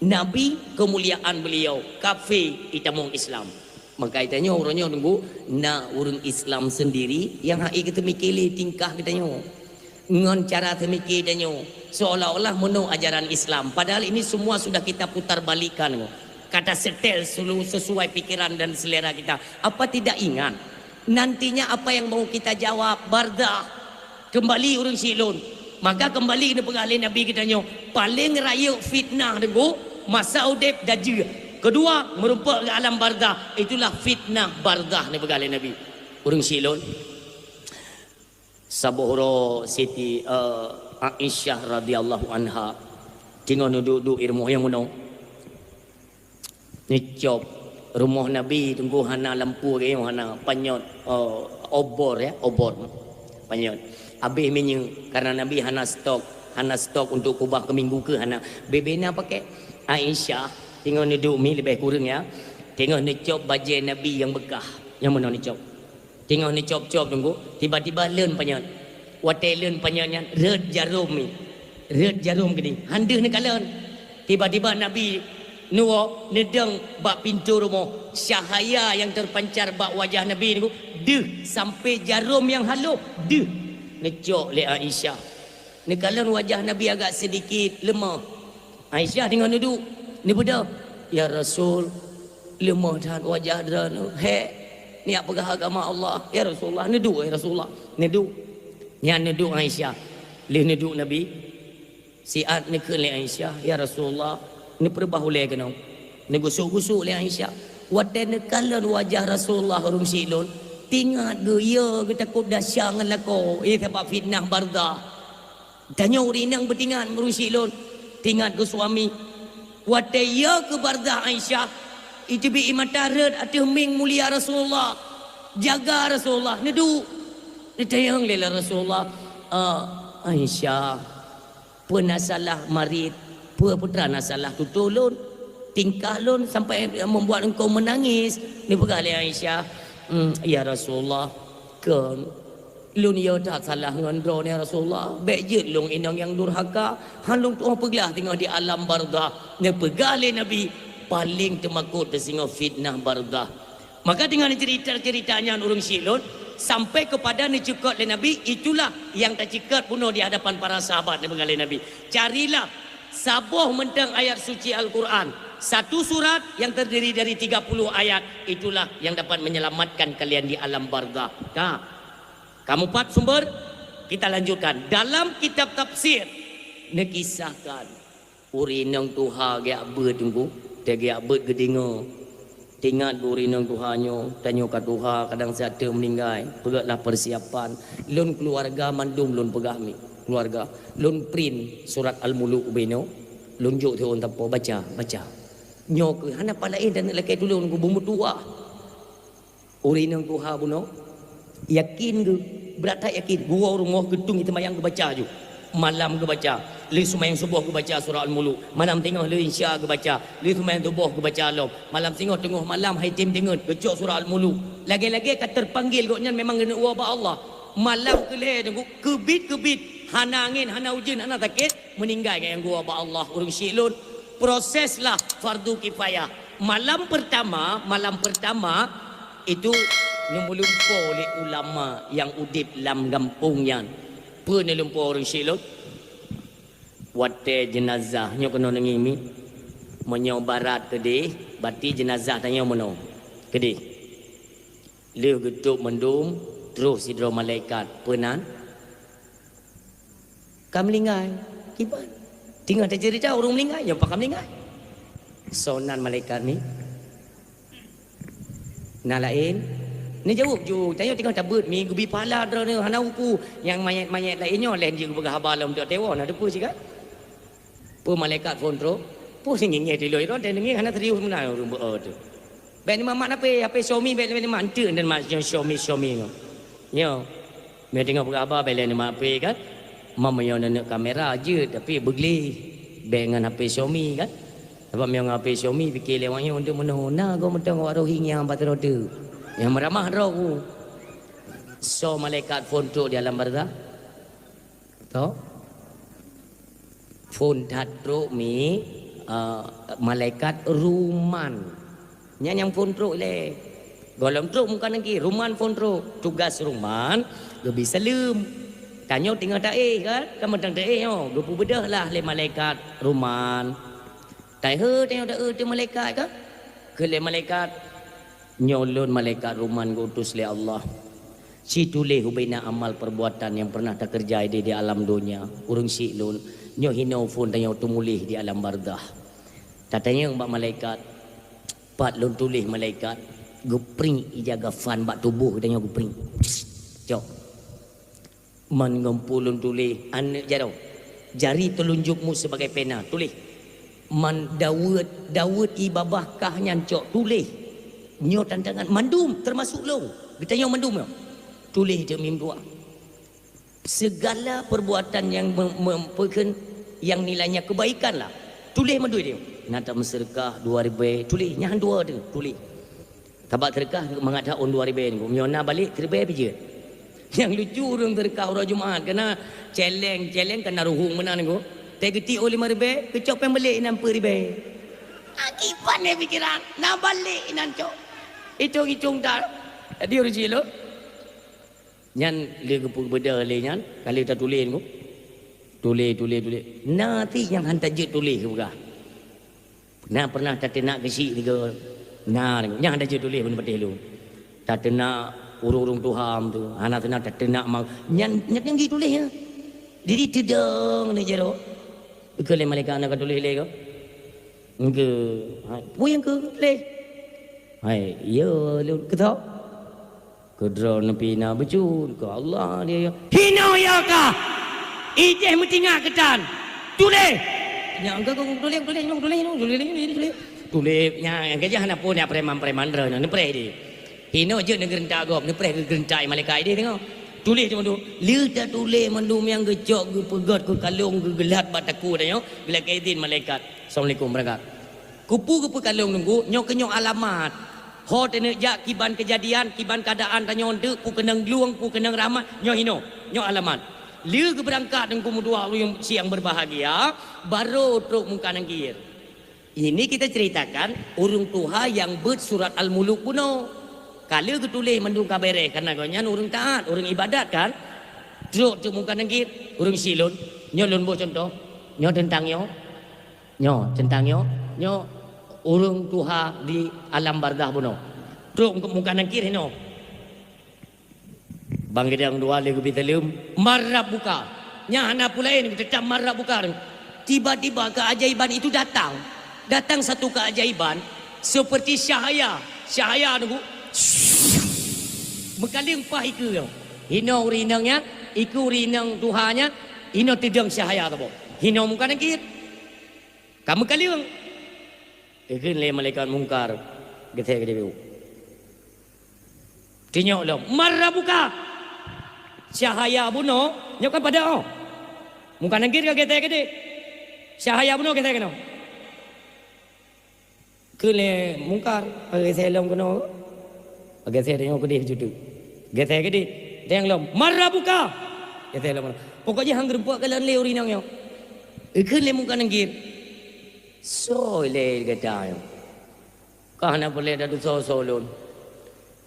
Nabi kemuliaan beliau kafe itamung Islam. Maka itanya orangnya nunggu na orang Islam sendiri yang hai kita mikir tingkah kita nyo. Ngon cara temikir kita nyo seolah-olah menu ajaran Islam. Padahal ini semua sudah kita putar balikan. Kata setel sesuai pikiran dan selera kita. Apa tidak ingat? Nantinya apa yang mau kita jawab? Bardah. Kembali orang silun. Maka kembali ke pengalih Nabi kita nyo. Paling raya fitnah dengu masa udip daji. Kedua merupakan ke alam barzah. Itulah fitnah barzah ni pengalih Nabi. Orang silun. Sabuhro Siti Aisyah radhiyallahu anha. Tengok duduk ilmu yang mana. Ni cop rumah Nabi tunggu hana lampu ke hana panyot obor ya, obor. Panyot. Habis minyak karena Nabi hana stok untuk kubah ke minggu ke hana bebena pakai Aisyah tengok ni duk mi lebih kurang ya tengok ni cop baju Nabi yang bekah yang mana ni cop tengok ni cop tunggu tiba-tiba len panyat wate len panyatnya red jarum gini handeh ni kalen tiba-tiba Nabi nuo nedeng bak pintu rumah cahaya yang terpancar bak wajah Nabi ni deh sampai jarum yang halus deh ngecok le Aisyah. Ni kalau wajah Nabi agak sedikit lemah. Aisyah tengok duduk. Ni budak. Ya Rasul, lemah dah wajah dia tu. Ni apa agama Allah? Ya Rasulullah, neduk ya Rasulullah. Neduk. Yang neduk Aisyah. Le neduk Nabi. Siat ni ke le Aisyah, ya Rasulullah. Ni perbah oleh kena. Ni gusuk-gusuk le Aisyah. Waten kalau wajah Rasulullah orang silun. Tingat ke ya kita takut dahsyat dengan lako sebab fitnah barzah. Tanya orang yang bertingat merusi lon. Tingat ke suami. Wate ya ke barzah Aisyah. Itu bi imatarat atau ming mulia Rasulullah. Jaga Rasulullah. Nedu. Ditayang lela Rasulullah. Aisyah. Pernah salah marid. Putra nasalah tu tolong. Tingkah lon sampai membuat engkau menangis. Ni berkali Aisyah. Ya Rasulullah kan lun ya tak salah ngandro ni Rasulullah bejit lung inang yang durhaka halung tu peglah tengok di alam barzah ne pegale Nabi paling temakut singo fitnah barzah. Maka dengan cerita-ceritanya urang silun sampai kepada ni cekot le Nabi itulah yang tak cekat bunuh di hadapan para sahabat ni pegale Nabi. Carilah sabuh mentang ayat suci Al-Quran. Satu surat yang terdiri dari 30 ayat. Itulah yang dapat menyelamatkan kalian di alam barzah. Nah, kamu 4 sumber. Kita lanjutkan. Dalam kitab tafsir. Nekisahkan. Urinang Tuhan gak bertunggu. Dia gak bergedinga. Tingat urinang Tuhannya. Tanya ke Tuhan. Kadang satu meninggal. Pegaklah persiapan. Lun keluarga mandum lun pegah mi. Keluarga. Lun print surat Al-Muluk beno. Lunjuk tu orang tanpa baca. Nyok hana palain dan laki dulu nunggu bumbu tua. Urinang Tuhan buno. Yakin ke? Berat tak yakin? Gua rumah gedung itu mayang ke baca je. Malam ke baca. Li sumayang subuh ke baca surah Al-Muluk. Malam tengok li insya ke baca. Li sumayang subuh ke baca alam. Malam tengok malam hai tim tengok kecok surah Al-Muluk. Lagi-lagi kat terpanggil koknya memang kena uaba Allah. Malam ke le tengok kebit. Hana angin, hana hujan, hana sakit. Meninggal yang gua uaba Allah. Urung syilun. Proseslah fardu kifayah. Malam pertama itu lumpo oleh ulama yang udip dalam kampungnya. Pernah lumpo orang silot. wate jenazah nyo kena ngimi menyo barat kedih bati jenazah tanya mono kedih leh getuk mendum terus sidro malaikat penan kam lingai kiban tinggal tercerita urung lingai yo pakam lingai sonan malaikat ni nalain ni jawab ju tayo tinggal tabut mi gubi pala dro ni hana uku yang mayat-mayat lainnya lain je berhabar dalam tu tewa na depu sikat pu malaikat kontrol pu sing ngenge di loi ro dan ngenge hana terius mena urung bo tu ben ni mamak apa suami ben ni mak ente dan mak suami no yo me tengok berhabar ben ni mak pe kan mama yo nak kamera je tapi begli ben dengan HP suami kan sebab yang HP suami fikir lewatnya untuk menona go mentang waro hingga batero tu yang meramah roh so malaikat fonto di alam barzah to fon tatro mi malaikat ruman yang fonto le golong truk muka nangki ruman fonto tugas ruman go bisa lem tanyo tinggal tae kan kamu tang tae yo go pu bedah lah le malaikat ruman tai he tanyo da malaikat kan ke le malaikat nyolon malaikat ruman utus oleh Allah si tulis hubina amal perbuatan yang pernah terkerja di alam dunia urung si lon nyo hino fon tanya tumulih di alam barzah tatanya mbak malaikat pat lon tulis malaikat gupring ijaga fan bak tubuh tanya gupring cok man ngumpulun tulis anak jaro jari telunjukmu sebagai pena tulis man Dawud ibabahkah nyancok tulis nyo tantangan mandum termasuk lo ditanya mandum yo tulis dia mim doa segala perbuatan yang mempunyai yang nilainya kebaikan lah tulis mandui dia nak menserkah 2000 tulis nyahan dua tu tulis tabak terkah mengadah on 2000 ni nyona balik 3000 je yang lucu orang terkah orang Jumaat kena challenge kena ruhung mana ni go tegeti oleh 5000 kecok pen balik 60000 akibat ni pikiran nak balik nan cok hitung dah dia rezeki lo nyan le gepuk beda le nyan kali tak tulis ko tulis nanti yang hantar je tulis ke bukan nah pernah tak nak kesi tiga nah yang hantar je tulis pun betul lu tak nak urung Tuhan tu anak tak nak mau nyan yang gitu tulis ya diri tedang ni jero ke le malaikat nak tulis le ko ke yang ke le hai ya lu ketau kedra nepi na becun ke Allah dia hino ya ka ijeh mutinga ketan tulis yang ke tulis nya ke jangan apa ni preman dra ni pre di hino je negeri tak gop ni pre gerentai malaikat dia tengok tulis cuma tu liu tak tulis mandum yang gejok ge pegat ke kalung ge gelat bataku dah yo bila kaidin malaikat assalamualaikum berangkat kupu ke kalung nunggu nyok alamat ho tene jak kiban kejadian kiban keadaan tanya onde ku kenang luang ku kenang ramah nyo hino nyo alamat liu ke berangkat nunggu mudua yang siang berbahagia baru truk muka nangkir ini kita ceritakan urung tuha yang bet surat al-muluk kuno kalau ketulis mendung kabere karena gonyan urung taat urung ibadat kan truk muka nangkir urung silun nyo lun bo contoh nyo tentang nyo urung tuha di alam barzah buno truk muka nangkir hino bang gedang dua lagi bitalum marab buka nyana pulain tetap marab buka tiba-tiba keajaiban itu datang satu keajaiban seperti cahaya nunggu mekaling pah iku yo hino urinangnya iku urinang tuhanya hino tidang cahaya tu hino muka nangkir kamu kaliung ikin le malaikat mungkar gethe gede bu tinyok lo marah buka cahaya buno nyokan pada oh muka nangkir ke gethe gede cahaya buno gethe keno kele mungkar gethe long keno gethe tengok gede judu gethe gede teng lo marah buka gethe lo pokoknya hang rempuk kalan le urinang yo ikin le muka nangkir so le gata yo kahana boleh dah so lon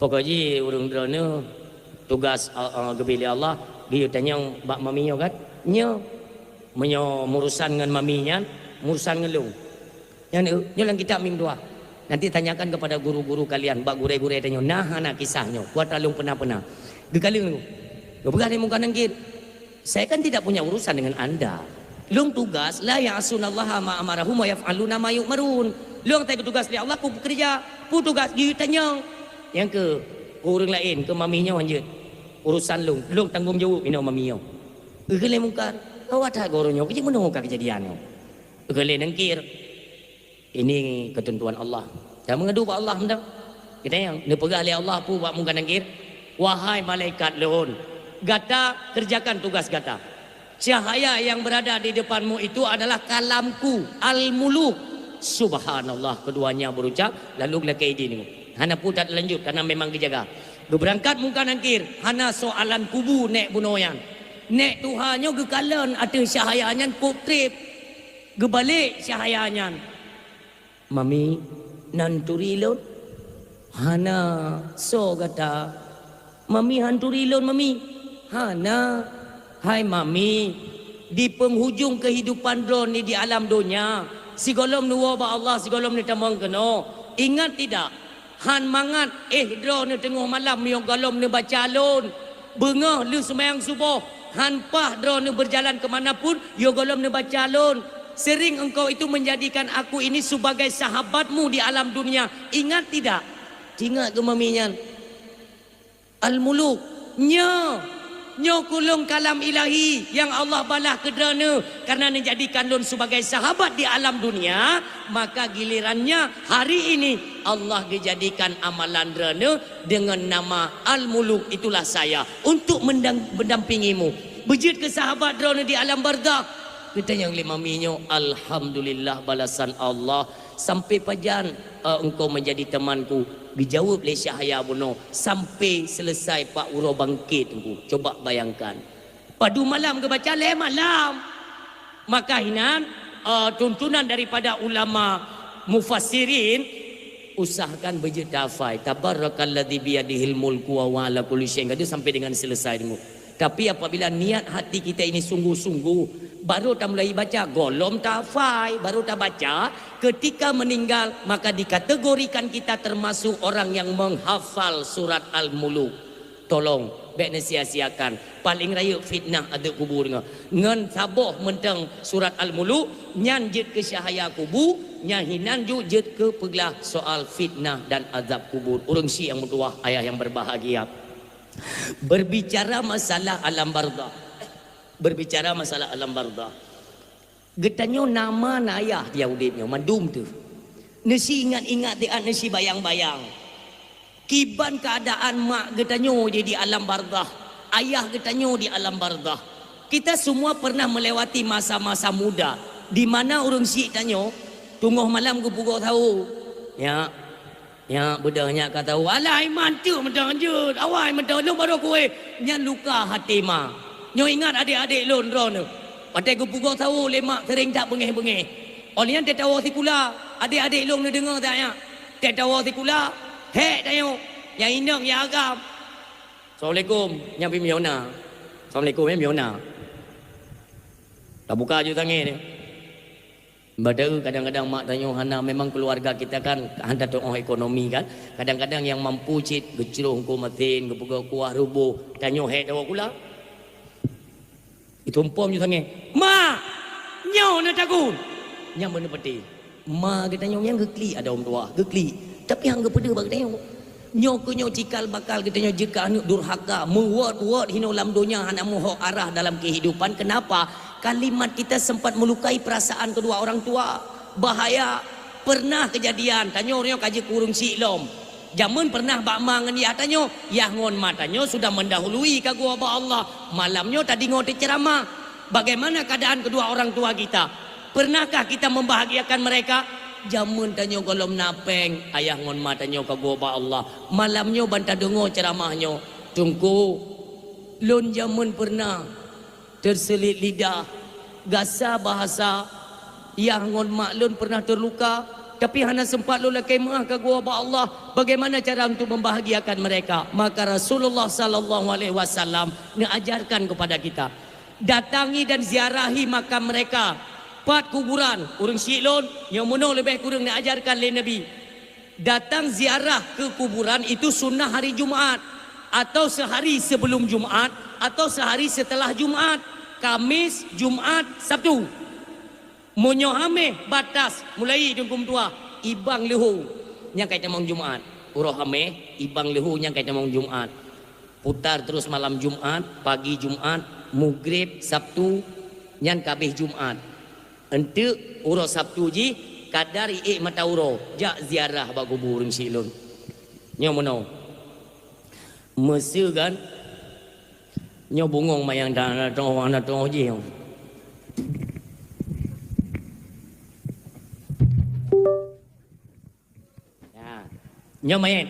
pokoknya urung drone tugas gebili Allah dia tanya bak mamiyo kan nyo menyo murusan dengan maminya, murusan dengan lu. Yang nyolang kita ming dua. Nanti tanyakan kepada guru-guru kalian, bak gure-gure tanya, nah anak kisahnya, kuat alung pernah. Gekali lu. Bukan di muka nengkir. Saya kan tidak punya urusan dengan Anda. Lung tugas la ya'sunallaha ma amarahum wa yaf'aluna ma yu'marun. Lung tak tugas li Allah ku bekerja, pu tugas you tanya. Yang ke orang lain ke maminya anjeut. Urusan lung tanggung jawab ino maminya. Gekali mungkar. Awak tak goronyo ke mana ka kejadiannya. Gekali nengkir. Ini ketentuan Allah. Dan mengadu pada Allah hendak. Kita yang nepegah li Allah pu buat mungkar nengkir. Wahai malaikat lun, gata kerjakan tugas gata. Cahaya yang berada di depanmu itu adalah kalamku al-muluk. Subhanallah, keduanya berucap lalu gelak idin. Hana putat lanjut karena memang dijaga. Berangkat muka nangkir, hana soalan kubu nek bunoyan. Nek Tuhannya gekalan ada cahayanya kotrip. Gebalik cahayanya. Mami nanturi lun. Hana so gata. Mami hanturi lon mami. Hana. Hai mami. Di penghujung kehidupan drone ni di alam dunia. Si golom nuwa ba Allah, si golom ni tamang kena. Ingat tidak? Han mangat drone ni tengah malam yang golom ni baca lon. Bengah lu semayang subuh. Han pah drone ni berjalan ke manapun, yo golom ni baca lon. Sering engkau itu menjadikan aku ini sebagai sahabatmu di alam dunia. Ingat tidak? Ingat ke maminya? Al-muluk nyo kulung kalam ilahi yang Allah balah kederana karena menjadikan lun sebagai sahabat di alam dunia, maka gilirannya hari ini Allah dijadikan amalan derana dengan nama Al-Muluk, itulah saya untuk mendampingimu bejit ke sahabat derana di alam barzakh. Kita yang lima minyo, alhamdulillah balasan Allah sampai pajan engkau menjadi temanku. Dijawab oleh Syahaya Buno sampai selesai Pak Uro bangkit tu. Coba bayangkan. Padu malam ke baca le malam. Maka hinan tuntunan daripada ulama mufassirin usahakan berjetafai. Tabarakalladzi biyadihil mulku wa ala kulli syai'in qadir sampai dengan selesai tu. Tapi apabila niat hati kita ini sungguh-sungguh, baru tak mulai baca, golom tafai, baru tak baca, ketika meninggal, maka dikategorikan kita termasuk orang yang menghafal surat Al-Muluk. Tolong, baik sia-siakan. Paling raya fitnah ada kubur. Ngan saboh mentang surat Al-Muluk, nyan jet ke syahaya kubur, nyan hinan ju jet ke pegelah soal fitnah dan azab kubur. Urang si yang mutuah, ayah yang berbahagia. Berbicara masalah alam barzakh. Berbicara masalah alam barzakh. Getanyo nama ayah dia udipnya madum tu. Nasi ingat-ingat dia, nasi bayang-bayang. Kiban keadaan mak getanyo dia di alam barzakh. Ayah getanyo di alam barzakh. Kita semua pernah melewati masa-masa muda di mana urang si tanyo tunggu malam ku pukul tahu. Ya budahnya kata walai mantu mentang jut awai mentang lu baru kue nya luka hati ma nyo ingat adik-adik lon ron patai ku pukul tahu lemak sering tak bengeh-bengeh oleh yang tetawa sikula adik-adik lon dengar tak ya tetawa sikula he tayo yang indang ya agam. Assalamualaikum nya Miona. Assalamualaikum Miona. Tak buka je tangan ni. Badal kadang-kadang mak tanya hana memang keluarga kita kan handa tengah ekonomi kan kadang-kadang yang mampu cit gecroh ko matin gepuga kuah rubuh tanya he dawa kula itu umpam je sange ma nyo na takun nya mana peti ma kita nyo yang gekli ada om tua gekli tapi hang gepede bag tanya nyo ko nyo cikal bakal kita nyo jeka anu durhaka muwat hino lam dunia hana moho arah dalam kehidupan. Kenapa? Kalimat kita sempat melukai perasaan kedua orang tua. Bahaya. Pernah kejadian tanyo nyo kaji kurung si lom jamun pernah bak mangan ya tanyo yah ngon matanyo sudah mendahului ka gua ba Allah malamnyo tadi ngote ceramah. Bagaimana keadaan kedua orang tua kita? Pernahkah kita membahagiakan mereka? Jamun tanyo golom napeng ayah ngon matanyo ka gua ba Allah malamnyo banta dengo ceramahnya tungku lon jamun pernah terselit lidah gasa bahasa yang ngon maklun pernah terluka tapi hana sempat lu lakai maah ka gua ba Allah. Bagaimana cara untuk membahagiakan mereka? Maka Rasulullah sallallahu alaihi wasallam mengajarkan kepada kita datangi dan ziarahi makam mereka. 4 kuburan urang Silon yang mono lebih kurang diajarkan oleh Nabi. Datang ziarah ke kuburan itu sunnah hari Jumaat, atau sehari sebelum Jumaat, atau sehari setelah Jumaat. Kamis, Jumaat, Sabtu. Monyo hameh batas mulai jengkum tua ibang lehu yang kait mong Jumaat. Uroh hameh ibang lehu yang kait mong Jumaat. Putar terus malam Jumaat, pagi Jumaat, Maghrib Sabtu, nyan kabeh Jumaat. Ente uroh Sabtu ji kadari mata uroh jak ziarah ba kubur urang Silon. Nyo mono. Mesir kan nyo bungong mayang dah tong je. Ya. Nyo mayat.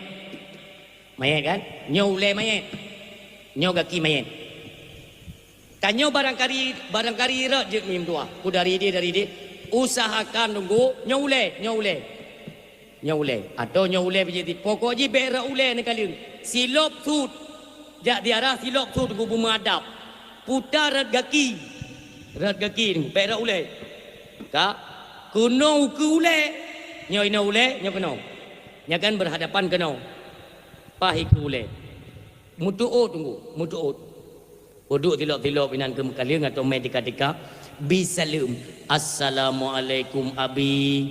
Mayat kan? Nyo ule mayat. Nyo gaki mayat. Kanyo barangkali rak je mim tua. Ku dari dia usahakan tunggu nyo ule. Atau nyo ule begitu. Pokok je berak ule ni kali. Silop tut. Jak diarah silop tut ku bumadap. Putar rat gaki ni berak ule. Ka kuno ku ule. Nyo ina ule, nyo keno. Nya kan berhadapan keno. Pahi ku ule. Mutuot tunggu, mutuot. Uduk tilok-tilok inan ke mekaling atau main tika-tika. Bisalam. Assalamualaikum abi.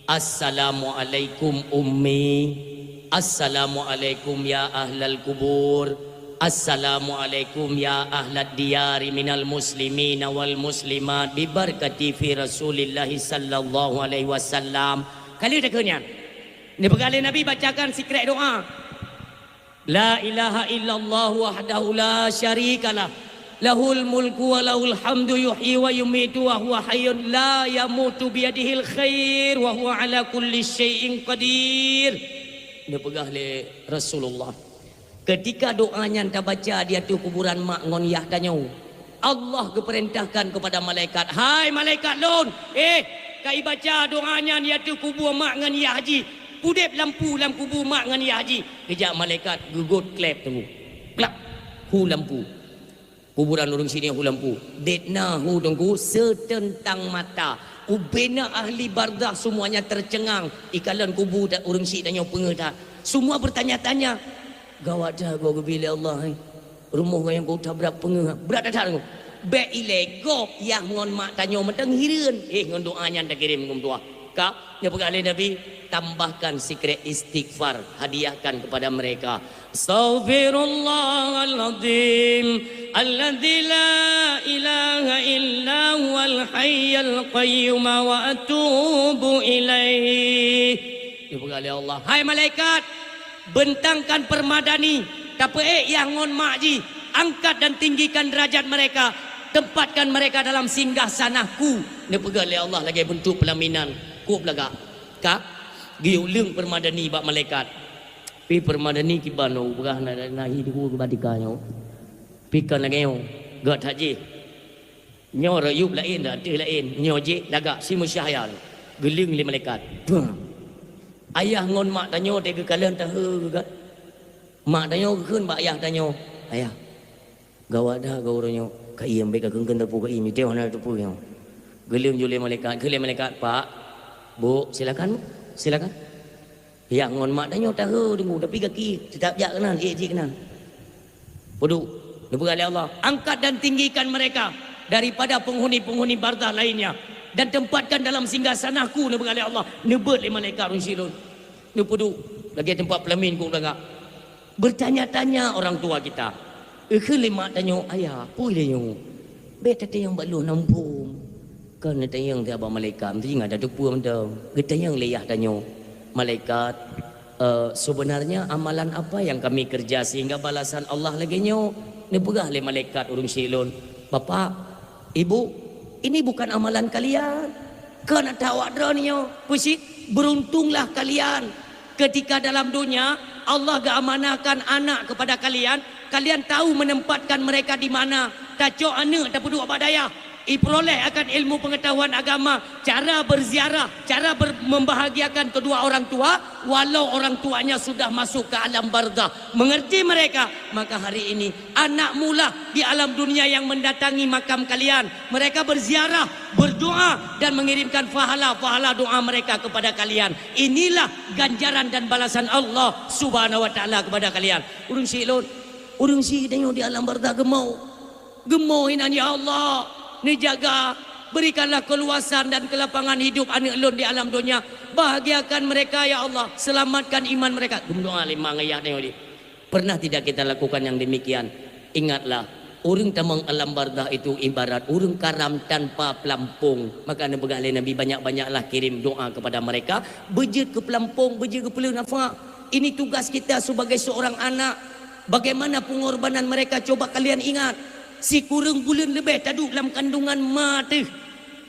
Assalamualaikum ummi. Assalamualaikum ya ahlal kubur. Assalamualaikum ya ahlad diyari minal muslimina wal muslimat. Bibarkati fi Rasulillah sallallahu alaihi wasallam. Kali dah kenyan. Ni pegawai Nabi bacakan secret doa. La ilaha illallah wahdahu la syarikalah. Lahul mulku wa lahul hamdu yuhyi wa yumitu wa huwa hayyun la yamutu biyadihil khair wa huwa ala kulli syai'in qadir. Dia pegah le Rasulullah. Ketika doanya anda baca dia tu kuburan mak ngon yah danyo. Allah keperintahkan kepada malaikat, hai malaikat lon, kai baca doanya dia tu kubur mak ngon yah haji. Pudep lampu dalam kubur mak ngan ya haji. Kejap malaikat gugut klep tunggu. Klap. Hu lampu. Kuburan urang sini hu lampu. Detna hu tunggu setentang mata. Ubena ahli bardah semuanya tercengang. Ikalan kubur dan urang sini dan yang pengeta. Semua bertanya-tanya. Gawat dah gua bila Allah. Rumah yang kau tabrak pengeh. Berat dah tunggu. Be ilego yang ngon mak tanya mentang hireun. Ngon doanya dah kirim ngum tua. Kak, dia pegang Nabi, tambahkan secret istighfar, hadiahkan kepada mereka. Astaghfirullahaladzim alladzi la ilaha illa huwal hayyul qayyum wa atubu ilaihi. Dia pegang Allah, hai malaikat, bentangkan permadani, tapi yang ngon makji, angkat dan tinggikan derajat mereka, tempatkan mereka dalam singgah sanahku. Dia pegang Allah lagi bentuk pelaminan. Ku belaga ka giu leung permadani bak malaikat pi permadani ki bano berah na hi ku badika nyo pi kan ngeo gat haji nyo rayub lain dah teh lain nyo je laga si musyahya geling le malaikat ayah ngon mak tanyo te ke kalian tah gat mak tanyo keun bak ayah tanyo ayah gawat dah gauronyo ka iem be ka keun terpu ka imi teh na terpu nyo geling jule malaikat pak. Bu, silakan. Yang ngon mak danyo tahu dengu tapi kaki tetap jak kenan, je kenan. Bodoh. Dibuka oleh Allah. Angkat dan tinggikan mereka daripada penghuni-penghuni bardah lainnya dan tempatkan dalam singgasanaku dibuka oleh Allah. Nebut le malaikat runsilun. Ne bodoh. Lagi tempat pelamin ku belaka. Bertanya-tanya orang tua kita. Ke lemak danyo ayah, pui le yo. Be tete yang balu nampung. Kan tayang dia abang malaikat mesti ingat ada pun dah. Getayang leyah tanyo. Malaikat sebenarnya amalan apa yang kami kerja sehingga balasan Allah lagi nyo. Ni pegah le malaikat urung silon. Bapak, Ibu, ini bukan amalan kalian. Kan ada awak dronyo. Puisi beruntunglah kalian ketika dalam dunia Allah amanahkan anak kepada kalian. Kalian tahu menempatkan mereka di mana. Tak cok anak tak peduli apa daya. Iperoleh akan ilmu pengetahuan agama, cara berziarah, cara membahagiakan kedua orang tua walau orang tuanya sudah masuk ke alam barzah. Mengerti mereka? Maka hari ini anak mula di alam dunia yang mendatangi makam kalian. Mereka berziarah, berdoa dan mengirimkan pahala doa mereka kepada kalian. Inilah ganjaran dan balasan Allah Subhanahu wa taala kepada kalian. Urang silon, urang si tengok di alam barzah gemau. Gemau inan ya Allah. Ni jaga, berikanlah keluasan dan kelapangan hidup anak lun di alam dunia. Bahagiakan mereka ya Allah, selamatkan iman mereka. Doa lima ayat tengok ni. Pernah tidak kita lakukan yang demikian? Ingatlah, orang tamang alam barzah itu ibarat orang karam tanpa pelampung. Maka Nabi banyak-banyaklah kirim doa kepada mereka. Beje ke pelampung, beje ke pelu nafak. Ini tugas kita sebagai seorang anak. Bagaimana pengorbanan mereka, coba kalian ingat. Si kurang bulan lebih taduk dalam kandungan mati.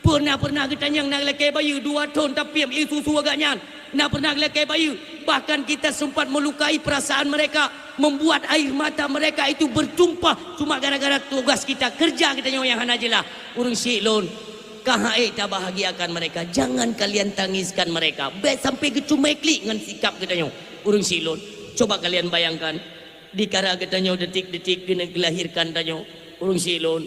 Pernah kita yang nak lekai bayi 2 tahun tapi itu susu agaknya. Nak pernah lekai bayi. Bahkan kita sempat melukai perasaan mereka. Membuat air mata mereka itu bertumpah. Cuma gara-gara tugas kita, kerja kita yang hana jelah. Urang silon. Kahai tak bahagiakan mereka. Jangan kalian tangiskan mereka. Baik sampai kecumeklik dengan sikap kita yang. Urang silon. Coba kalian bayangkan. Di kara kita yang detik-detik kena dilahirkan tanya. Urang silon.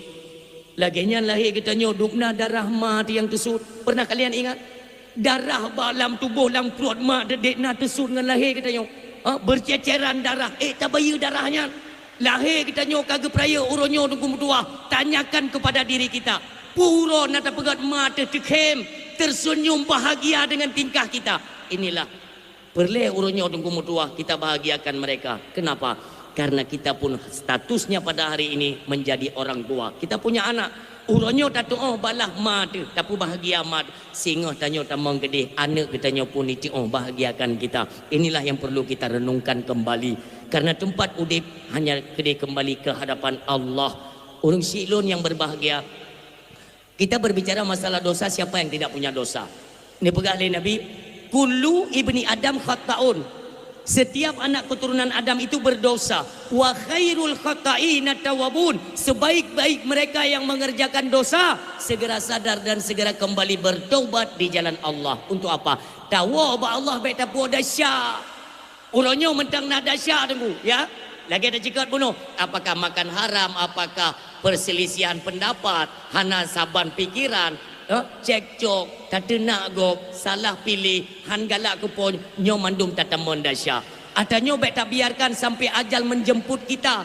Laginya lahir kita nyodukna darah mati yang tersud. Pernah kalian ingat? Darah dalam tubuh dalam perut mak dedekna tersud dengan lahir kita nyo. Berceceran darah. Tak bayar darahnya. Lahir kita nyo kagak peraya uronyo tunggu mutua. Tanyakan kepada diri kita. Puro nata pegat mata tekem. Tersenyum bahagia dengan tingkah kita. Inilah. Perle uronyo tunggu mutua. Kita bahagiakan mereka. Kenapa? Karena kita pun statusnya pada hari ini menjadi orang tua. Kita punya anak. Uronyo tak tahu balah mati. Tapi bahagia mati. Sehingga tanya tamang gede. Anak kita pun itu bahagiakan kita. Inilah yang perlu kita renungkan kembali. Karena tempat udip hanya gede kembali ke hadapan Allah. Orang silon yang berbahagia. Kita berbicara masalah dosa. Siapa yang tidak punya dosa? Ini pegang oleh Nabi. Kullu ibni Adam khata'un. Setiap anak keturunan Adam itu berdosa. Wa khairul khata'ina tawabun. Sebaik-baik mereka yang mengerjakan dosa segera sadar dan segera kembali bertaubat di jalan Allah. Untuk apa? Tawab Allah baik tapu dahsyat. Uronyo mentang nak dahsyat tunggu ya. Lagi ada cikat bunuh. Apakah makan haram, apakah perselisihan pendapat, hana saban pikiran, cekcok, tak nak gop, salah pilih, han galak kupon, nyo mandum tatamon dasya. Atau nyo baik tak biarkan sampai ajal menjemput kita.